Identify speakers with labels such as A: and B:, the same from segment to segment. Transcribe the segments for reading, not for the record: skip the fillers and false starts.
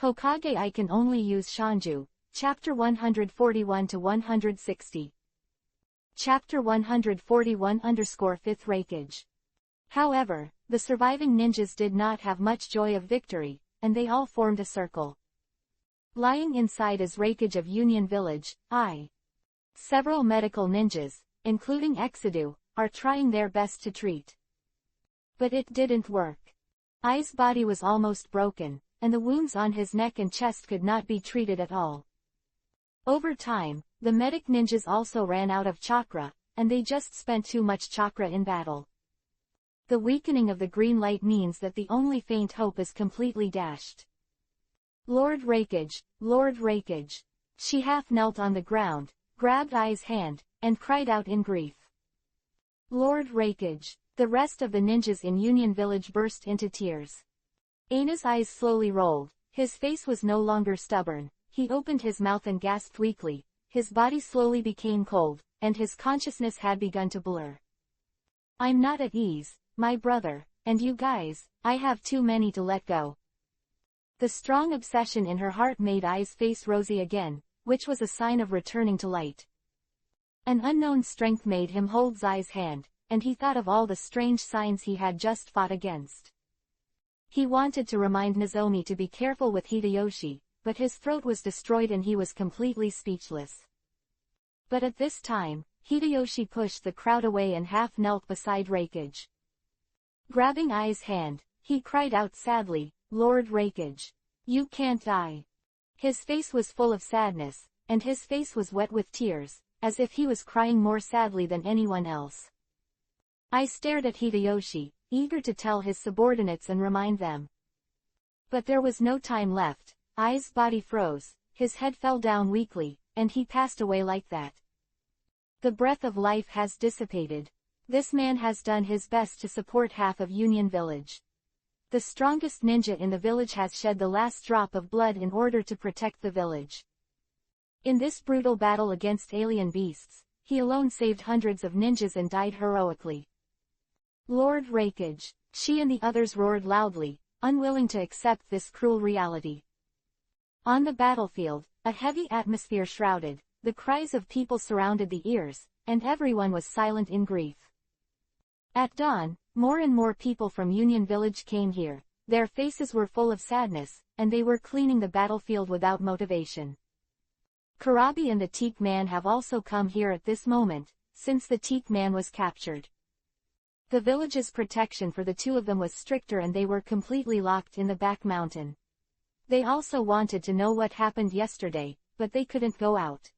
A: Hokage, I can only use Xianju. Chapter 141-160. Chapter 141-5th Reikage. However, the surviving ninjas did not have much joy of victory, and they all formed a circle. Lying inside is Reikage of Union Village. Several medical ninjas, including Exedu, are trying their best to treat. But it didn't work. Ai's body was almost broken, and the wounds on his neck and chest could not be treated at all. Over time, the medic ninjas also ran out of chakra, and they just spent too much chakra in battle. The weakening of the green light means that the only faint hope is completely dashed. Lord Reikage, Lord Reikage. She half knelt on the ground, grabbed Ai's hand, and cried out in grief. Lord Reikage. The rest of the ninjas in Union Village burst into tears. Aina's eyes slowly rolled, his face was no longer stubborn, he opened his mouth and gasped weakly, his body slowly became cold, and his consciousness had begun to blur. I'm not at ease, my brother, and you guys, I have too many to let go. The strong obsession in her heart made Ai's face rosy again, which was a sign of returning to light. An unknown strength made him hold Ai's hand, and he thought of all the strange signs he had just fought against. He wanted to remind Nozomi to be careful with Hideyoshi, but his throat was destroyed and he was completely speechless. But at this time, Hideyoshi pushed the crowd away and half knelt beside Reikage. Grabbing Ai's hand, he cried out sadly, Lord Reikage. You can't die. His face was full of sadness, and his face was wet with tears, as if he was crying more sadly than anyone else. I stared at Hideyoshi, eager to tell his subordinates and remind them. But there was no time left. Ai's body froze, his head fell down weakly, and he passed away like that. The breath of life has dissipated. This man has done his best to support half of Union Village. The strongest ninja in the village has shed the last drop of blood in order to protect the village. In this brutal battle against alien beasts, he alone saved hundreds of ninjas and died heroically. Lord Reikage, she and the others roared loudly, unwilling to accept this cruel reality. On the battlefield, a heavy atmosphere shrouded, the cries of people surrounded the ears, and everyone was silent in grief. At dawn, more and more people from Union Village came here, their faces were full of sadness, and they were cleaning the battlefield without motivation. Karabi and the Teak Man have also come here at this moment, since the Teak Man was captured. The village's protection for the two of them was stricter and they were completely locked in the back mountain. They also wanted to know what happened yesterday, but they couldn't go out.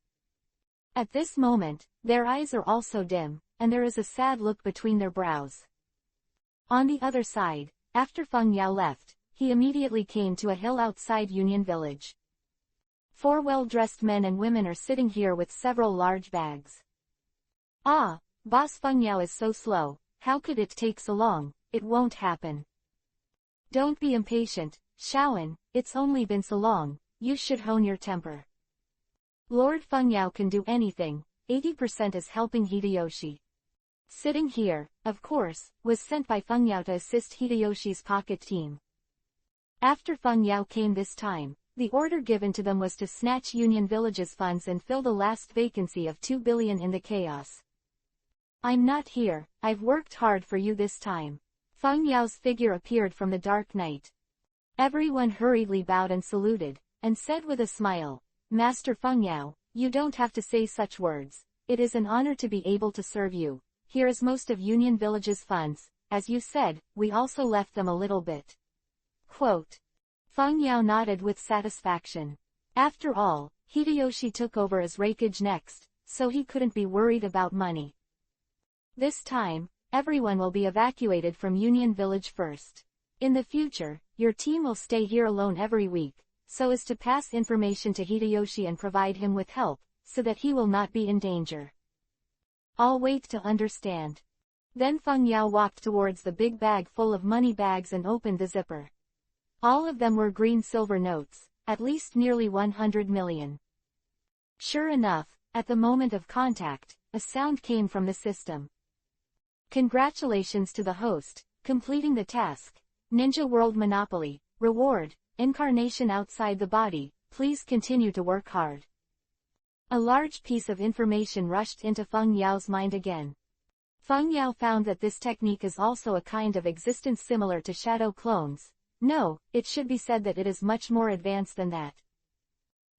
A: At this moment, their eyes are also dim, and there is a sad look between their brows. On the other side, after Feng Yao left, he immediately came to a hill outside Union Village. 4 well-dressed men and women are sitting here with several large bags. Ah, Boss Feng Yao is so slow. How could it take so long? It won't happen. Don't be impatient, Shaoan, it's only been so long, you should hone your temper. Lord Feng Yao can do anything, 80% is helping Hideyoshi. Sitting here, of course, was sent by Feng Yao to assist Hideyoshi's pocket team. After Feng Yao came this time, the order given to them was to snatch Union Village's funds and fill the last vacancy of 2 billion in the chaos. I'm not here, I've worked hard for you this time. Feng Yao's figure appeared from the dark night. Everyone hurriedly bowed and saluted, and said with a smile, Master Feng Yao, you don't have to say such words, it is an honor to be able to serve you. Here is most of Union Village's funds, as you said, we also left them a little bit. Quote. Feng Yao nodded with satisfaction. After all, Hideyoshi took over as Reikage next, so he couldn't be worried about money. This time, everyone will be evacuated from Union Village first. In the future, your team will stay here alone every week, so as to pass information to Hideyoshi and provide him with help, so that he will not be in danger. I'll wait to understand. Then Feng Yao walked towards the big bag full of money bags and opened the zipper. All of them were green silver notes, at least nearly 100 million. Sure enough, at the moment of contact, a sound came from the system. Congratulations to the host, completing the task. Ninja World Monopoly, reward, incarnation outside the body, please continue to work hard. A large piece of information rushed into Feng Yao's mind again. Feng Yao found that this technique is also a kind of existence similar to shadow clones. No, it should be said that it is much more advanced than that.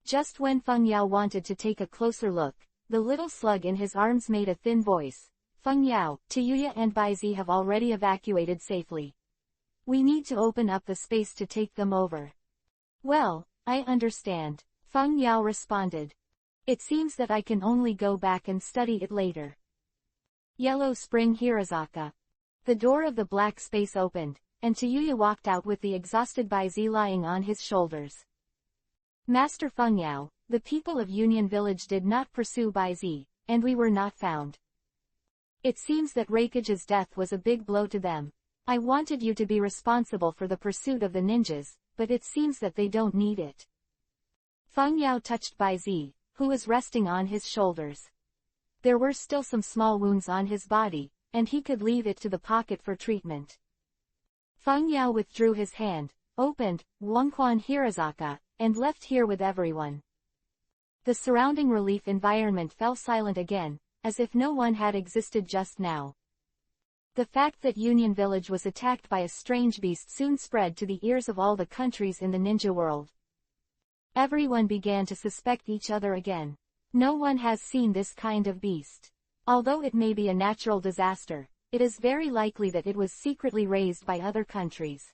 A: Just when Feng Yao wanted to take a closer look, the little slug in his arms made a thin voice. Feng Yao, Tuyuya and Baizi have already evacuated safely. We need to open up the space to take them over. Well, I understand, Feng Yao responded. It seems that I can only go back and study it later. Yellow Spring Hirazaka. The door of the black space opened, and Tuyuya walked out with the exhausted Baizi lying on his shoulders. Master Feng Yao, the people of Union Village did not pursue Baizi, and we were not found. It seems that Raikage's death was a big blow to them. I wanted you to be responsible for the pursuit of the ninjas, but it seems that they don't need it. Feng Yao touched Baizi, who was resting on his shoulders. There were still some small wounds on his body, and he could leave it to the pocket for treatment. Feng Yao withdrew his hand, opened Wangquan Hirazaka, and left here with everyone. The surrounding relief environment fell silent again, as if no one had existed just now. The fact that Union Village was attacked by a strange beast soon spread to the ears of all the countries in the ninja world. Everyone began to suspect each other again. No one has seen this kind of beast. Although it may be a natural disaster, it is very likely that it was secretly raised by other countries.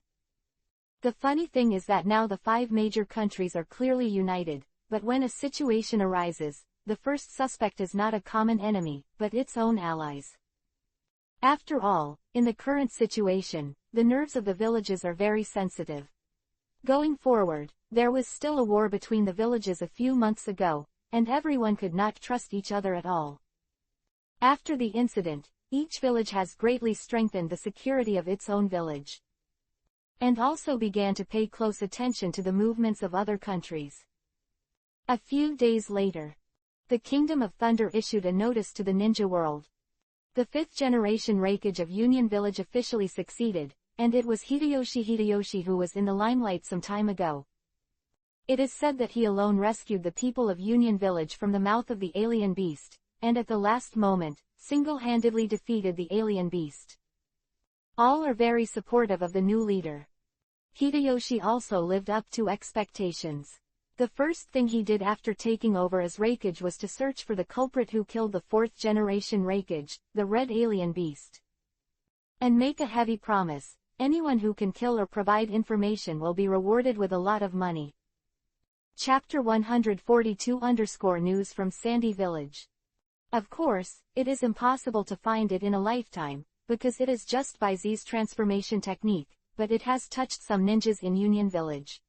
A: The funny thing is that now the 5 major countries are clearly united, but when a situation arises, the first suspect is not a common enemy, but its own allies. After all, in the current situation, the nerves of the villages are very sensitive. Going forward, there was still a war between the villages a few months ago, and everyone could not trust each other at all. After the incident, each village has greatly strengthened the security of its own village, and also began to pay close attention to the movements of other countries. A few days later, the Kingdom of Thunder issued a notice to the ninja world. The 5th generation Raikage of Union Village officially succeeded, and it was Hideyoshi who was in the limelight some time ago. It is said that he alone rescued the people of Union Village from the mouth of the alien beast, and at the last moment, single-handedly defeated the alien beast. All are very supportive of the new leader. Hideyoshi also lived up to expectations. The first thing he did after taking over as Raikage was to search for the culprit who killed the 4th generation Raikage, the red alien beast. And make a heavy promise, anyone who can kill or provide information will be rewarded with a lot of money. Chapter 142_news from Sandy Village. Of course, it is impossible to find it in a lifetime, because it is just Baizi's transformation technique, but it has touched some ninjas in Union Village.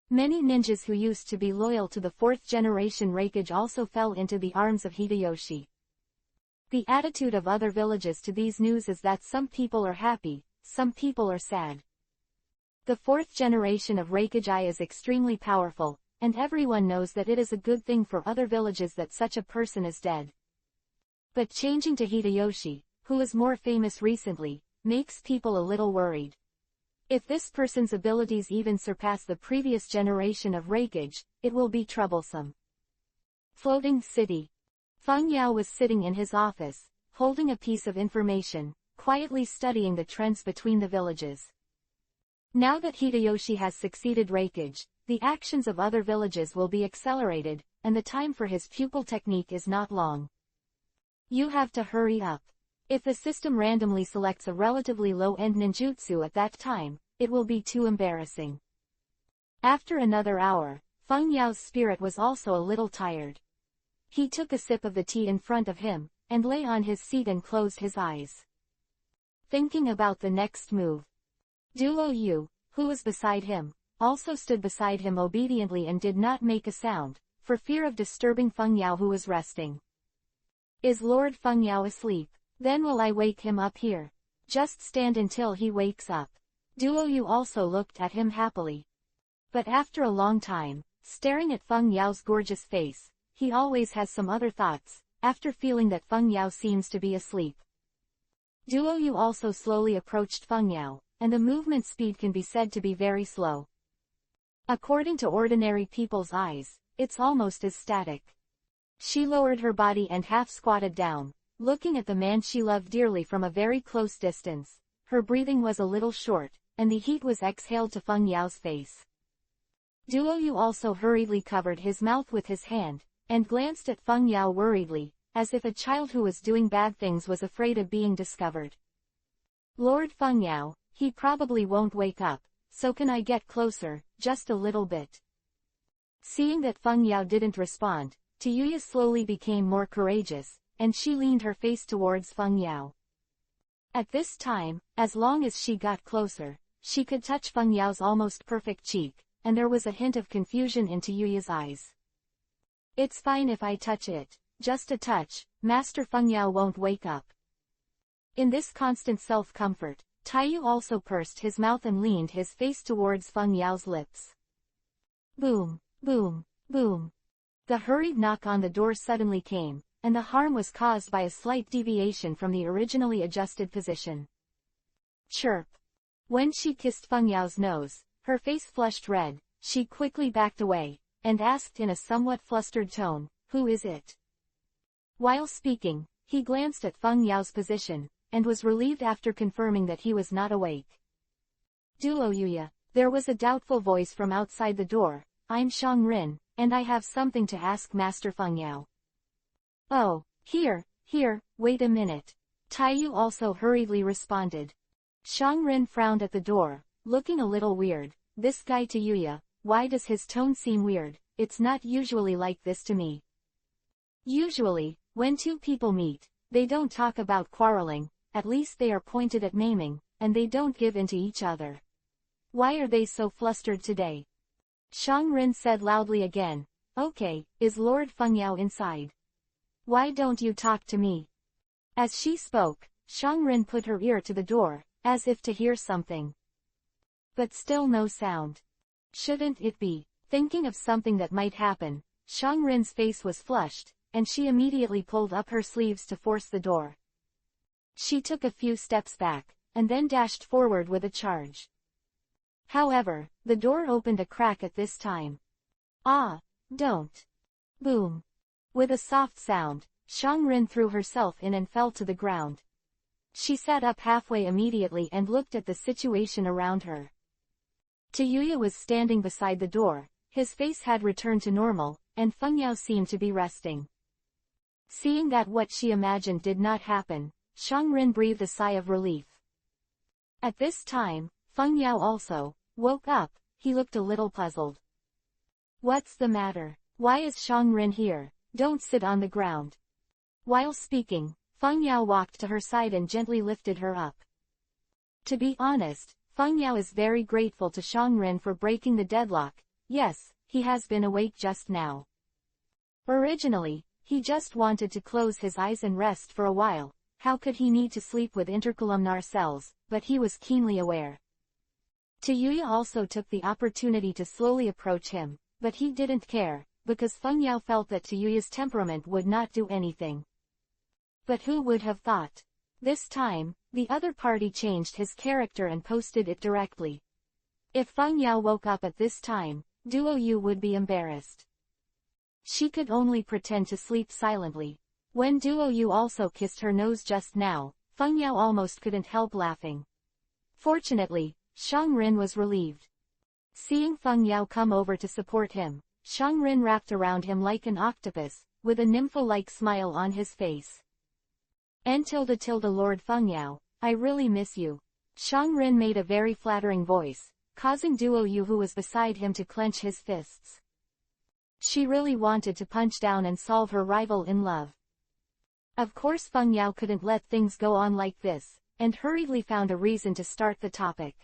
A: Many ninjas who used to be loyal to the 4th generation Raikage also fell into the arms of Hideyoshi. The attitude of other villages to these news is that some people are happy, some people are sad. The 4th generation of Raikage is extremely powerful, and everyone knows that it is a good thing for other villages that such a person is dead. But changing to Hideyoshi, who is more famous recently, makes people a little worried. If this person's abilities even surpass the previous generation of Raikage, it will be troublesome. Floating City. Feng Yao was sitting in his office, holding a piece of information, quietly studying the trends between the villages. Now that Hideyoshi has succeeded Raikage, the actions of other villages will be accelerated, and the time for his pupil technique is not long. You have to hurry up. If the system randomly selects a relatively low-end ninjutsu at that time, it will be too embarrassing. After another hour, Feng Yao's spirit was also a little tired. He took a sip of the tea in front of him, and lay on his seat and closed his eyes, thinking about the next move. Duo Yu, who was beside him, also stood beside him obediently and did not make a sound, for fear of disturbing Feng Yao who was resting. Is Lord Feng Yao asleep? Then will I wake him up here. Just stand until he wakes up. Duo Yu also looked at him happily. But after a long time, staring at Feng Yao's gorgeous face, he always has some other thoughts, after feeling that Feng Yao seems to be asleep. Duo Yu also slowly approached Feng Yao, and the movement speed can be said to be very slow. According to ordinary people's eyes, it's almost as static. She lowered her body and half squatted down, looking at the man she loved dearly from a very close distance. Her breathing was a little short, and the heat was exhaled to Feng Yao's face. Duo Yu also hurriedly covered his mouth with his hand, and glanced at Feng Yao worriedly, as if a child who was doing bad things was afraid of being discovered. Lord Feng Yao, he probably won't wake up, so can I get closer, just a little bit? Seeing that Feng Yao didn't respond, Yuya slowly became more courageous, and she leaned her face towards Feng Yao. At this time, as long as she got closer, she could touch Feng Yao's almost perfect cheek, and there was a hint of confusion in Yuya's eyes. It's fine if I touch it, just a touch, Master Feng Yao won't wake up. In this constant self-comfort, Taiyu also pursed his mouth and leaned his face towards Feng Yao's lips. Boom, boom, boom. The hurried knock on the door suddenly came, and the harm was caused by a slight deviation from the originally adjusted position. Chirp. When she kissed Feng Yao's nose, her face flushed red, she quickly backed away, and asked in a somewhat flustered tone, "Who is it?" While speaking, he glanced at Feng Yao's position, and was relieved after confirming that he was not awake. Duo Yuya, there was a doubtful voice from outside the door. I'm Shang Rin, and I have something to ask Master Feng Yao. Oh, here, wait a minute. Taiyu also hurriedly responded. Shang Rin frowned at the door, looking a little weird. This guy to Yuya, why does his tone seem weird? It's not usually like this to me. Usually, when two people meet, they don't talk about quarreling, at least they are pointed at maiming, and they don't give in to each other. Why are they so flustered today? Shang Rin said loudly again. Okay, is Lord Feng Yao inside? Why don't you talk to me? As she spoke, Shang Rin put her ear to the door, as if to hear something. But still no sound. Shouldn't it be? Thinking of something that might happen, Shang Rin's face was flushed, and she immediately pulled up her sleeves to force the door. She took a few steps back, and then dashed forward with a charge. However, the door opened a crack at this time. Ah, don't. Boom. With a soft sound, Shang Rin threw herself in and fell to the ground. She sat up halfway immediately and looked at the situation around her. Yuya was standing beside the door, his face had returned to normal, and Feng Yao seemed to be resting. Seeing that what she imagined did not happen, Shang Rin breathed a sigh of relief. At this time, Feng Yao also woke up. He looked a little puzzled. What's the matter? Why is Shang Rin here? Don't sit on the ground. While speaking, Feng Yao walked to her side and gently lifted her up. To be honest, Feng Yao is very grateful to Shang Rin for breaking the deadlock. Yes, he has been awake just now. Originally, he just wanted to close his eyes and rest for a while. How could he need to sleep with intercolumnar cells? But he was keenly aware. Yuya also took the opportunity to slowly approach him, but he didn't care, because Feng Yao felt that Yuya's temperament would not do anything. But who would have thought? This time, the other party changed his character and posted it directly. If Feng Yao woke up at this time, Duo Yu would be embarrassed. She could only pretend to sleep silently. When Duo Yu also kissed her nose just now, Feng Yao almost couldn't help laughing. Fortunately, Shang Rin was relieved. Seeing Feng Yao come over to support him, Shang Rin wrapped around him like an octopus, with a nympho-like smile on his face. Lord Feng Yao, I really miss you. Shang Rin made a very flattering voice, causing Duo Yu who was beside him to clench his fists. She really wanted to punch down and solve her rival in love. Of course Feng Yao couldn't let things go on like this, and hurriedly found a reason to start the topic.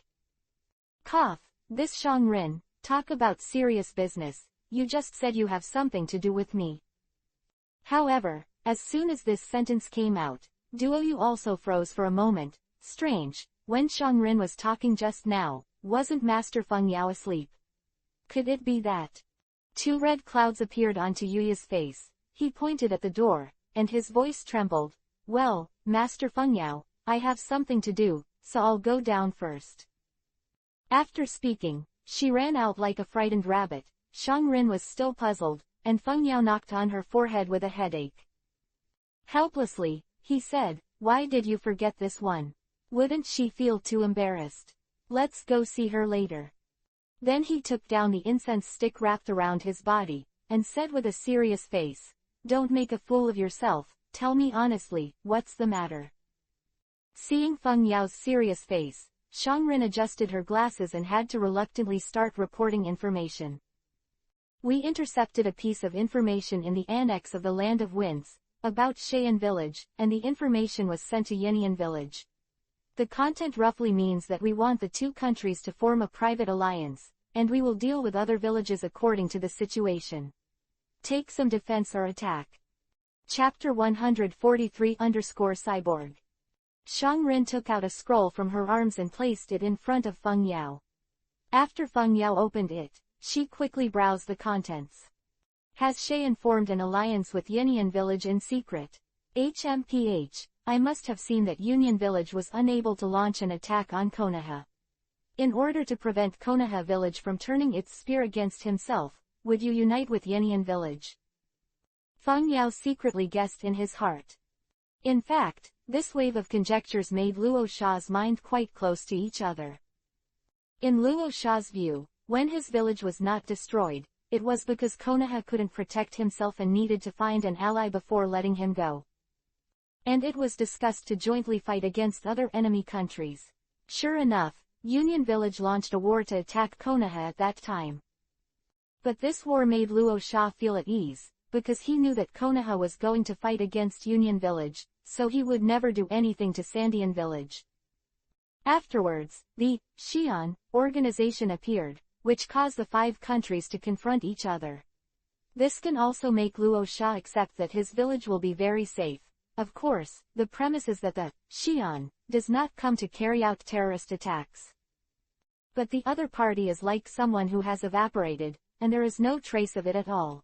A: Cough, this Shang Rin, talk about serious business, you just said you have something to do with me. However, as soon as this sentence came out, Duo Yu also froze for a moment. Strange, when Shang Rin was talking just now, wasn't Master Feng Yao asleep? Could it be that? Two red clouds appeared onto Yuya's face. He pointed at the door, and his voice trembled. Well, Master Feng Yao, I have something to do, so I'll go down first. After speaking, She ran out like a frightened rabbit. Xianju was still puzzled, and Feng Yao knocked on her forehead with a headache. Helplessly, he said, "Why did you forget this one? Wouldn't she feel too embarrassed? Let's go see her later." Then he took down the incense stick wrapped around his body, and said with a serious face, "Don't make a fool of yourself, tell me honestly, what's the matter?" Seeing Feng Yao's serious face, Xianju adjusted her glasses and had to reluctantly start reporting information. "We intercepted a piece of information in the annex of the Land of Winds, about Xian Village, and the information was sent to Yinian Village. The content roughly means that we want the two countries to form a private alliance, and we will deal with other villages according to the situation. Take some defense or attack." Chapter 143-Cyborg. Xianju took out a scroll from her arms and placed it in front of Feng Yao. After Feng Yao opened it, she quickly browsed the contents. "Has Xian formed an alliance with Yinian Village in secret? HMPH, I must have seen that Union Village was unable to launch an attack on Konoha. In order to prevent Konoha Village from turning its spear against himself, would you unite with Yinian Village?" Feng Yao secretly guessed in his heart. In fact, this wave of conjectures made Luo Sha's mind quite close to each other. In Luo Sha's view, when his village was not destroyed, it was because Konoha couldn't protect himself and needed to find an ally before letting him go. And it was discussed to jointly fight against other enemy countries. Sure enough, Union Village launched a war to attack Konoha at that time. But this war made Luo Sha feel at ease, because he knew that Konoha was going to fight against Union Village, so he would never do anything to Sandian Village. Afterwards, the Xian organization appeared, which caused the five countries to confront each other. This can also make Luo Sha accept that his village will be very safe. Of course, the premise is that the Xian does not come to carry out terrorist attacks. But the other party is like someone who has evaporated, and there is no trace of it at all.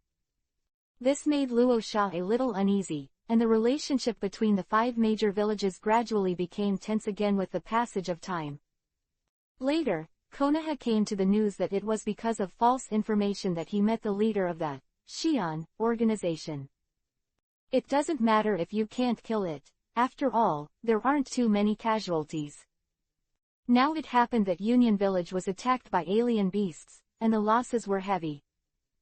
A: This made Luo Sha a little uneasy, and the relationship between the five major villages gradually became tense again with the passage of time. Later, Konoha came to the news that it was because of false information that he met the leader of the Xian organization. It doesn't matter if you can't kill it, after all, there aren't too many casualties. Now it happened that Union Village was attacked by alien beasts, and the losses were heavy.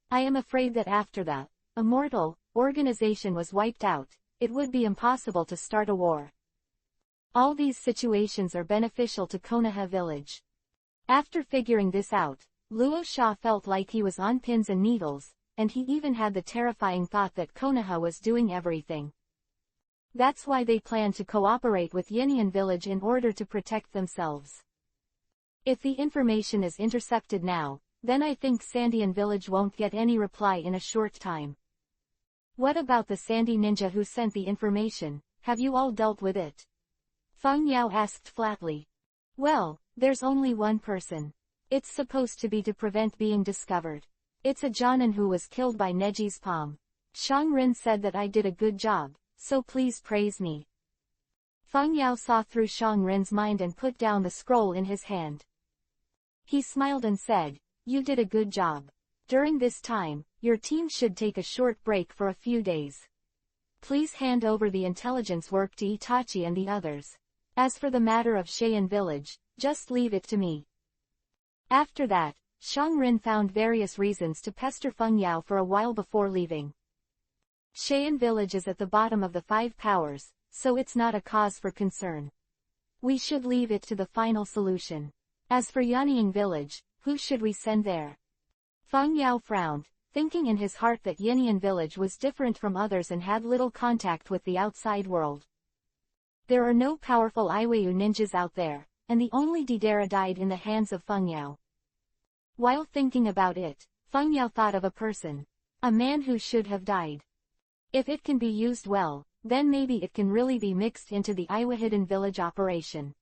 A: I am afraid that after the Immortal organization was wiped out, it would be impossible to start a war. All these situations are beneficial to Konoha Village. After figuring this out, Luo Sha felt like he was on pins and needles, and he even had the terrifying thought that Konoha was doing everything. That's why they planned to cooperate with Yinian Village in order to protect themselves. If the information is intercepted now, then I think Sandian Village won't get any reply in a short time. What about the Sandy ninja who sent the information? Have you all dealt with it? Feng Yao asked flatly. Well, there's only one person. It's supposed to be to prevent being discovered. It's a Jonin who was killed by Neji's palm. Xianju said that I did a good job, so please praise me. Feng Yao saw through Xianju's mind and put down the scroll in his hand. He smiled and said, "You did a good job. During this time, your team should take a short break for a few days. Please hand over the intelligence work to Itachi and the others. As for the matter of Xian Village, just leave it to me." After that, Xianju found various reasons to pester Feng Yao for a while before leaving. Xian Village is at the bottom of the five powers, so it's not a cause for concern. We should leave it to the final solution. As for Yanying Village, who should we send there? Feng Yao frowned, thinking in his heart that Yinian Village was different from others and had little contact with the outside world. There are no powerful Iweu ninjas out there, and the only Deidara died in the hands of Feng Yao. While thinking about it, Feng Yao thought of a person. A man who should have died. If it can be used well, then maybe it can really be mixed into the Iwa Hidden Village operation.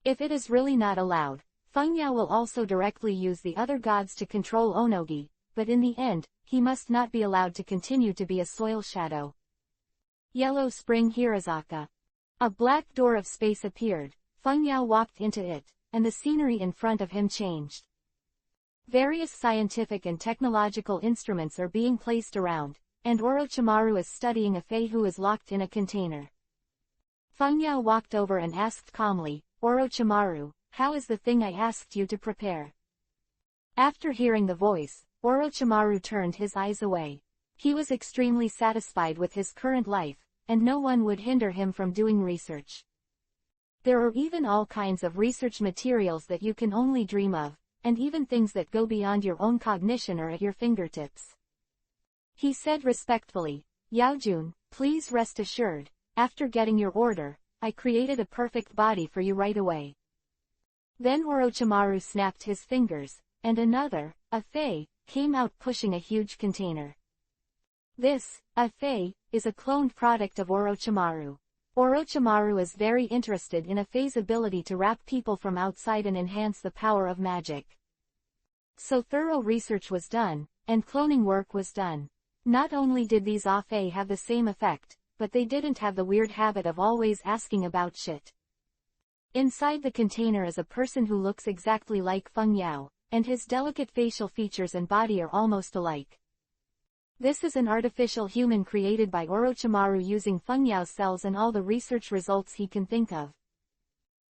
A: If it is really not allowed, Feng Yao will also directly use the other gods to control Onogi, but in the end, he must not be allowed to continue to be a soil shadow. Yellow Spring Hirazaka. A black door of space appeared. Feng Yao walked into it, and the scenery in front of him changed. Various scientific and technological instruments are being placed around, and Orochimaru is studying a Fei who is locked in a container. Feng Yao walked over and asked calmly, "Orochimaru, how is the thing I asked you to prepare?" After hearing the voice, Orochimaru turned his eyes away. He was extremely satisfied with his current life, and no one would hinder him from doing research. There are even all kinds of research materials that you can only dream of, and even things that go beyond your own cognition are at your fingertips. He said respectfully, "Yaojun, please rest assured, after getting your order, I created a perfect body for you right away." Then Orochimaru snapped his fingers, and another, a Fei, came out pushing a huge container. This, a Fei, is a cloned product of Orochimaru. Orochimaru is very interested in a Fei's ability to wrap people from outside and enhance the power of magic. So thorough research was done, and cloning work was done. Not only did these Fei have the same effect, but they didn't have the weird habit of always asking about shit. Inside the container is a person who looks exactly like Feng Yao, and his delicate facial features and body are almost alike. This is an artificial human created by Orochimaru using Feng Yao's cells and all the research results he can think of.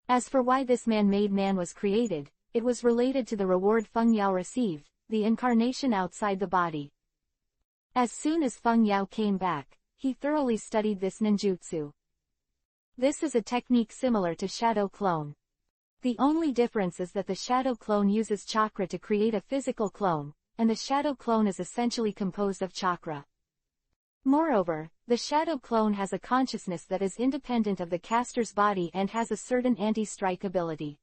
A: As for why this man-made man was created, it was related to the reward Feng Yao received, the incarnation outside the body. As soon as Feng Yao came back, he thoroughly studied this ninjutsu. This is a technique similar to shadow clone. The only difference is that the shadow clone uses chakra to create a physical clone, and the shadow clone is essentially composed of chakra. Moreover, the shadow clone has a consciousness that is independent of the caster's body and has a certain anti-strike ability.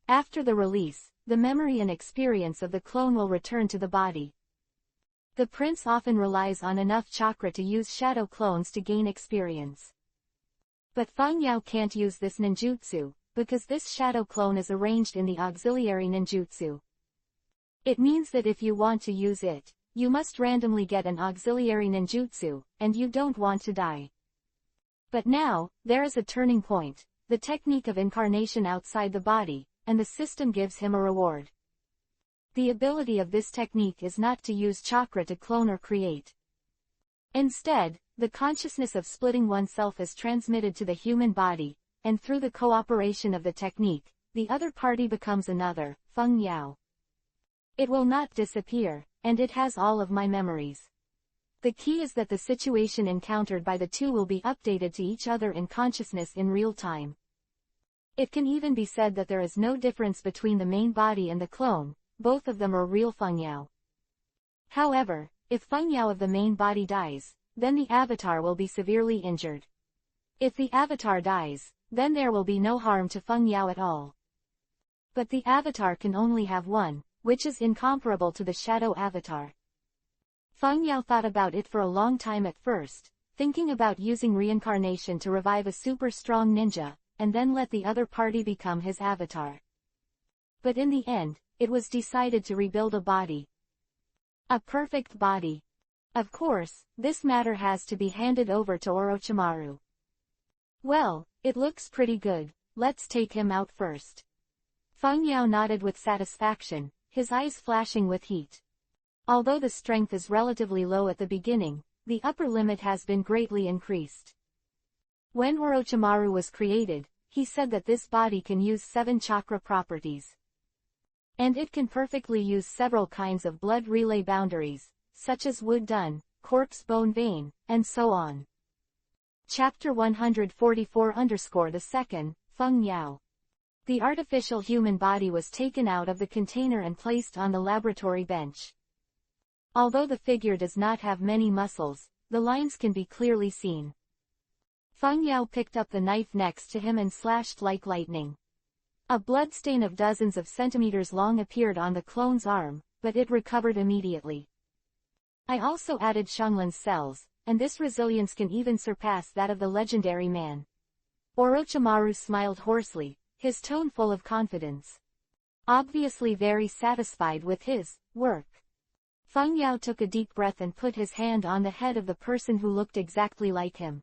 A: After the release, the memory and experience of the clone will return to the body. The prince often relies on enough chakra to use shadow clones to gain experience. But Feng Yao can't use this ninjutsu, because this shadow clone is arranged in the auxiliary ninjutsu. It means that if you want to use it, you must randomly get an auxiliary ninjutsu, and you don't want to die. But now, there is a turning point, the technique of incarnation outside the body, and the system gives him a reward. The ability of this technique is not to use chakra to clone or create. Instead, the consciousness of splitting oneself is transmitted to the human body, and through the cooperation of the technique, the other party becomes another, Feng Yao. It will not disappear, and it has all of my memories. The key is that the situation encountered by the two will be updated to each other in consciousness in real time. It can even be said that there is no difference between the main body and the clone, both of them are real Feng Yao. However, if Feng Yao of the main body dies, then the avatar will be severely injured. If the avatar dies, then there will be no harm to Feng Yao at all. But the avatar can only have one, which is incomparable to the shadow avatar. Feng Yao thought about it for a long time at first, thinking about using reincarnation to revive a super strong ninja, and then let the other party become his avatar. But in the end, it was decided to rebuild a body. A perfect body. Of course, this matter has to be handed over to Orochimaru. Well, it looks pretty good, let's take him out first. Feng Yao nodded with satisfaction, his eyes flashing with heat. Although the strength is relatively low at the beginning, the upper limit has been greatly increased. When Orochimaru was created, he said that this body can use 7 chakra properties. And it can perfectly use several kinds of blood relay boundaries, such as wood dun, corpse bone vein, and so on. Chapter 144-2, Feng Yao. The artificial human body was taken out of the container and placed on the laboratory bench. Although the figure does not have many muscles, the lines can be clearly seen. Feng Yao picked up the knife next to him and slashed like lightning. A bloodstain of dozens of centimeters long appeared on the clone's arm, but it recovered immediately. I also added Xianglin's cells, and this resilience can even surpass that of the legendary man. Orochimaru smiled hoarsely, his tone full of confidence. Obviously very satisfied with his work. Feng Yao took a deep breath and put his hand on the head of the person who looked exactly like him.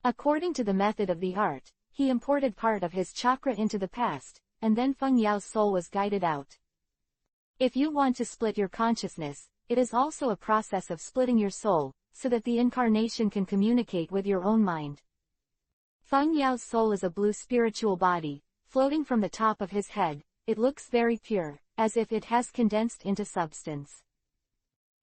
A: According to the method of the art, he imported part of his chakra into the past, and then Feng Yao's soul was guided out. If you want to split your consciousness, it is also a process of splitting your soul, so that the incarnation can communicate with your own mind. Feng Yao's soul is a blue spiritual body, floating from the top of his head. It looks very pure, as if it has condensed into substance.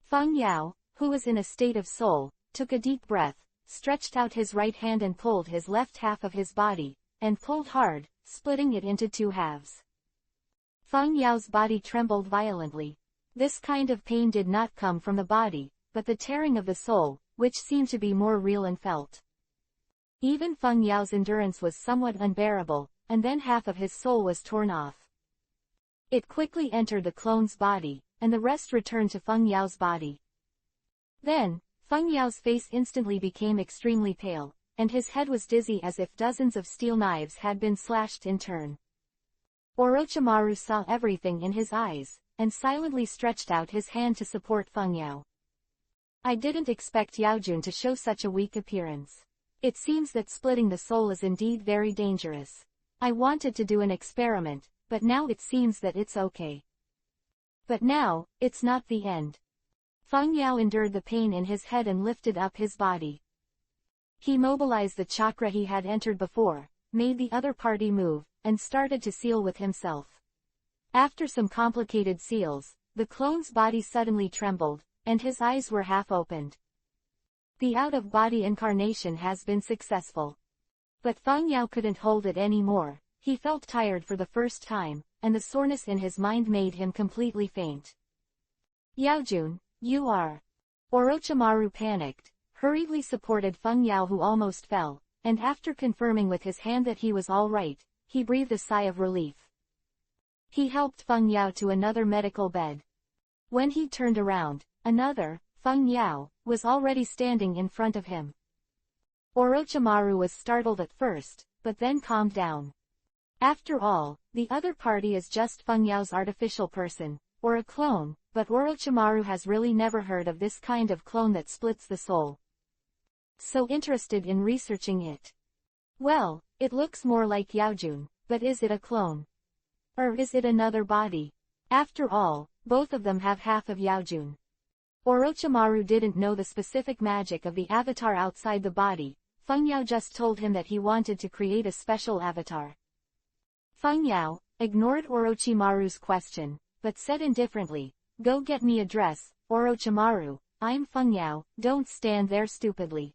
A: Feng Yao, who was in a state of soul, took a deep breath, stretched out his right hand and pulled his left half of his body, and pulled hard, splitting it into two halves. Feng Yao's body trembled violently. This kind of pain did not come from the body, but the tearing of the soul, which seemed to be more real and felt. Even Feng Yao's endurance was somewhat unbearable, and then half of his soul was torn off. It quickly entered the clone's body, and the rest returned to Feng Yao's body. Then, Feng Yao's face instantly became extremely pale, and his head was dizzy as if dozens of steel knives had been slashed in turn. Orochimaru saw everything in his eyes, and silently stretched out his hand to support Feng Yao. I didn't expect Yaojun to show such a weak appearance. It seems that splitting the soul is indeed very dangerous. I wanted to do an experiment, but now it seems that it's okay. But now, it's not the end. Feng Yao endured the pain in his head and lifted up his body. He mobilized the chakra he had entered before, made the other party move, and started to seal with himself. After some complicated seals, the clone's body suddenly trembled, and his eyes were half opened. The out-of-body incarnation has been successful. But Feng Yao couldn't hold it anymore. He felt tired for the first time, and the soreness in his mind made him completely faint. Yaojun, you are... Orochimaru panicked, hurriedly supported Feng Yao who almost fell, and after confirming with his hand that he was all right, he breathed a sigh of relief. He helped Feng Yao to another medical bed. When he turned around, another, Feng Yao, was already standing in front of him. Orochimaru was startled at first, but then calmed down. After all, the other party is just Feng Yao's artificial person, or a clone, but Orochimaru has really never heard of this kind of clone that splits the soul. So interested in researching it. Well, it looks more like Yaojun, but is it a clone? Or is it another body? After all, both of them have half of Yaojun. Orochimaru didn't know the specific magic of the avatar outside the body. Feng Yao just told him that he wanted to create a special avatar. Feng Yao ignored Orochimaru's question, but said indifferently, "Go get me a dress, Orochimaru, I'm Feng Yao, don't stand there stupidly."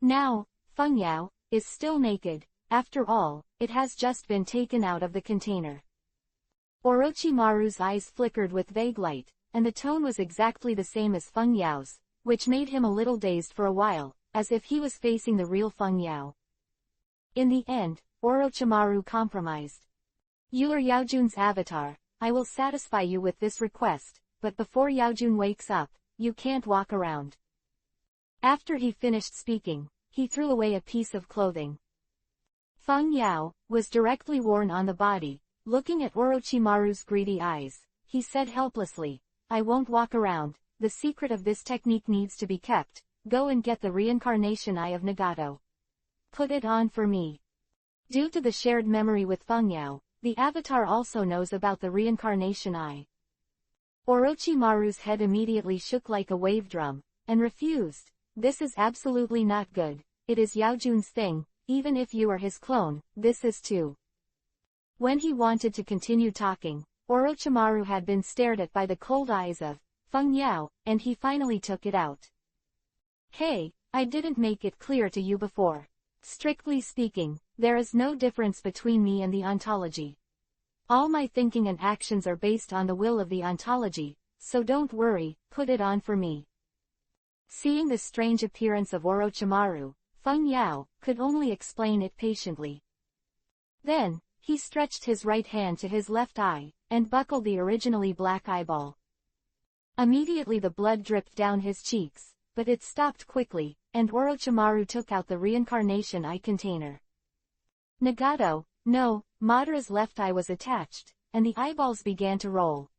A: Now, Feng Yao is still naked. After all, it has just been taken out of the container. Orochimaru's eyes flickered with vague light, and the tone was exactly the same as Feng Yao's, which made him a little dazed for a while, as if he was facing the real Feng Yao. In the end, Orochimaru compromised. "You are Yaojun's avatar, I will satisfy you with this request, but before Yaojun wakes up, you can't walk around." After he finished speaking, he threw away a piece of clothing. Feng Yao was directly worn on the body. Looking at Orochimaru's greedy eyes, he said helplessly, "I won't walk around, the secret of this technique needs to be kept. Go and get the reincarnation eye of Nagato. Put it on for me." Due to the shared memory with Feng Yao, the avatar also knows about the reincarnation eye. Orochimaru's head immediately shook like a wave drum, and refused. "This is absolutely not good. It is Yaojun's thing, even if you are his clone, this is too." When he wanted to continue talking, Orochimaru had been stared at by the cold eyes of Feng Yao, and he finally took it out. "Hey, I didn't make it clear to you before. Strictly speaking, there is no difference between me and the ontology. All my thinking and actions are based on the will of the ontology, so don't worry, put it on for me." Seeing the strange appearance of Orochimaru, Feng Yao could only explain it patiently. Then, he stretched his right hand to his left eye, and buckled the originally black eyeball. Immediately the blood dripped down his cheeks, but it stopped quickly, and Orochimaru took out the reincarnation eye container. Nagato, no, Madara's left eye was attached, and the eyeballs began to roll.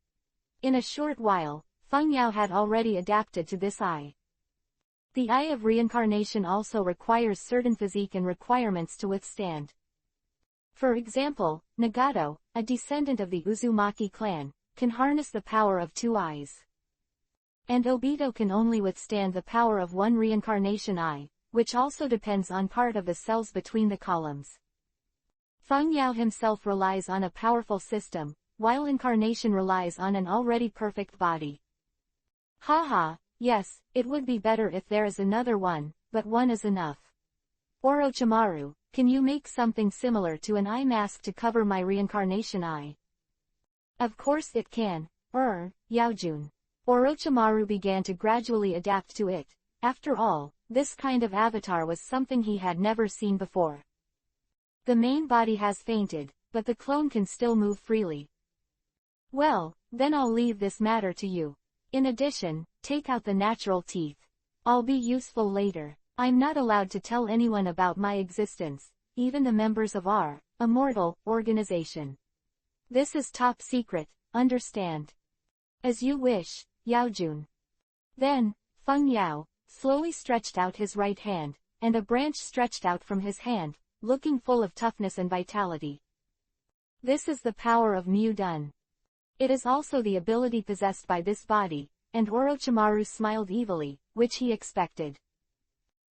A: In a short while, Feng Yao had already adapted to this eye. The eye of reincarnation also requires certain physique and requirements to withstand. For example, Nagato, a descendant of the Uzumaki clan, can harness the power of 2 eyes. And Obito can only withstand the power of 1 reincarnation eye, which also depends on part of the cells between the columns. Feng Yao himself relies on a powerful system, while incarnation relies on an already perfect body. Haha, yes, it would be better if there is another one, but 1 is enough. Orochimaru, can you make something similar to an eye mask to cover my reincarnation eye? Of course it can, Yaojun. Orochimaru began to gradually adapt to it. After all, this kind of avatar was something he had never seen before. The main body has fainted, but the clone can still move freely. Well, then I'll leave this matter to you. In addition, take out the natural teeth. I'll be useful later. I'm not allowed to tell anyone about my existence, even the members of our immortal organization. This is top secret, understand? As you wish, Yaojun. Then, Feng Yao slowly stretched out his right hand, and a branch stretched out from his hand, looking full of toughness and vitality. This is the power of Mu Dun. It is also the ability possessed by this body, and Orochimaru smiled evilly, which he expected.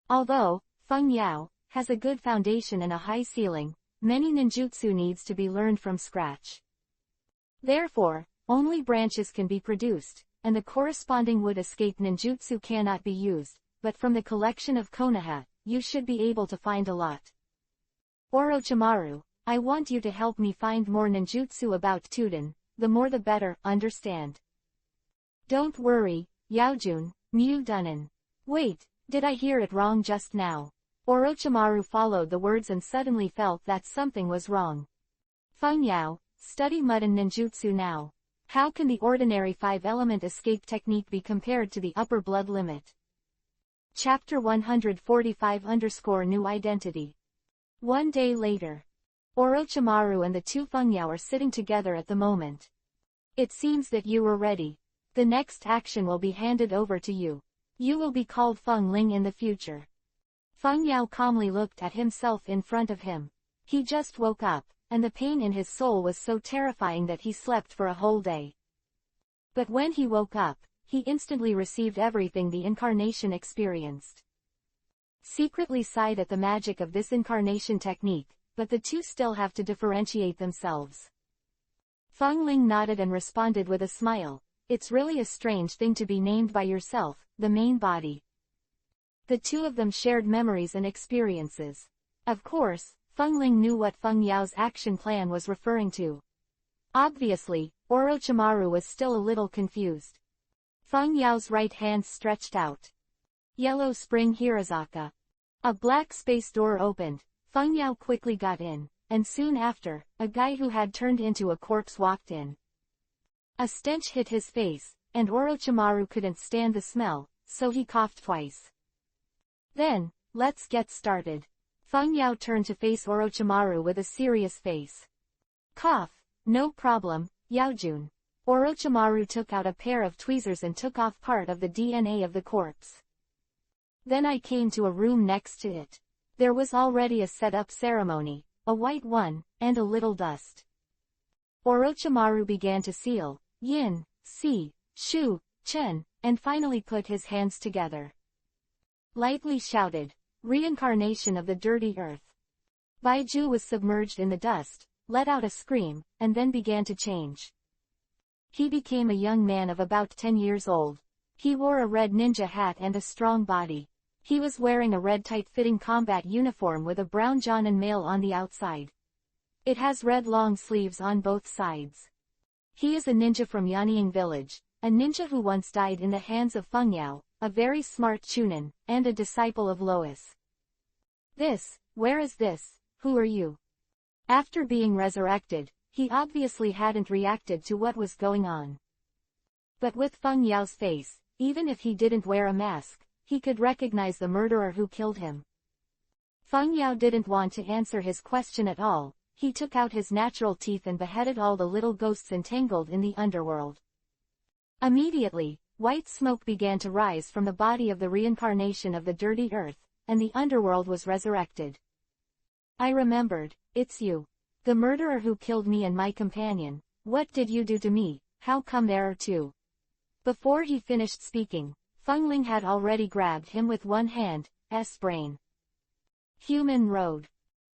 A: Although Feng Yao has a good foundation and a high ceiling, many ninjutsu needs to be learned from scratch. Therefore, only branches can be produced, and the corresponding wood escape ninjutsu cannot be used, but from the collection of Konoha, you should be able to find a lot. Orochimaru, I want you to help me find more ninjutsu about Tuden, the more the better, understand? Don't worry, Yaojun, Mu Dunin. Wait, did I hear it wrong just now? Orochimaru followed the words and suddenly felt that something was wrong. Feng Yao, study Mudden ninjutsu now. How can the ordinary 5-element escape technique be compared to the upper blood limit? Chapter 145-New Identity. 1 day later. Orochimaru and the 2 Feng Yao are sitting together at the moment. It seems that you were ready. The next action will be handed over to you. You will be called Feng Ling in the future. Feng Yao calmly looked at himself in front of him. He just woke up, and the pain in his soul was so terrifying that he slept for a whole day. But when he woke up, he instantly received everything the incarnation experienced. Secretly sighed at the magic of this incarnation technique, but the 2 still have to differentiate themselves. Feng Ling nodded and responded with a smile. It's really a strange thing to be named by yourself, the main body. The 2 of them shared memories and experiences. Of course, Feng Ling knew what Feng Yao's action plan was referring to. Obviously, Orochimaru was still a little confused. Feng Yao's right hand stretched out. Yellow Spring Hirazaka. A black space door opened. Feng Yao quickly got in, and soon after, a guy who had turned into a corpse walked in. A stench hit his face, and Orochimaru couldn't stand the smell, so he coughed twice. Then, let's get started. Feng Yao turned to face Orochimaru with a serious face. Cough, no problem, Yaojun. Orochimaru took out a pair of tweezers and took off part of the DNA of the corpse. Then I came to a room next to it. There was already a set-up ceremony, a white one, and a little dust. Orochimaru began to seal, Yin, Si, Shu, Chen, and finally put his hands together. Lightly shouted, Reincarnation of the dirty earth. Baiju was submerged in the dust, let out a scream, and then began to change. He became a young man of about 10 years old. He wore a red ninja hat and a strong body. He was wearing a red tight-fitting combat uniform with a brown Jonin mail on the outside. It has red long sleeves on both sides. He is a ninja from Yanying village, a ninja who once died in the hands of Feng Yao, a very smart Chunin, and a disciple of Lois. Where is this, who are you? After being resurrected, he obviously hadn't reacted to what was going on. But with Feng Yao's face, even if he didn't wear a mask, he could recognize the murderer who killed him. Feng Yao didn't want to answer his question at all. He took out his natural teeth and beheaded all the little ghosts entangled in the underworld. Immediately, white smoke began to rise from the body of the reincarnation of the dirty earth, and the underworld was resurrected. I remembered, it's you. The murderer who killed me and my companion. What did you do to me? how come there are two? Before he finished speaking, Feng Ling had already grabbed him with one hand, brain. Human Road.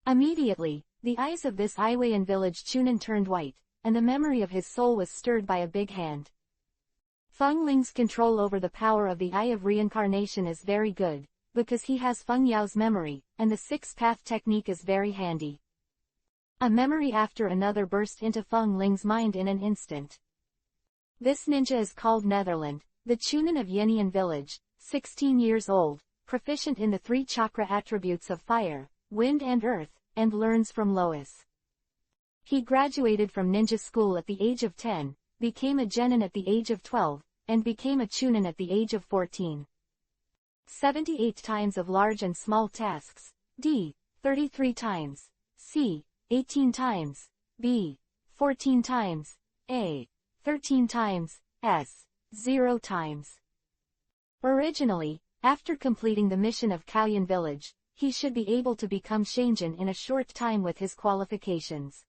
A: Immediately, the eyes of this Iwayan village Chunin turned white, and the memory of his soul was stirred by a big hand. Feng Ling's control over the power of the Eye of Reincarnation is very good, because he has Feng Yao's memory, and the six-path technique is very handy. A memory after another burst into Feng Ling's mind in an instant. This ninja is called Netherland, the Chunin of Yinian village, 16 years old, proficient in the 3 chakra attributes of fire, wind and earth, and learns from Lois. He graduated from ninja school at the age of 10, became a genin at the age of 12, and became a chunin at the age of 14. 78 times of large and small tasks, D, 33 times, C, 18 times, B, 14 times, A, 13 times, S, 0 times. Originally, after completing the mission of Kaoyan village, he should be able to become Xianju in a short time with his qualifications.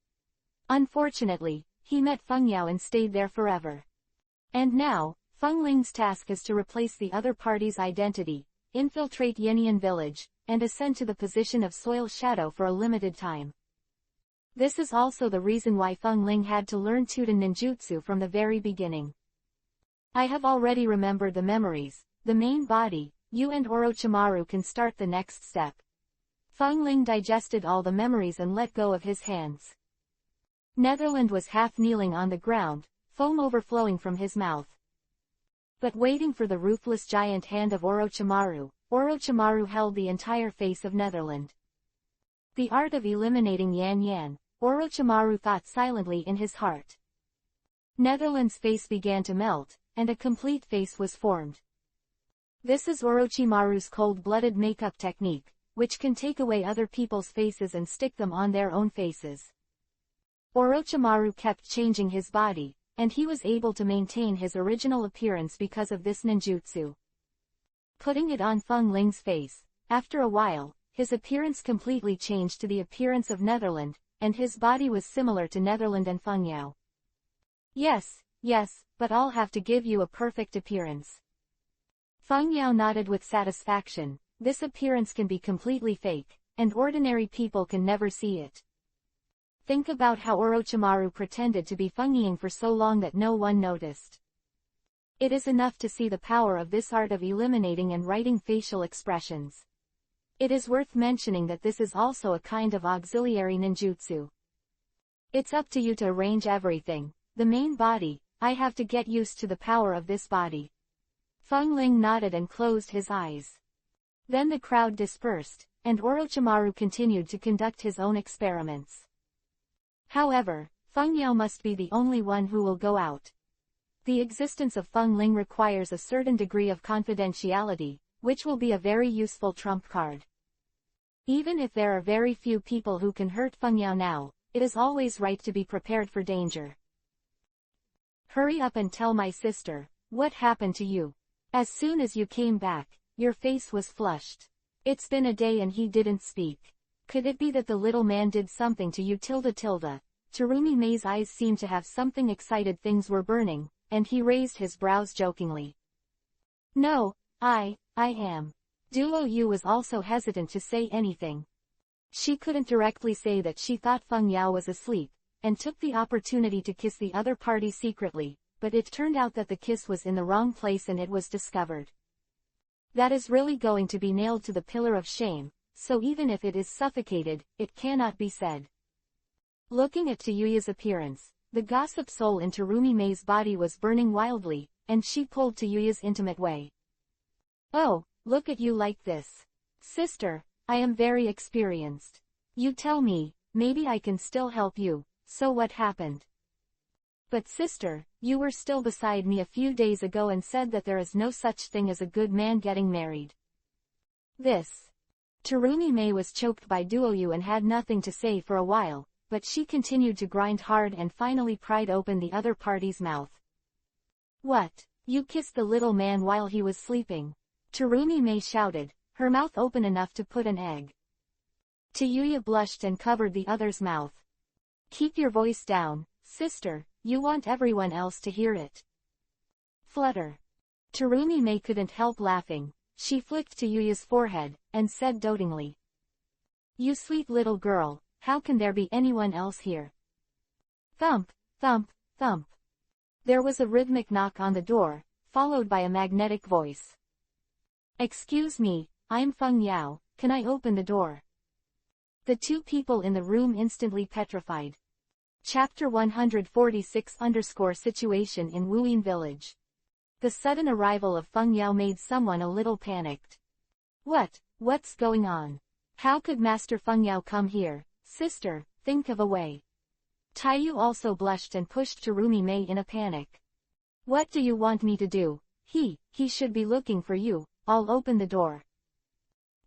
A: Unfortunately, he met Feng Yao and stayed there forever. And now, Feng Ling's task is to replace the other party's identity, infiltrate Yinian village, and ascend to the position of Soil Shadow for a limited time. This is also the reason why Feng Ling had to learn Tuden ninjutsu from the very beginning. I have already remembered the memories, the main body, you and Orochimaru can start the next step. Feng Ling digested all the memories and let go of his hands. Netherland was half kneeling on the ground, foam overflowing from his mouth. But waiting for the ruthless giant hand of Orochimaru, Orochimaru held the entire face of Netherland. The art of eliminating Yan Yan, Orochimaru thought silently in his heart. Netherland's face began to melt, and a complete face was formed. This is Orochimaru's cold-blooded makeup technique, which can take away other people's faces and stick them on their own faces. Orochimaru kept changing his body, and he was able to maintain his original appearance because of this ninjutsu. Putting it on Feng Ling's face, after a while, his appearance completely changed to the appearance of Netherland, and his body was similar to Netherland and Feng Yao. Yes, but I'll have to give you a perfect appearance. Feng Yao nodded with satisfaction. This appearance can be completely fake, and ordinary people can never see it. Think about how Orochimaru pretended to be Feng Ying for so long that no one noticed. It is enough to see the power of this art of eliminating and writing facial expressions. It is worth mentioning that this is also a kind of auxiliary ninjutsu. It's up to you to arrange everything. The main body, I have to get used to the power of this body. Feng Ling nodded and closed his eyes. Then the crowd dispersed, and Orochimaru continued to conduct his own experiments. However, Feng Yao must be the only one who will go out. The existence of Feng Ling requires a certain degree of confidentiality, which will be a very useful trump card. Even if there are very few people who can hurt Feng Yao now, it is always right to be prepared for danger. Hurry up and tell my sister, what happened to you? As soon as you came back, your face was flushed. It's been a day and he didn't speak. Could it be that the little man did something to you? Terumi Mei's eyes seemed to have something excited. Things were burning, and he raised his brows jokingly. No, I am. Duo Yu was also hesitant to say anything. She couldn't directly say that she thought Feng Yao was asleep, and took the opportunity to kiss the other party secretly, but it turned out that the kiss was in the wrong place and it was discovered. That is really going to be nailed to the pillar of shame, so even if it is suffocated, it cannot be said. Looking at Tayuya's appearance, the gossip soul in Terumi Mei's body was burning wildly, and she pulled Tayuya's intimate way. Oh, look at you like this. Sister, I am very experienced. You tell me, maybe I can still help you, so what happened? But sister, you were still beside me a few days ago and said that there is no such thing as a good man getting married. Terumi Mei was choked by Duoyu and had nothing to say for a while, but she continued to grind hard and finally pried open the other party's mouth. What? You kissed the little man while he was sleeping? Terumi Mei shouted, her mouth open enough to put an egg. Tayuya blushed and covered the other's mouth. Keep your voice down, Sister, you want everyone else to hear it. Flutter. Terumi May couldn't help laughing. She flicked to Yuya's forehead, and said dotingly. You sweet little girl, how can there be anyone else here? Thump, thump, thump. There was a rhythmic knock on the door, followed by a magnetic voice. Excuse me, I'm Feng Yao, can I open the door? The two people in the room instantly petrified. Chapter 146 Situation in Wuyin Village. The sudden arrival of Feng Yao made someone a little panicked. What's going on? How could Master Feng Yao come here? Sister, think of a way. Taiyu also blushed and pushed Terumi May in a panic. What do you want me to do? He should be looking for you, I'll open the door.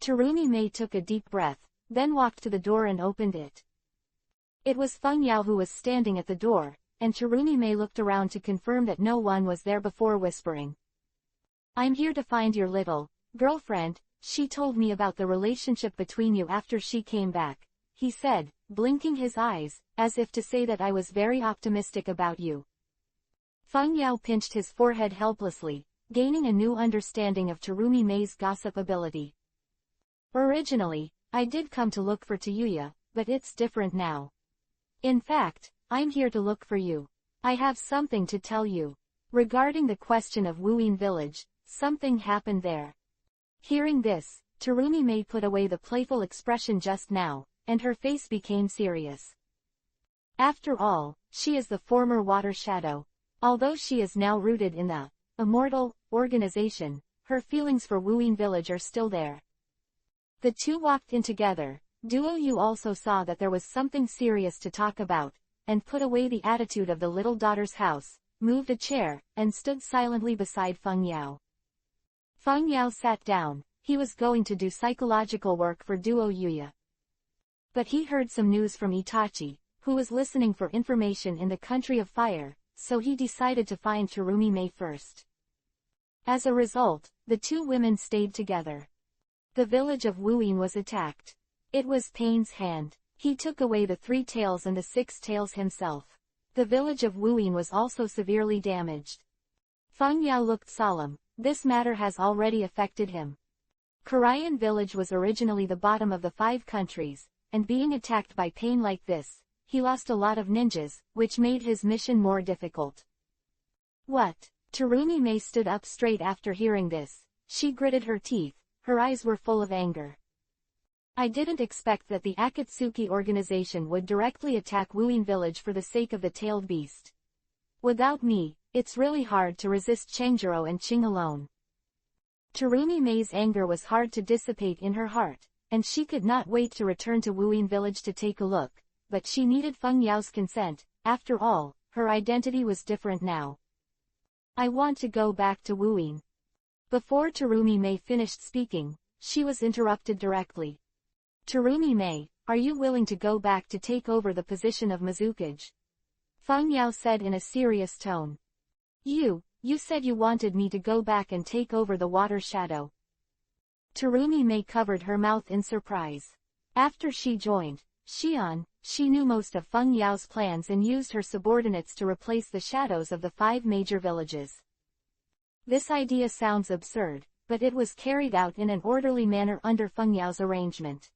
A: Terumi May took a deep breath, then walked to the door and opened it. It was Feng Yao who was standing at the door, and Terumi May looked around to confirm that no one was there before whispering. I'm here to find your little girlfriend, she told me about the relationship between you after she came back, he said, blinking his eyes, as if to say that I was very optimistic about you. Feng Yao pinched his forehead helplessly, gaining a new understanding of Terumi May's gossip ability. Originally, I did come to look for Tayuya, but it's different now. In fact, I'm here to look for you. I have something to tell you. Regarding the question of Wuyin Village, something happened there. Hearing this, Terumi May put away the playful expression just now, and her face became serious. After all, she is the former Water Shadow. Although she is now rooted in the Immortal organization, her feelings for Wuyin Village are still there. The two walked in together. Duo Yu also saw that there was something serious to talk about, and put away the attitude of the little daughter's house, moved a chair, and stood silently beside Feng Yao. Feng Yao sat down. He was going to do psychological work for Duo Yuya. But he heard some news from Itachi, who was listening for information in the country of fire, so he decided to find Terumi May first. As a result, the two women stayed together. The village of Wuyin was attacked. It was Pain's hand. He took away the 3 tails and the 6 tails himself. The village of Wuyin was also severely damaged. Feng Yao looked solemn. This matter has already affected him. Korean village was originally the bottom of the 5 countries, and being attacked by Pain like this, he lost a lot of ninjas, which made his mission more difficult. What? Terumi May stood up straight after hearing this. She gritted her teeth. Her eyes were full of anger. I didn't expect that the Akatsuki organization would directly attack Wuyin Village for the sake of the tailed beast. Without me, it's really hard to resist Changjiro and Qing alone. Terumi May's anger was hard to dissipate in her heart, and she could not wait to return to Wuyin Village to take a look, but she needed Feng Yao's consent. After all, her identity was different now. I want to go back to Wuyin. Before Terumi May finished speaking, she was interrupted directly. Terumi May, are you willing to go back to take over the position of Mizukage? Feng Yao said in a serious tone. You said you wanted me to go back and take over the Water Shadow. Terumi May covered her mouth in surprise. After she joined Xian, she knew most of Feng Yao's plans and used her subordinates to replace the shadows of the 5 major villages. This idea sounds absurd, but it was carried out in an orderly manner under Feng Yao's arrangement.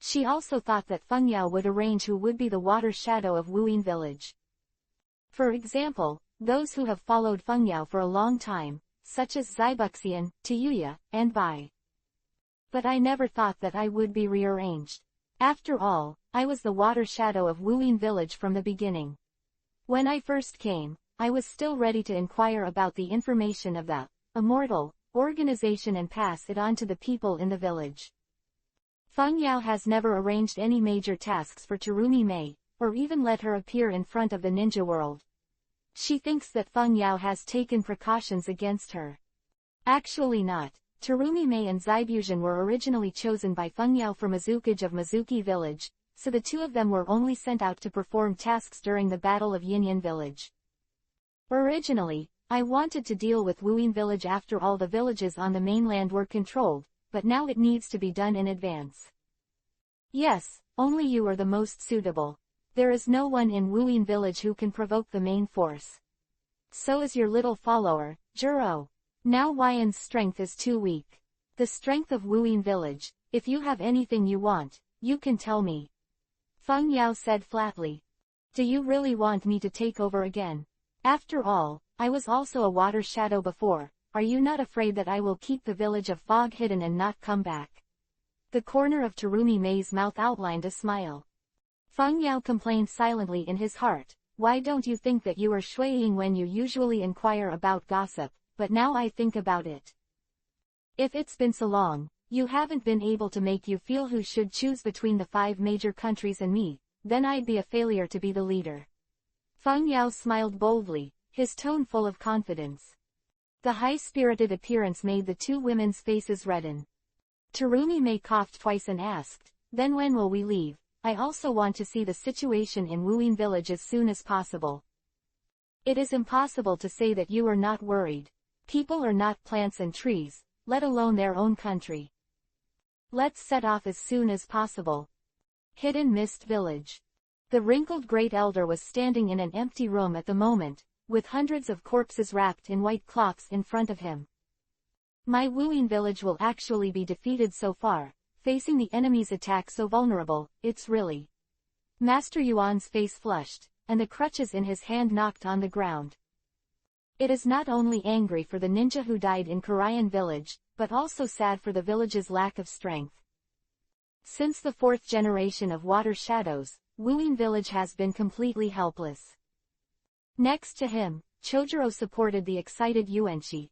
A: She also thought that Feng Yao would arrange who would be the Water Shadow of Wuyin Village. For example, those who have followed Feng Yao for a long time, such as Zaibuxian, Tayuya, and Bai. But I never thought that I would be rearranged. After all, I was the Water Shadow of Wuyin Village from the beginning. When I first came, I was still ready to inquire about the information of the Immortal organization and pass it on to the people in the village. Feng Yao has never arranged any major tasks for Terumi May, or even let her appear in front of the ninja world. She thinks that Feng Yao has taken precautions against her. Actually not. Terumi May and Zaibuxian were originally chosen by Feng Yao for Mizukage of Mizuki Village, so the two of them were only sent out to perform tasks during the Battle of Yinyan Village. Originally, I wanted to deal with Wuyin Village after all the villages on the mainland were controlled, but now it needs to be done in advance. Yes, only you are the most suitable. There is no one in Wuyin village who can provoke the main force. So is your little follower, Juro. Now Huayan's strength is too weak. The strength of Wuyin village, if you have anything you want, you can tell me. Feng Yao said flatly. Do you really want me to take over again? After all, I was also a water shadow before. Are you not afraid that I will keep the village of fog hidden and not come back? The corner of Terumi Mei's mouth outlined a smile. Feng Yao complained silently in his heart. Why don't you think that you are shuiying when you usually inquire about gossip, but now I think about it. If it's been so long, you haven't been able to make you feel who should choose between the 5 major countries and me, then I'd be a failure to be the leader. Feng Yao smiled boldly, his tone full of confidence. The high-spirited appearance made the 2 women's faces redden. Terumi Mei coughed twice and asked, then when will we leave? I also want to see the situation in Wuyin village as soon as possible. It is impossible to say that you are not worried. People are not plants and trees, let alone their own country. Let's set off as soon as possible. Hidden Mist Village. The wrinkled great elder was standing in an empty room at the moment, with hundreds of corpses wrapped in white cloths in front of him. My Wuyin village will actually be defeated so far, facing the enemy's attack so vulnerable, it's really. Master Yuan's face flushed, and the crutches in his hand knocked on the ground. It is not only angry for the ninja who died in Korean village, but also sad for the village's lack of strength. Since the 4th generation of water shadows, Wuyin village has been completely helpless. Next to him, Chojuro supported the excited Yuanqi.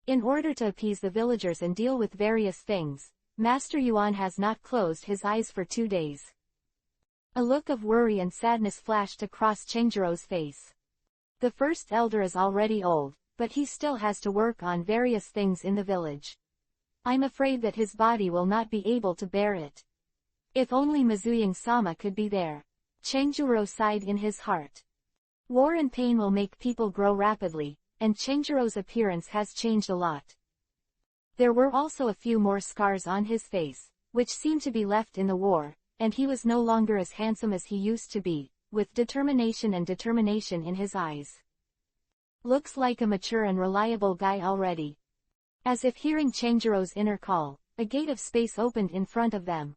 A: In order to appease the villagers and deal with various things, Master Yuan has not closed his eyes for 2 days. A look of worry and sadness flashed across Chengjiro's face. The first elder is already old, but he still has to work on various things in the village. I'm afraid that his body will not be able to bear it. If only Mizuying-sama could be there. Chengjiro sighed in his heart. War and pain will make people grow rapidly, and Chengjiro's appearance has changed a lot. There were also a few more scars on his face, which seemed to be left in the war, and he was no longer as handsome as he used to be, with determination in his eyes. Looks like a mature and reliable guy already. As if hearing Chengjiro's inner call, a gate of space opened in front of them.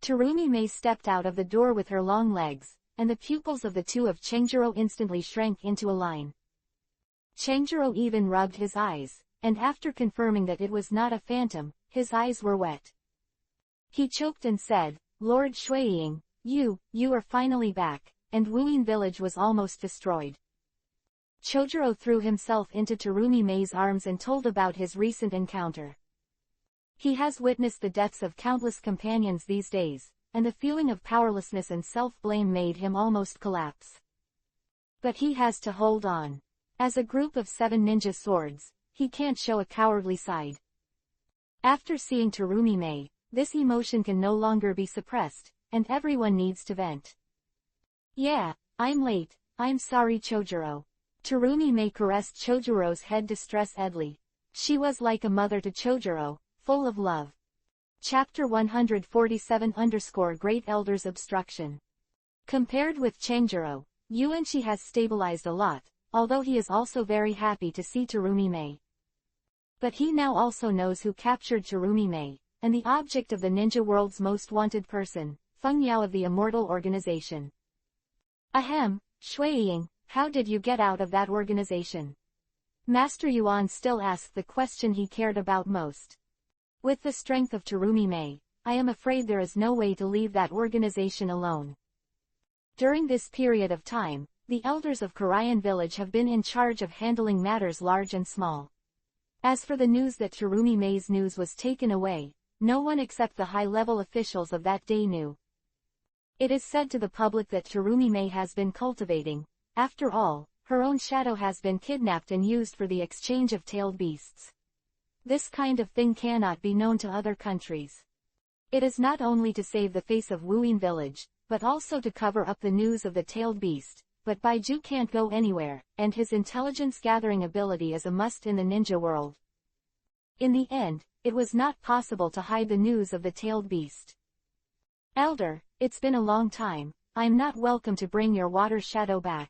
A: Terumi Mei stepped out of the door with her long legs, and the pupils of the 2 of Chengjiro instantly shrank into a line. Chengjiro even rubbed his eyes, and after confirming that it was not a phantom, his eyes were wet. He choked and said, Lord Shuiying, you are finally back, and Wuyin village was almost destroyed. Chojuro threw himself into Terumi Mei's arms and told about his recent encounter. He has witnessed the deaths of countless companions these days, and the feeling of powerlessness and self-blame made him almost collapse. But he has to hold on. As a group of 7 ninja swords, he can't show a cowardly side. After seeing Terumi Mei, this emotion can no longer be suppressed, and everyone needs to vent. Yeah, I'm late, I'm sorry Chojuro. Terumi Mei caressed Chojuro's head distress-edly. She was like a mother to Chojuro, full of love. Chapter 147_Great Elder's Obstruction. Compared with Chengjiro, Yuanqi has stabilized a lot, although he is also very happy to see Terumi Mei. But he now also knows who captured Terumi Mei, and the object of the ninja world's most wanted person, Feng Yao of the Immortal Organization. Ahem, Shuiying, how did you get out of that organization? Master Yuan still asked the question he cared about most. With the strength of Terumi Mei, I am afraid there is no way to leave that organization alone. During this period of time, the elders of Korean village have been in charge of handling matters large and small. As for the news that Terumi Mei's news was taken away, no one except the high-level officials of that day knew. It is said to the public that Terumi Mei has been cultivating. After all, her own shadow has been kidnapped and used for the exchange of tailed beasts. This kind of thing cannot be known to other countries. It is not only to save the face of Wuyin village, but also to cover up the news of the tailed beast, but Baiju can't go anywhere, and his intelligence-gathering ability is a must in the ninja world. In the end, it was not possible to hide the news of the tailed beast. Elder, it's been a long time, I'm not welcome to bring your water shadow back.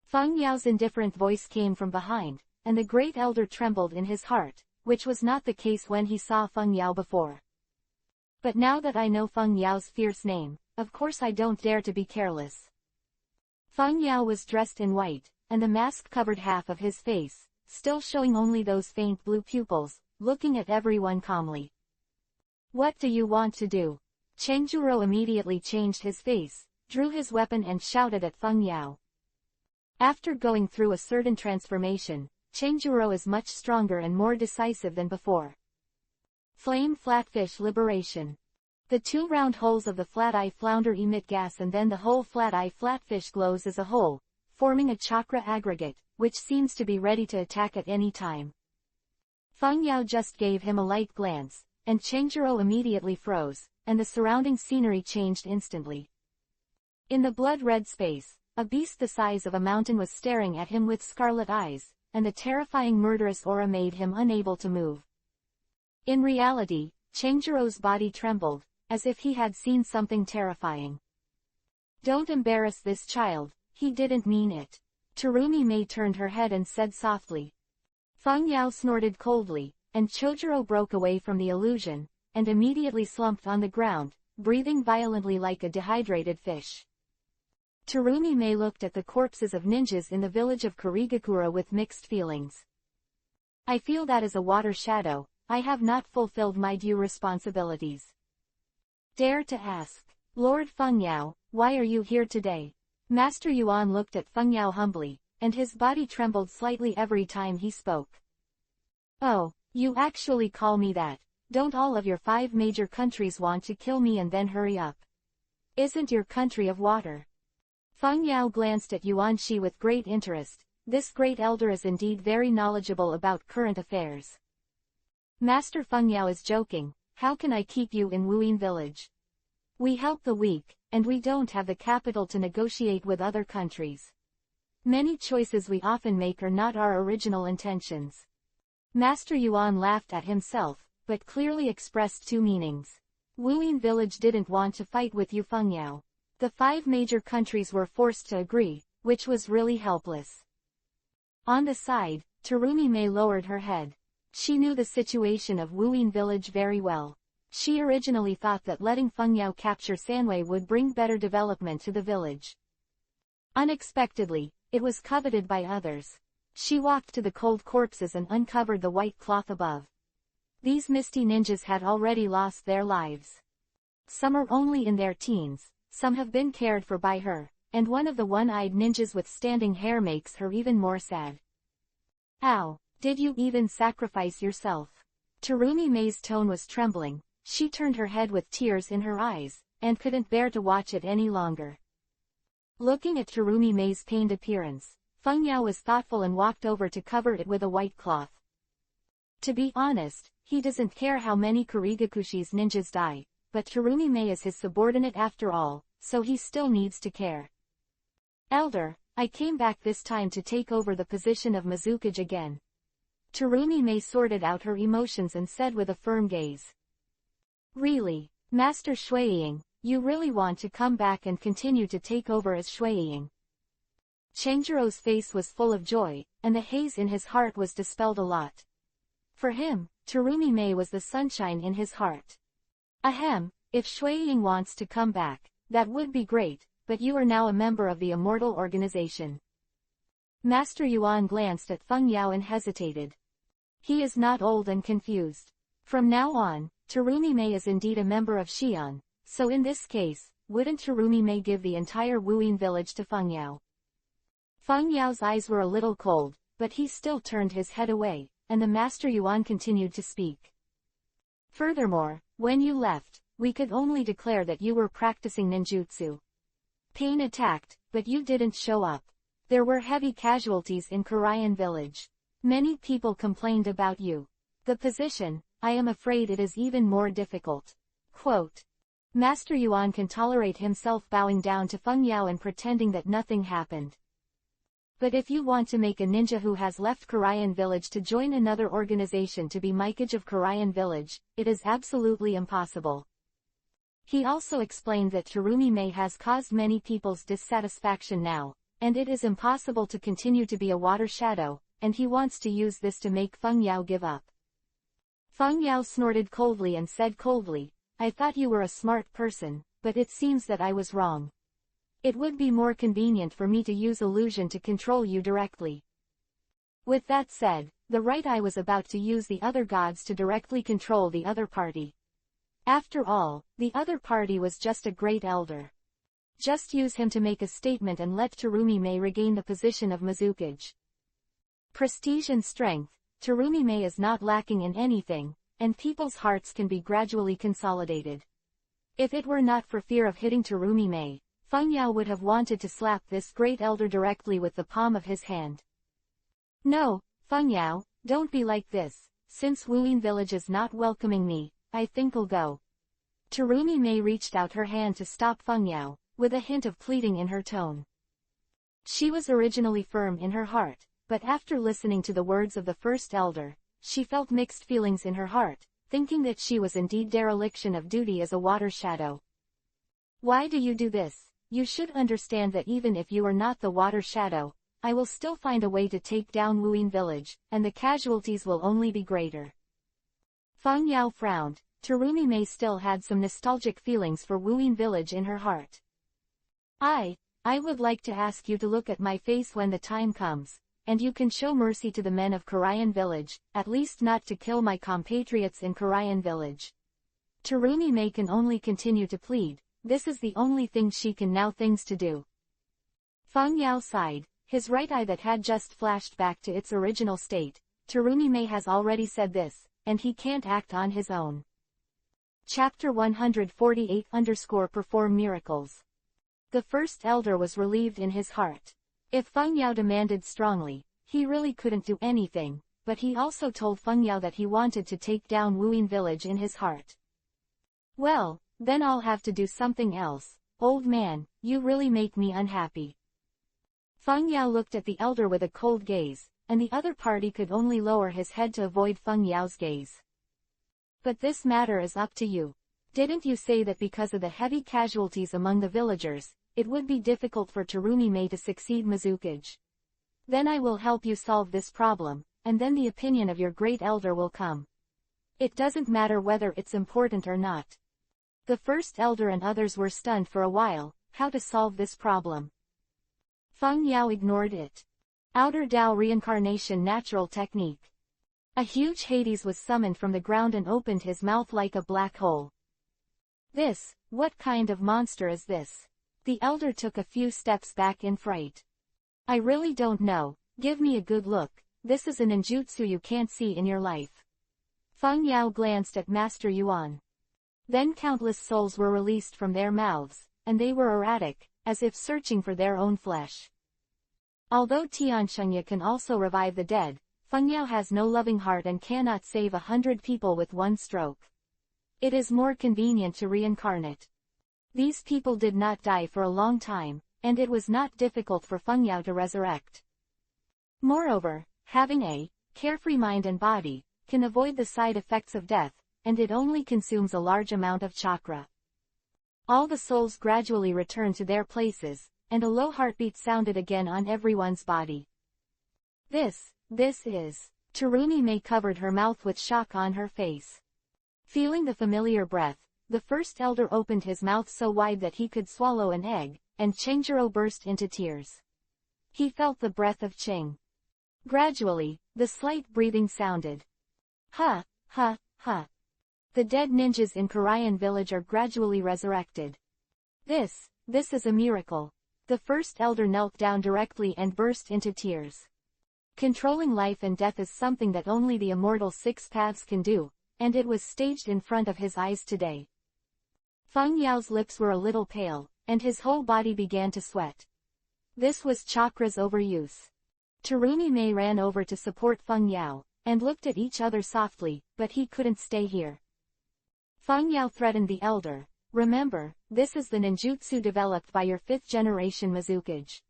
A: Feng Yao's indifferent voice came from behind, and the great elder trembled in his heart, which was not the case when he saw Feng Yao before. But now that I know Feng Yao's fierce name, of course I don't dare to be careless. Feng Yao was dressed in white, and the mask covered half of his face, still showing only those faint blue pupils, looking at everyone calmly. What do you want to do? Chengjuro immediately changed his face, drew his weapon and shouted at Feng Yao. After going through a certain transformation, Chengjuro is much stronger and more decisive than before. Flame Flatfish Liberation. The two round holes of the flat-eye flounder emit gas and then the whole flat-eye flatfish glows as a whole, forming a chakra aggregate, which seems to be ready to attack at any time. Feng Yao just gave him a light glance, and Chengjuro immediately froze, and the surrounding scenery changed instantly. In the blood-red space, a beast the size of a mountain was staring at him with scarlet eyes, and the terrifying murderous aura made him unable to move. In reality, Chengjiro's body trembled, as if he had seen something terrifying. Don't embarrass this child, he didn't mean it. Terumi Mei turned her head and said softly. Feng Yao snorted coldly, and Chojuro broke away from the illusion, and immediately slumped on the ground, breathing violently like a dehydrated fish. Terumi Mei looked at the corpses of ninjas in the village of Karigakura with mixed feelings. I feel that as a water shadow, I have not fulfilled my due responsibilities. Dare to ask, Lord Feng Yao, why are you here today? Master Yuan looked at Feng Yao humbly, and his body trembled slightly every time he spoke. Oh, you actually call me that? Don't all of your 5 major countries want to kill me and then hurry up? Isn't your country of water? Feng Yao glanced at Yuan Shi with great interest. This great elder is indeed very knowledgeable about current affairs. Master Feng Yao is joking. How can I keep you in Wuyin village? We help the weak, and we don't have the capital to negotiate with other countries. Many choices we often make are not our original intentions. Master Yuan laughed at himself, but clearly expressed 2 meanings. Wuyin village didn't want to fight with you Feng Yao. The 5 major countries were forced to agree, which was really helpless. On the side, Terumi Mei lowered her head. She knew the situation of Wuyin village very well. She originally thought that letting Feng Yao capture Sanwei would bring better development to the village. Unexpectedly, it was coveted by others. She walked to the cold corpses and uncovered the white cloth above. These misty ninjas had already lost their lives. Some are only in their teens, some have been cared for by her, and one of the one-eyed ninjas with standing hair makes her even more sad. Ow! Did you even sacrifice yourself? Terumi Mei's tone was trembling. She turned her head with tears in her eyes, and couldn't bear to watch it any longer. Looking at Terumi Mei's pained appearance, Feng Yao was thoughtful and walked over to cover it with a white cloth. To be honest, he doesn't care how many Kurigakushi's ninjas die, but Terumi Mei is his subordinate after all, so he still needs to care. Elder, I came back this time to take over the position of Mizukage again. Terumi Mei sorted out her emotions and said with a firm gaze. Really, Master Shuiying, you really want to come back and continue to take over as Shuiying? Chengjiro's face was full of joy, and the haze in his heart was dispelled a lot. For him, Terumi Mei was the sunshine in his heart. Ahem, if Shuiying wants to come back, that would be great, but you are now a member of the Immortal Organization. Master Yuan glanced at Feng Yao and hesitated. He is not old and confused. From now on, Terumi Mei is indeed a member of Xian, so in this case, wouldn't Terumi Mei give the entire Wuyin village to Feng Yao? Feng Yao's eyes were a little cold, but he still turned his head away, and the Master Yuan continued to speak. Furthermore, when you left, we could only declare that you were practicing ninjutsu. Pain attacked, but you didn't show up. There were heavy casualties in Korean village. Many people complained about you. The position, I am afraid it is even more difficult. Quote. Master Yuan can tolerate himself bowing down to Feng Yao and pretending that nothing happened. But if you want to make a ninja who has left Korean village to join another organization to be Mikage of Korean village, it is absolutely impossible. He also explained that Terumi Mei has caused many people's dissatisfaction now, and it is impossible to continue to be a water shadow, and he wants to use this to make Feng Yao give up. Feng Yao snorted coldly and said coldly, I thought you were a smart person, but it seems that I was wrong. It would be more convenient for me to use illusion to control you directly. With that said, the right eye was about to use the other gods to directly control the other party. After all, the other party was just a great elder. Just use him to make a statement and let Terumi Mei regain the position of Mizukage. Prestige and strength, Terumi Mei is not lacking in anything, and people's hearts can be gradually consolidated. If it were not for fear of hitting Terumi Mei, Feng Yao would have wanted to slap this great elder directly with the palm of his hand. No, Feng Yao, don't be like this. Since Wuyin village is not welcoming me, I think I'll go. Terumi Mei reached out her hand to stop Feng Yao, with a hint of pleading in her tone. She was originally firm in her heart, but after listening to the words of the first elder, she felt mixed feelings in her heart, thinking that she was indeed dereliction of duty as a water shadow. Why do you do this? You should understand that even if you are not the water shadow, I will still find a way to take down Wuyin village, and the casualties will only be greater. Feng Yao frowned. Terumi Mei still had some nostalgic feelings for Wuyin village in her heart. I would like to ask you to look at my face when the time comes, and you can show mercy to the men of Korean village, at least not to kill my compatriots in Korean village. Terumi Mei can only continue to plead. This is the only thing she can now things to do. Feng Yao sighed, his right eye that had just flashed back to its original state. Terumi Mei has already said this, and he can't act on his own. Chapter 148_Perform Miracles. The first elder was relieved in his heart. If Feng Yao demanded strongly, he really couldn't do anything, but he also told Feng Yao that he wanted to take down Wuyin village in his heart. Well, then I'll have to do something else. Old man, you really make me unhappy. Feng Yao looked at the elder with a cold gaze, and the other party could only lower his head to avoid Feng Yao's gaze. But this matter is up to you. Didn't you say that because of the heavy casualties among the villagers, it would be difficult for Terumi Mei to succeed Mizukage? Then I will help you solve this problem, and then the opinion of your great elder will come. It doesn't matter whether it's important or not. The first elder and others were stunned for a while. How to solve this problem? Feng Yao ignored it. Outer Dao Reincarnation Natural Technique. A huge Hades was summoned from the ground and opened his mouth like a black hole. What kind of monster is this? The elder took a few steps back in fright. I really don't know, give me a good look. This is a ninjutsu you can't see in your life. Feng Yao glanced at Master Yuan. Then countless souls were released from their mouths, and they were erratic, as if searching for their own flesh. Although Tianshengya can also revive the dead, Feng Yao has no loving heart and cannot save 100 people with one stroke. It is more convenient to reincarnate. These people did not die for a long time, and it was not difficult for Feng Yao to resurrect. Moreover, having a carefree mind and body can avoid the side effects of death, and it only consumes a large amount of chakra. All the souls gradually returned to their places, and a low heartbeat sounded again on everyone's body. This is. Terumi Mei covered her mouth with shock on her face. Feeling the familiar breath, the first elder opened his mouth so wide that he could swallow an egg, and Chengjiro burst into tears. He felt the breath of Cheng. Gradually, the slight breathing sounded. Ha, ha, ha. The dead ninjas in Korean village are gradually resurrected. This is a miracle. The first elder knelt down directly and burst into tears. Controlling life and death is something that only the immortal six paths can do, and it was staged in front of his eyes today. Feng Yao's lips were a little pale, and his whole body began to sweat. This was chakra's overuse. Terumi Mei ran over to support Feng Yao, and looked at each other softly, but he couldn't stay here. Feng Yao threatened the elder. Remember, this is the ninjutsu developed by your 5th generation Mizukage.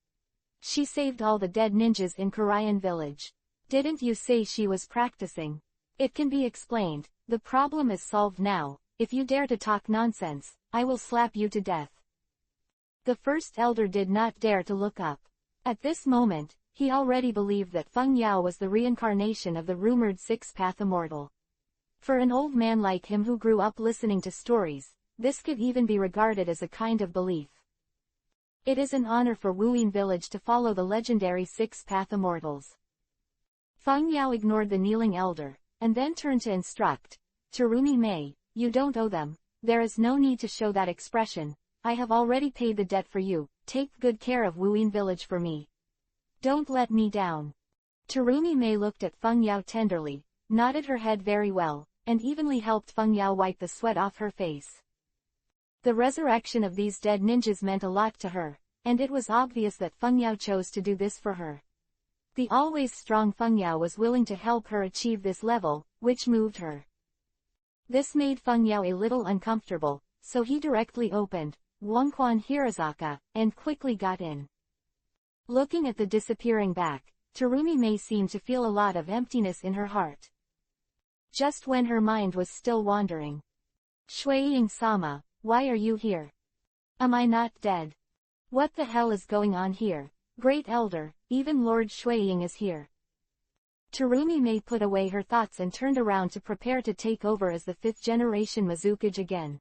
A: She saved all the dead ninjas in Korean village. Didn't you say she was practicing? It can be explained. The problem is solved now. if you dare to talk nonsense, I will slap you to death. The first elder did not dare to look up. At this moment, he already believed that Feng Yao was the reincarnation of the rumored six-path immortal. For an old man like him who grew up listening to stories, this could even be regarded as a kind of belief. It is an honor for Wuyin village to follow the legendary six-path immortals. Feng Yao ignored the kneeling elder, and then turned to instruct, Terumi Mei, you don't owe them, there is no need to show that expression, I have already paid the debt for you, take good care of Wuyin village for me. Don't let me down. Terumi Mei looked at Feng Yao tenderly, nodded her head very well, and evenly helped Feng Yao wipe the sweat off her face. The resurrection of these dead ninjas meant a lot to her, and it was obvious that Feng Yao chose to do this for her. The always strong Feng Yao was willing to help her achieve this level, which moved her. This made Feng Yao a little uncomfortable, so he directly opened Wangquan Hirazaka, and quickly got in. Looking at the disappearing back, Terumi Mei seemed to feel a lot of emptiness in her heart. Just when her mind was still wandering. Shuiying-sama, why are you here? Am I not dead? What the hell is going on here? Great Elder, even Lord Shuiying is here. Terumi Mei put away her thoughts and turned around to prepare to take over as the fifth-generation Mizukage again.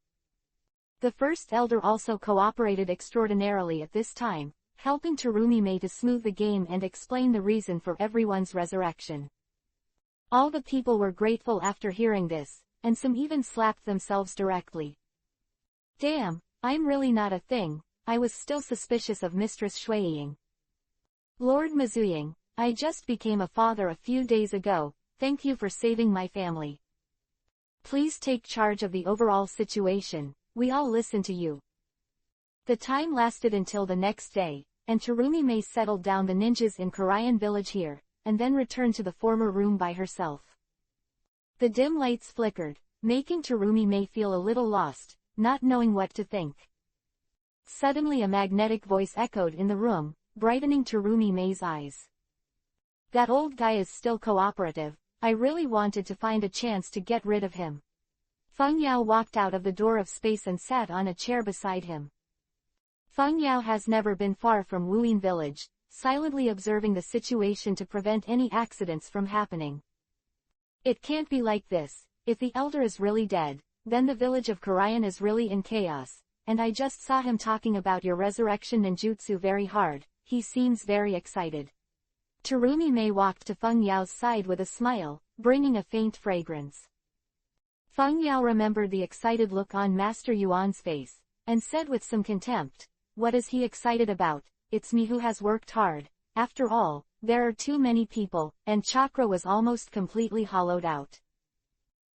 A: The first elder also cooperated extraordinarily at this time, helping Terumi Mei to smooth the game and explain the reason for everyone's resurrection. All the people were grateful after hearing this, and some even slapped themselves directly. Damn, I'm really not a thing, I was still suspicious of Mistress Shuiying. Lord Mizuying, I just became a father a few days ago, thank you for saving my family. Please take charge of the overall situation, we all listen to you. The time lasted until the next day, and Terumi Mei settled down the ninjas in Korean village here, and then returned to the former room by herself. The dim lights flickered, making Terumi Mei feel a little lost, not knowing what to think. Suddenly a magnetic voice echoed in the room, brightening Terumi Mei's eyes. That old guy is still cooperative, I really wanted to find a chance to get rid of him. Feng Yao walked out of the door of space and sat on a chair beside him. Feng Yao has never been far from Wuyin village, silently observing the situation to prevent any accidents from happening. It can't be like this, if the elder is really dead, then the village of Korean is really in chaos, and I just saw him talking about your resurrection ninjutsu very hard, he seems very excited. Terumi Mei walked to Feng Yao's side with a smile, bringing a faint fragrance. Feng Yao remembered the excited look on Master Yuan's face, and said with some contempt, what is he excited about, it's me who has worked hard, after all, there are too many people, and chakra was almost completely hollowed out.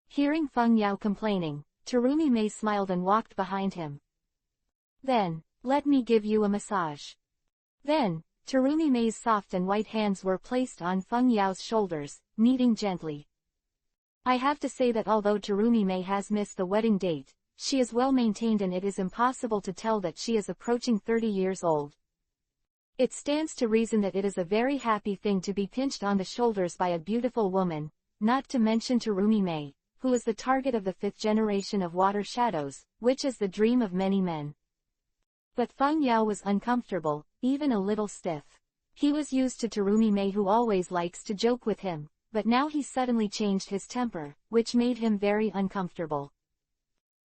A: Hearing Feng Yao complaining, Terumi Mei smiled and walked behind him. Then, let me give you a massage. Then, Terumi Mei's soft and white hands were placed on Feng Yao's shoulders, kneading gently. I have to say that although Terumi Mei has missed the wedding date, she is well maintained and it is impossible to tell that she is approaching 30 years old. It stands to reason that it is a very happy thing to be pinched on the shoulders by a beautiful woman, not to mention Terumi Mei, who is the target of the fifth generation of water shadows, which is the dream of many men. But Feng Yao was uncomfortable, even a little stiff. He was used to Terumi Mei who always likes to joke with him, but now he suddenly changed his temper, which made him very uncomfortable.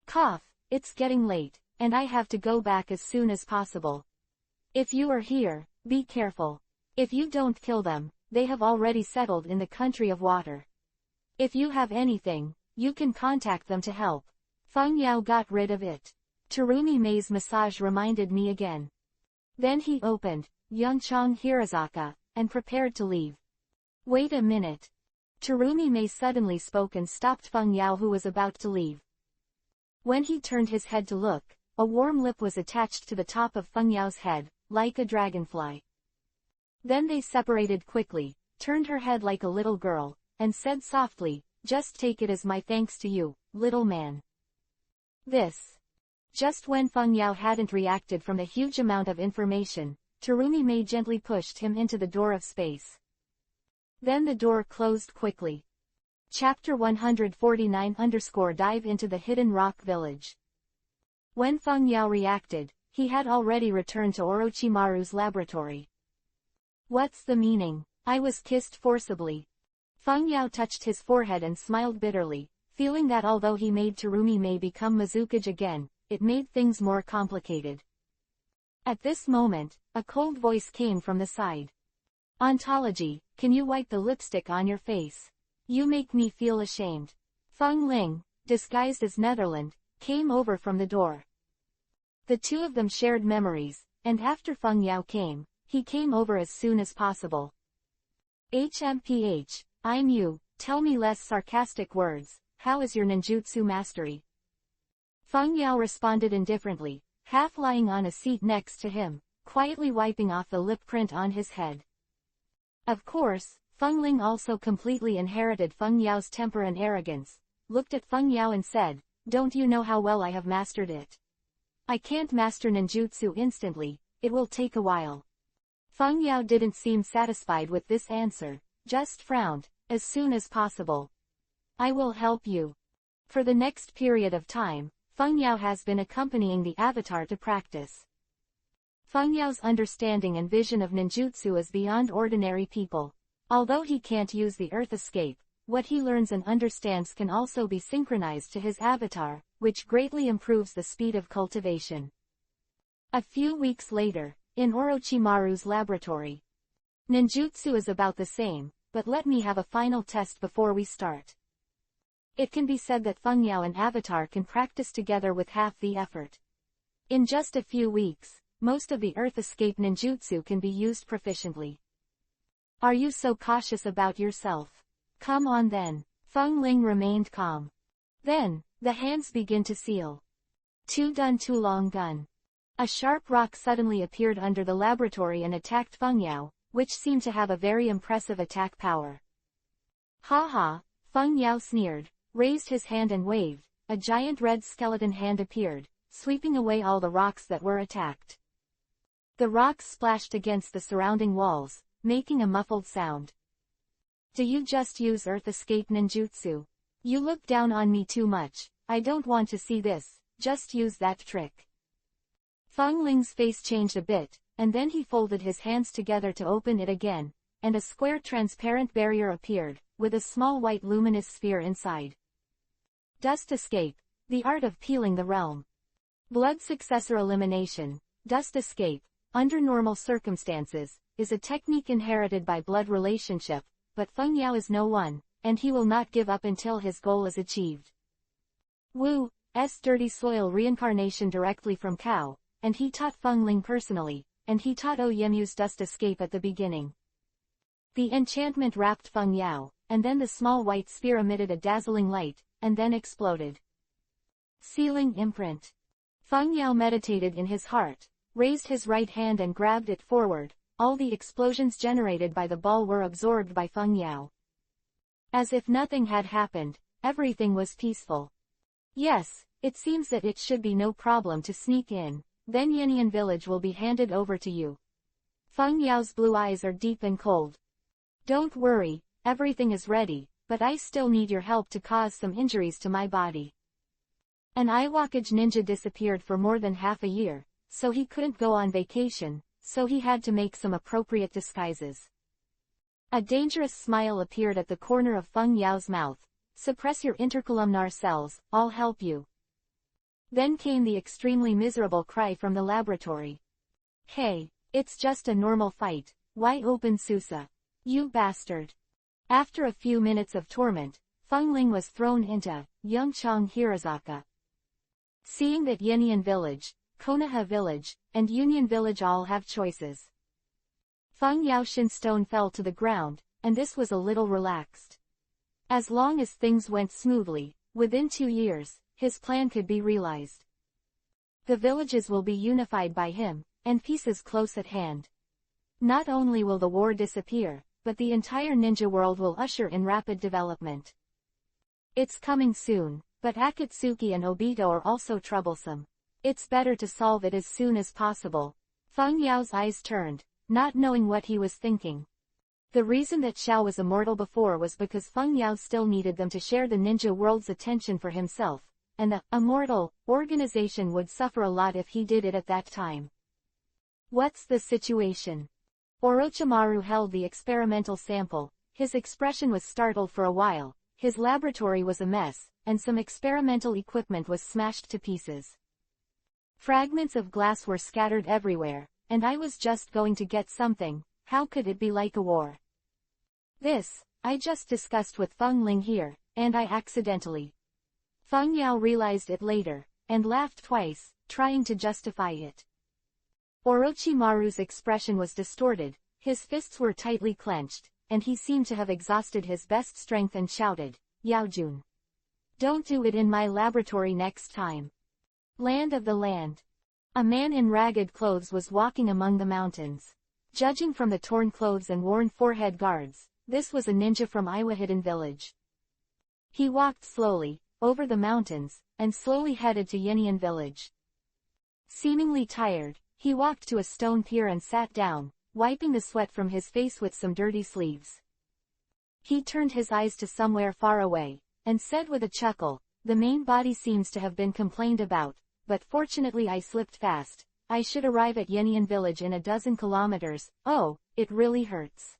A: Cough, it's getting late, and I have to go back as soon as possible. If you are here, be careful. If you don't kill them, they have already settled in the country of water. If you have anything, you can contact them to help. Feng Yao got rid of it. Terumi Mei's massage reminded me again. Then he opened Yangchang Hirazaka, and prepared to leave. Wait a minute. Terumi Mei suddenly spoke and stopped Feng Yao who was about to leave. When he turned his head to look, a warm lip was attached to the top of Feng Yao's head, like a dragonfly. Then they separated quickly, turned her head like a little girl, and said softly, just take it as my thanks to you, little man. This. Just when Feng Yao hadn't reacted from the huge amount of information, Terumi Mei gently pushed him into the door of space. Then the door closed quickly. Chapter 149_Dive into the Hidden Rock Village. When Feng Yao reacted, he had already returned to Orochimaru's laboratory. What's the meaning? I was kissed forcibly. Feng Yao touched his forehead and smiled bitterly, feeling that although he made Terumi Mei become Mizukage again, it made things more complicated. At this moment, a cold voice came from the side. Ontology, can you wipe the lipstick on your face? You make me feel ashamed. Feng Ling, disguised as Netherland, came over from the door. The two of them shared memories, and after Feng Yao came, he came over as soon as possible. HMPH, I'm you, tell me less sarcastic words, how is your ninjutsu mastery? Feng Yao responded indifferently, half lying on a seat next to him, quietly wiping off the lip print on his head. Of course, Feng Ling also completely inherited Feng Yao's temper and arrogance, looked at Feng Yao and said, don't you know how well I have mastered it? I can't master ninjutsu instantly, it will take a while. Feng Yao didn't seem satisfied with this answer, just frowned, as soon as possible. I will help you. For the next period of time, Feng Yao has been accompanying the avatar to practice. Feng Yao's understanding and vision of ninjutsu is beyond ordinary people. Although he can't use the Earth Escape, what he learns and understands can also be synchronized to his avatar, which greatly improves the speed of cultivation. A few weeks later, in Orochimaru's laboratory. Ninjutsu is about the same, but let me have a final test before we start. It can be said that Feng Yao and Avatar can practice together with half the effort. In just a few weeks, most of the Earth Escape ninjutsu can be used proficiently. Are you so cautious about yourself? Come on then. Feng Ling remained calm. Then, the hands begin to seal. Too long gun. A sharp rock suddenly appeared under the laboratory and attacked Feng Yao, which seemed to have a very impressive attack power. Ha ha, Feng Yao sneered, raised his hand and waved. A giant red skeleton hand appeared, sweeping away all the rocks that were attacked. The rocks splashed against the surrounding walls, making a muffled sound. Do you just use Earth Escape ninjutsu? You look down on me too much, I don't want to see this, just use that trick. Feng Ling's face changed a bit, and then he folded his hands together to open it again, and a square transparent barrier appeared, with a small white luminous sphere inside. Dust Escape, the art of peeling the realm. Blood successor elimination, Dust Escape, under normal circumstances, is a technique inherited by blood relationship, but Feng Yao is no one, and he will not give up until his goal is achieved. Wu's dirty soil reincarnation directly from Cao, and he taught Feng Ling personally, and he taught Oyemu's Dust Escape at the beginning. The enchantment wrapped Feng Yao, and then the small white sphere emitted a dazzling light, and then exploded. Sealing imprint. Feng Yao meditated in his heart, raised his right hand and grabbed it forward. All the explosions generated by the ball were absorbed by Feng Yao. As if nothing had happened, everything was peaceful. Yes, it seems that it should be no problem to sneak in, then Yinian village will be handed over to you. Feng Yao's blue eyes are deep and cold. Don't worry, everything is ready, but I still need your help to cause some injuries to my body. An Hokage ninja disappeared for more than half a year, so he couldn't go on vacation, so he had to make some appropriate disguises. A dangerous smile appeared at the corner of Feng Yao's mouth. Suppress your intercolumnar cells, I'll help you. Then came the extremely miserable cry from the laboratory. Hey, it's just a normal fight, why open Susa? You bastard. After a few minutes of torment, Feng Ling was thrown into Yongchang Hirazaka. Seeing that Yinian Village, Konoha Village, and Union Village all have choices. Feng Yao's stone fell to the ground, and this was a little relaxed. As long as things went smoothly, within 2 years, his plan could be realized. The villages will be unified by him, and peace is close at hand. Not only will the war disappear, but the entire ninja world will usher in rapid development. It's coming soon, but Akatsuki and Obito are also troublesome. It's better to solve it as soon as possible. Feng Yao's eyes turned, not knowing what he was thinking. The reason that Xiao was immortal before was because Feng Yao still needed them to share the ninja world's attention for himself, and the immortal organization would suffer a lot if he did it at that time. What's the situation? Orochimaru held the experimental sample. His expression was startled for a while. His laboratory was a mess, and some experimental equipment was smashed to pieces. Fragments of glass were scattered everywhere, and I was just going to get something. How could it be like a war? This, I just discussed with Feng Ling here, and I accidentally. Feng Yao realized it later, and laughed twice, trying to justify it. Orochimaru's expression was distorted, his fists were tightly clenched, and he seemed to have exhausted his best strength and shouted, "Yaojun! Don't do it in my laboratory next time." Land of the land. A man in ragged clothes was walking among the mountains. Judging from the torn clothes and worn forehead guards, this was a ninja from Iwa Hidden Village. He walked slowly, over the mountains, and slowly headed to Yinian Village. Seemingly tired, he walked to a stone pier and sat down, wiping the sweat from his face with some dirty sleeves. He turned his eyes to somewhere far away, and said with a chuckle, "The main body seems to have been complained about, but fortunately I slipped fast. I should arrive at Yinian Village in a dozen kilometers. Oh, it really hurts."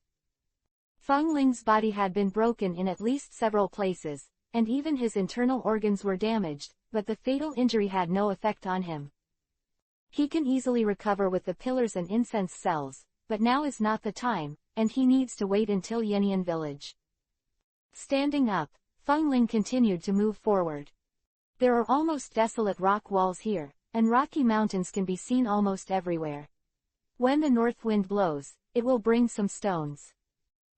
A: Feng Ling's body had been broken in at least several places, and even his internal organs were damaged, but the fatal injury had no effect on him. He can easily recover with the pillars and incense cells, but now is not the time, and he needs to wait until Yinian Village. Standing up, Feng Ling continued to move forward. There are almost desolate rock walls here, and rocky mountains can be seen almost everywhere. When the north wind blows, it will bring some stones.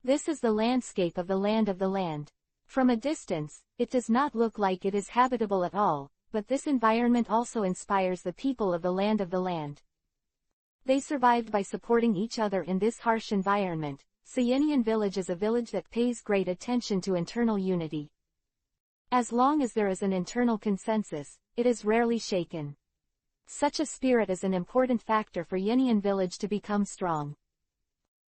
A: This is the landscape of the land of the land. From a distance, it does not look like it is habitable at all, but this environment also inspires the people of the land of the land. They survived by supporting each other in this harsh environment, so Yinian Village is a village that pays great attention to internal unity. As long as there is an internal consensus, it is rarely shaken. Such a spirit is an important factor for Yinian Village to become strong.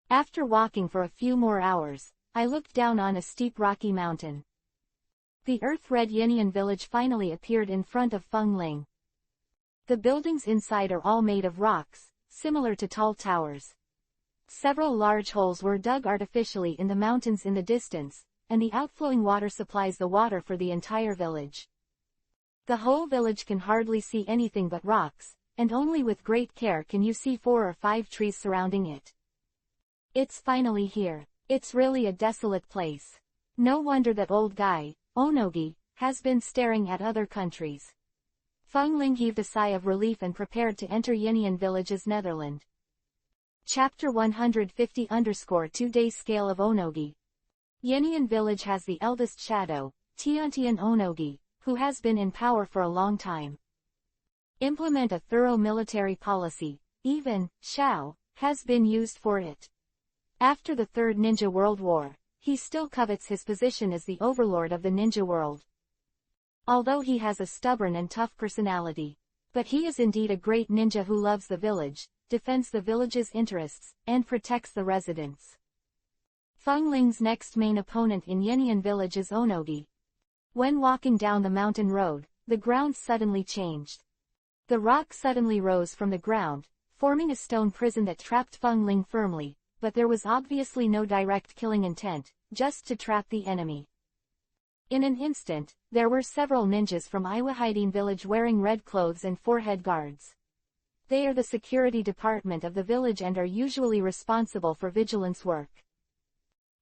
A: After walking for a few more hours, I looked down on a steep rocky mountain. The earth-red Yinian Village finally appeared in front of Feng Ling. The buildings inside are all made of rocks, similar to tall towers. Several large holes were dug artificially in the mountains in the distance, and the outflowing water supplies the water for the entire village. The whole village can hardly see anything but rocks, and only with great care can you see 4 or 5 trees surrounding it. It's finally here. It's really a desolate place. No wonder that old guy, Onogi, has been staring at other countries. Feng Ling heaved a sigh of relief and prepared to enter Yinian Village's Netherland. Chapter 150_2 Scale of Onogi. Yinian Village has the eldest shadow, Tiantian Onogi, who has been in power for a long time. Implement a thorough military policy, even, Xiao, has been used for it. After the Third Ninja World War, he still covets his position as the overlord of the ninja world. Although he has a stubborn and tough personality. But he is indeed a great ninja who loves the village, defends the village's interests, and protects the residents. Feng Ling's next main opponent in Yinian Village is Onogi. When walking down the mountain road, the ground suddenly changed. The rock suddenly rose from the ground, forming a stone prison that trapped Feng Ling firmly, but there was obviously no direct killing intent, just to trap the enemy. In an instant, there were several ninjas from Iwa Hidden Village wearing red clothes and forehead guards. They are the security department of the village and are usually responsible for vigilance work.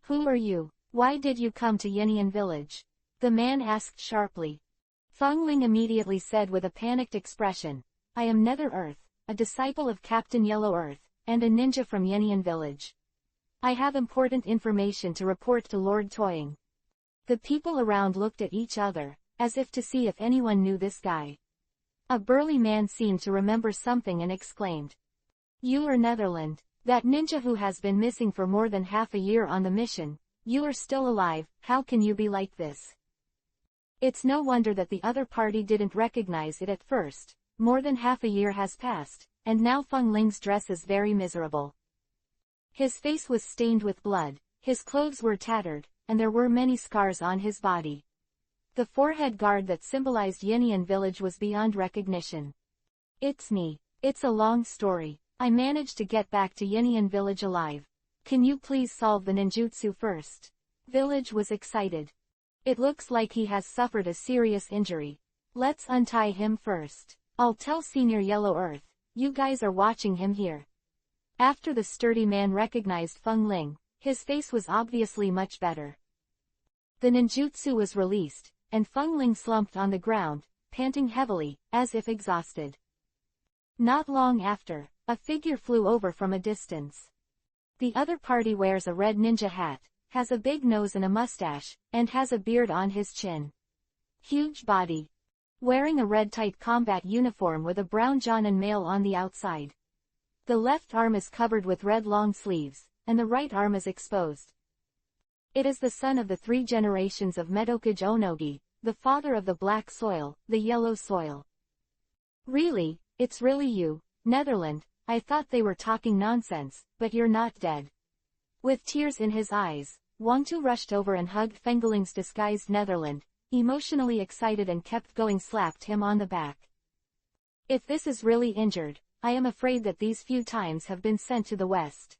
A: "Who are you? Why did you come to Yinian Village?" the man asked sharply. Feng Ling immediately said with a panicked expression, "I am Nether Earth, a disciple of Captain Yellow Earth, and a ninja from Yinian Village. I have important information to report to Lord Toying." The people around looked at each other, as if to see if anyone knew this guy. A burly man seemed to remember something and exclaimed, "You are Netherland, that ninja who has been missing for more than half a year on the mission. You are still alive, how can you be like this?" It's no wonder that the other party didn't recognize it at first. More than half a year has passed, and now Feng Ling's dress is very miserable. His face was stained with blood, His clothes were tattered, and there were many scars on his body. The forehead guard that symbolized Yinian village was beyond recognition. It's me. It's a long story. I managed to get back to Yinian village alive. Can you please solve the ninjutsu first? Village was excited. It looks like he has suffered a serious injury. Let's untie him first. I'll tell Senior Yellow Earth. You guys are watching him here. After the sturdy man recognized Feng Ling, his face was obviously much better. The ninjutsu was released, and Feng Ling slumped on the ground, panting heavily, as if exhausted. Not long after, a figure flew over from a distance. The other party wears a red ninja hat, has a big nose and a mustache, and has a beard on his chin. Huge body. Wearing a red tight combat uniform with a brown Jonin mail on the outside. The left arm is covered with red long sleeves, and the right arm is exposed. It is the son of the 3 generations of Medokage Onogi, the father of the black soil, the yellow soil. Really, it's really you, Netherland. I thought they were talking nonsense, but you're not dead. With tears in his eyes, Wangtu rushed over and hugged Fengeling's disguised Netherland, emotionally excited, and kept going, slapped him on the back. If this is really injured, I am afraid that these few times have been sent to the west.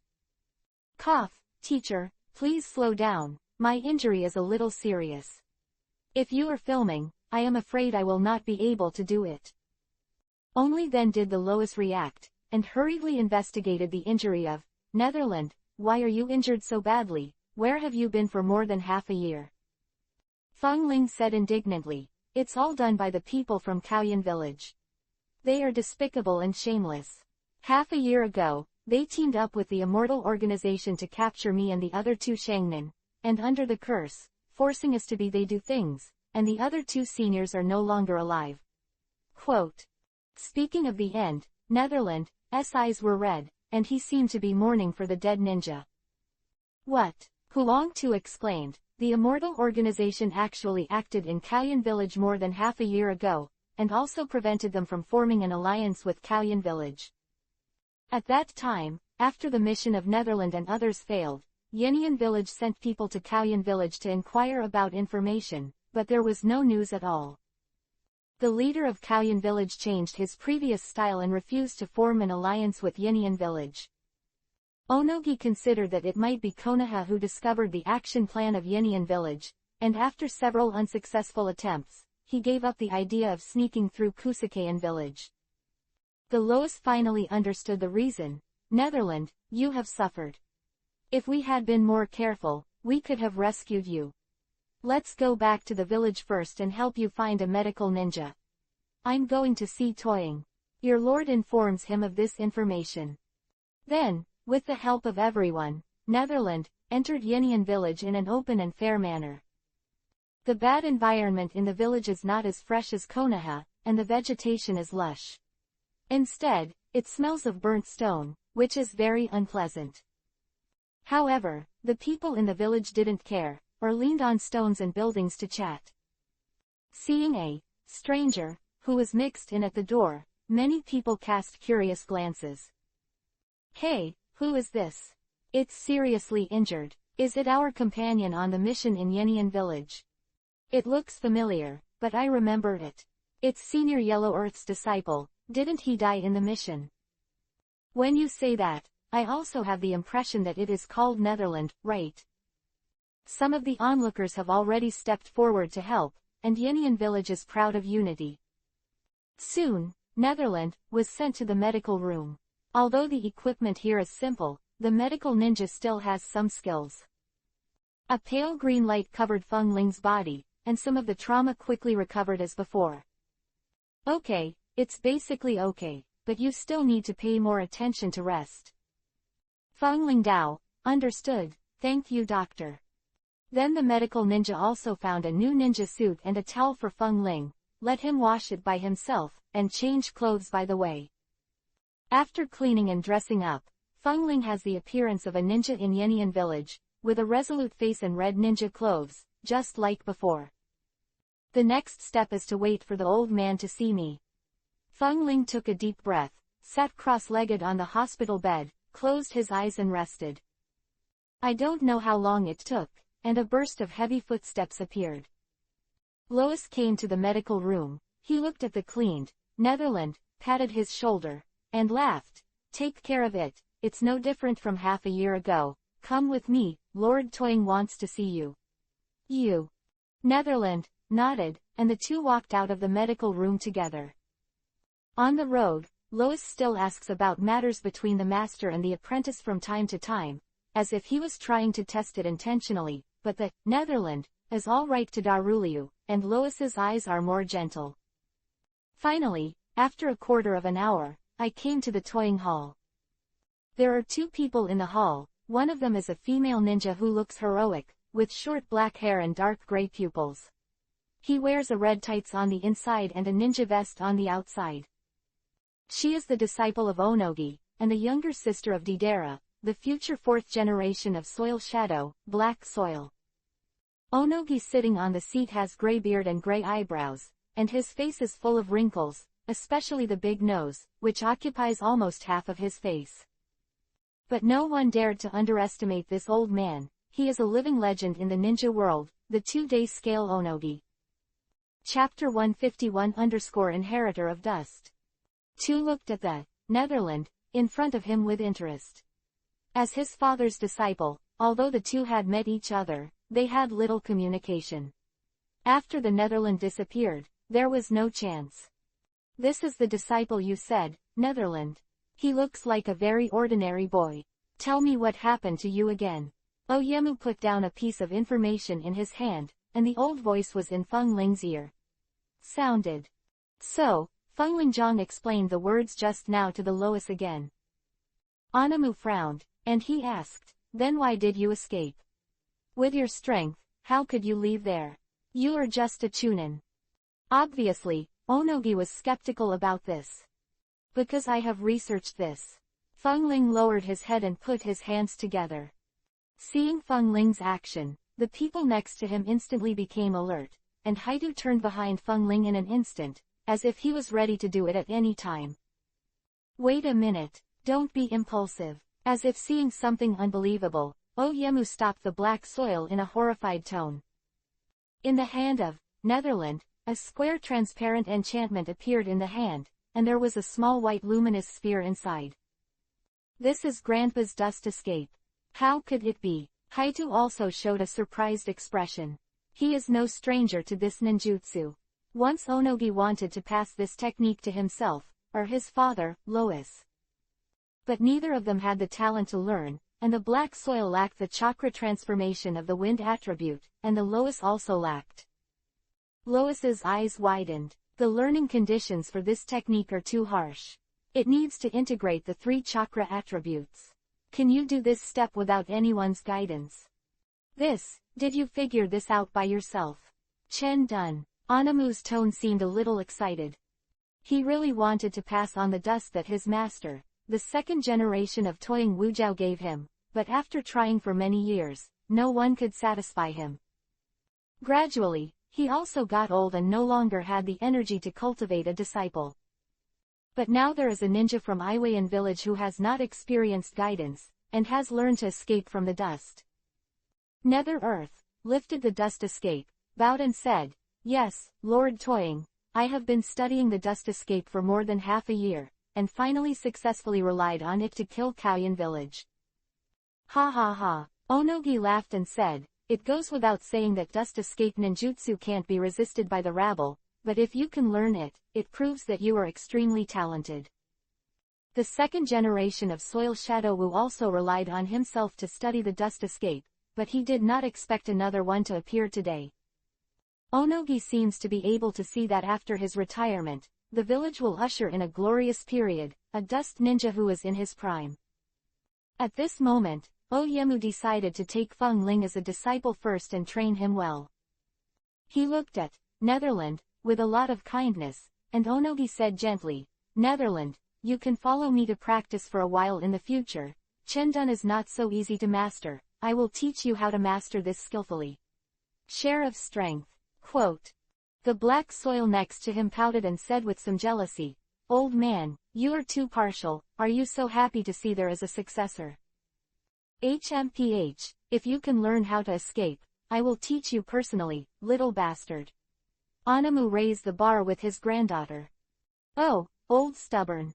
A: Cough, teacher, please slow down, my injury is a little serious. If you are filming, I am afraid I will not be able to do it. Only then did the Lois react, and hurriedly investigated the injury of Netherland. Why are you injured so badly? Where have you been for more than half a year? Feng Ling said indignantly, it's all done by the people from Kaoyan village. They are despicable and shameless. Half a year ago, they teamed up with the Immortal Organization to capture me and the other 2 Shangnin, and under the curse, forcing us to be they do things, and the other 2 seniors are no longer alive. Quote. Speaking of the end, Netherland's eyes were red, and he seemed to be mourning for the dead ninja. What? Huang-Tu explained, the Immortal Organization actually acted in Kaoyan village more than half a year ago, and also prevented them from forming an alliance with Kaoyan village. At that time, after the mission of Netherland and others failed, Yinian village sent people to Kaoyan village to inquire about information, but there was no news at all. The leader of Kaoyan village changed his previous style and refused to form an alliance with Yinian village. Onogi considered that it might be Konoha who discovered the action plan of Yinian village, and after several unsuccessful attempts, he gave up the idea of sneaking through Kusakayan village. The Lois finally understood the reason. Netherland, you have suffered. If we had been more careful, we could have rescued you. Let's go back to the village first and help you find a medical ninja. I'm going to see Toying. Your lord informs him of this information. Then, with the help of everyone, Netherland entered Yinian village in an open and fair manner. The bad environment in the village is not as fresh as Konoha, and the vegetation is lush. Instead, it smells of burnt stone, which is very unpleasant. However, the people in the village didn't care, or leaned on stones and buildings to chat. Seeing a stranger, who was mixed in at the door, many people cast curious glances. Hey, who is this? It's seriously injured. Is it our companion on the mission in Yinian village? It looks familiar, but I remember it. It's Senior Yellow Earth's disciple. Didn't he die in the mission? When you say that, I also have the impression that it is called Netherland, right? Some of the onlookers have already stepped forward to help, and Yinian village is proud of unity. Soon, Netherland was sent to the medical room. Although the equipment here is simple, the medical ninja still has some skills. A pale green light covered Feng Ling's body, and some of the trauma quickly recovered as before. Okay, it's basically okay, but you still need to pay more attention to rest. Feng Ling Dao, understood, thank you doctor. Then the medical ninja also found a new ninja suit and a towel for Feng Ling, let him wash it by himself, and change clothes by the way. After cleaning and dressing up, Feng Ling has the appearance of a ninja in Yinian village, with a resolute face and red ninja clothes, just like before. The next step is to wait for the old man to see me. Feng Ling took a deep breath, sat cross-legged on the hospital bed, closed his eyes and rested. I don't know how long it took, and a burst of heavy footsteps appeared. Lois came to the medical room. He looked at the cleaned Netherland, patted his shoulder, and laughed. Take care of it, it's no different from half a year ago. Come with me, Lord Toying wants to see you. You. Netherland nodded, and the two walked out of the medical room together. On the road, Lois still asks about matters between the master and the apprentice from time to time, as if he was trying to test it intentionally, but the Netherland is all right to Daruliu, and Lois's eyes are more gentle. Finally, after a quarter of an hour, I came to the Toying Hall. There are two people in the hall. One of them is a female ninja who looks heroic, with short black hair and dark gray pupils. He wears a red tights on the inside and a ninja vest on the outside. She is the disciple of Onogi, and the younger sister of Deidara, the future fourth generation of Soil Shadow, Black Soil. Onogi sitting on the seat has gray beard and gray eyebrows, and his face is full of wrinkles, especially the big nose, which occupies almost half of his face. But no one dared to underestimate this old man. He is a living legend in the ninja world, the 2-day scale Onogi. Chapter 151_Inheritor of Dust. Tu looked at the Netherland in front of him with interest. As his father's disciple, although the two had met each other, they had little communication. After the Netherland disappeared, there was no chance. This is the disciple you said, Netherland. He looks like a very ordinary boy. Tell me what happened to you again. Oyemu put down a piece of information in his hand, and the old voice was in Feng Ling's ear. Sounded. So, Feng Lingjong explained the words just now to the Lois again. Anamu frowned, and he asked, then why did you escape? With your strength, how could you leave there? You are just a chunin. Obviously, Onogi was skeptical about this. Because I have researched this. Feng Ling lowered his head and put his hands together. Seeing Feng Ling's action, the people next to him instantly became alert, and Haidu turned behind Feng Ling in an instant, as if he was ready to do it at any time. Wait a minute, don't be impulsive. As if seeing something unbelievable, Oyemu stopped the black soil in a horrified tone. In the hand of Netherland, a square transparent enchantment appeared in the hand, and there was a small white luminous sphere inside. This is Grandpa's dust escape. How could it be? Haidu also showed a surprised expression. He is no stranger to this ninjutsu. Once Onogi wanted to pass this technique to himself, or his father, Lois. But neither of them had the talent to learn, and the black soil lacked the chakra transformation of the wind attribute, and the Lois also lacked. Lois's eyes widened. The learning conditions for this technique are too harsh. It needs to integrate the 3 chakra attributes. Can you do this step without anyone's guidance? Did you figure this out by yourself? Chen Dun. Anamu's tone seemed a little excited. He really wanted to pass on the dust that his master, the second generation of Toying Wujiao, gave him, but after trying for many years, no one could satisfy him. Gradually, he also got old and no longer had the energy to cultivate a disciple. But now there is a ninja from Iwayan village who has not experienced guidance, and has learned to escape from the dust. Nether Earth lifted the dust escape, bowed and said, Yes, Lord Toying, I have been studying the dust escape for more than half a year, and finally successfully relied on it to kill Kaoyan village. Ha ha ha. Onogi laughed and said, It goes without saying that dust escape ninjutsu can't be resisted by the rabble, but if you can learn it, it proves that you are extremely talented. The second generation of Soil Shadow Wu also relied on himself to study the dust escape, but he did not expect another one to appear today. Onogi seems to be able to see that after his retirement, the village will usher in a glorious period, a dust ninja who is in his prime. At this moment, Oyemu decided to take Feng Ling as a disciple first and train him well. He looked at Netherland with a lot of kindness, and Onogi said gently, Netherland, you can follow me to practice for a while in the future. Chendun is not so easy to master. I will teach you how to master this skillfully. Share of strength. Quote. The black soil next to him pouted and said with some jealousy, Old man, you are too partial. Are you so happy to see there is a successor? HMPH, if you can learn how to escape, I will teach you personally, little bastard. Anamu raised the bar with his granddaughter. Oh, old stubborn.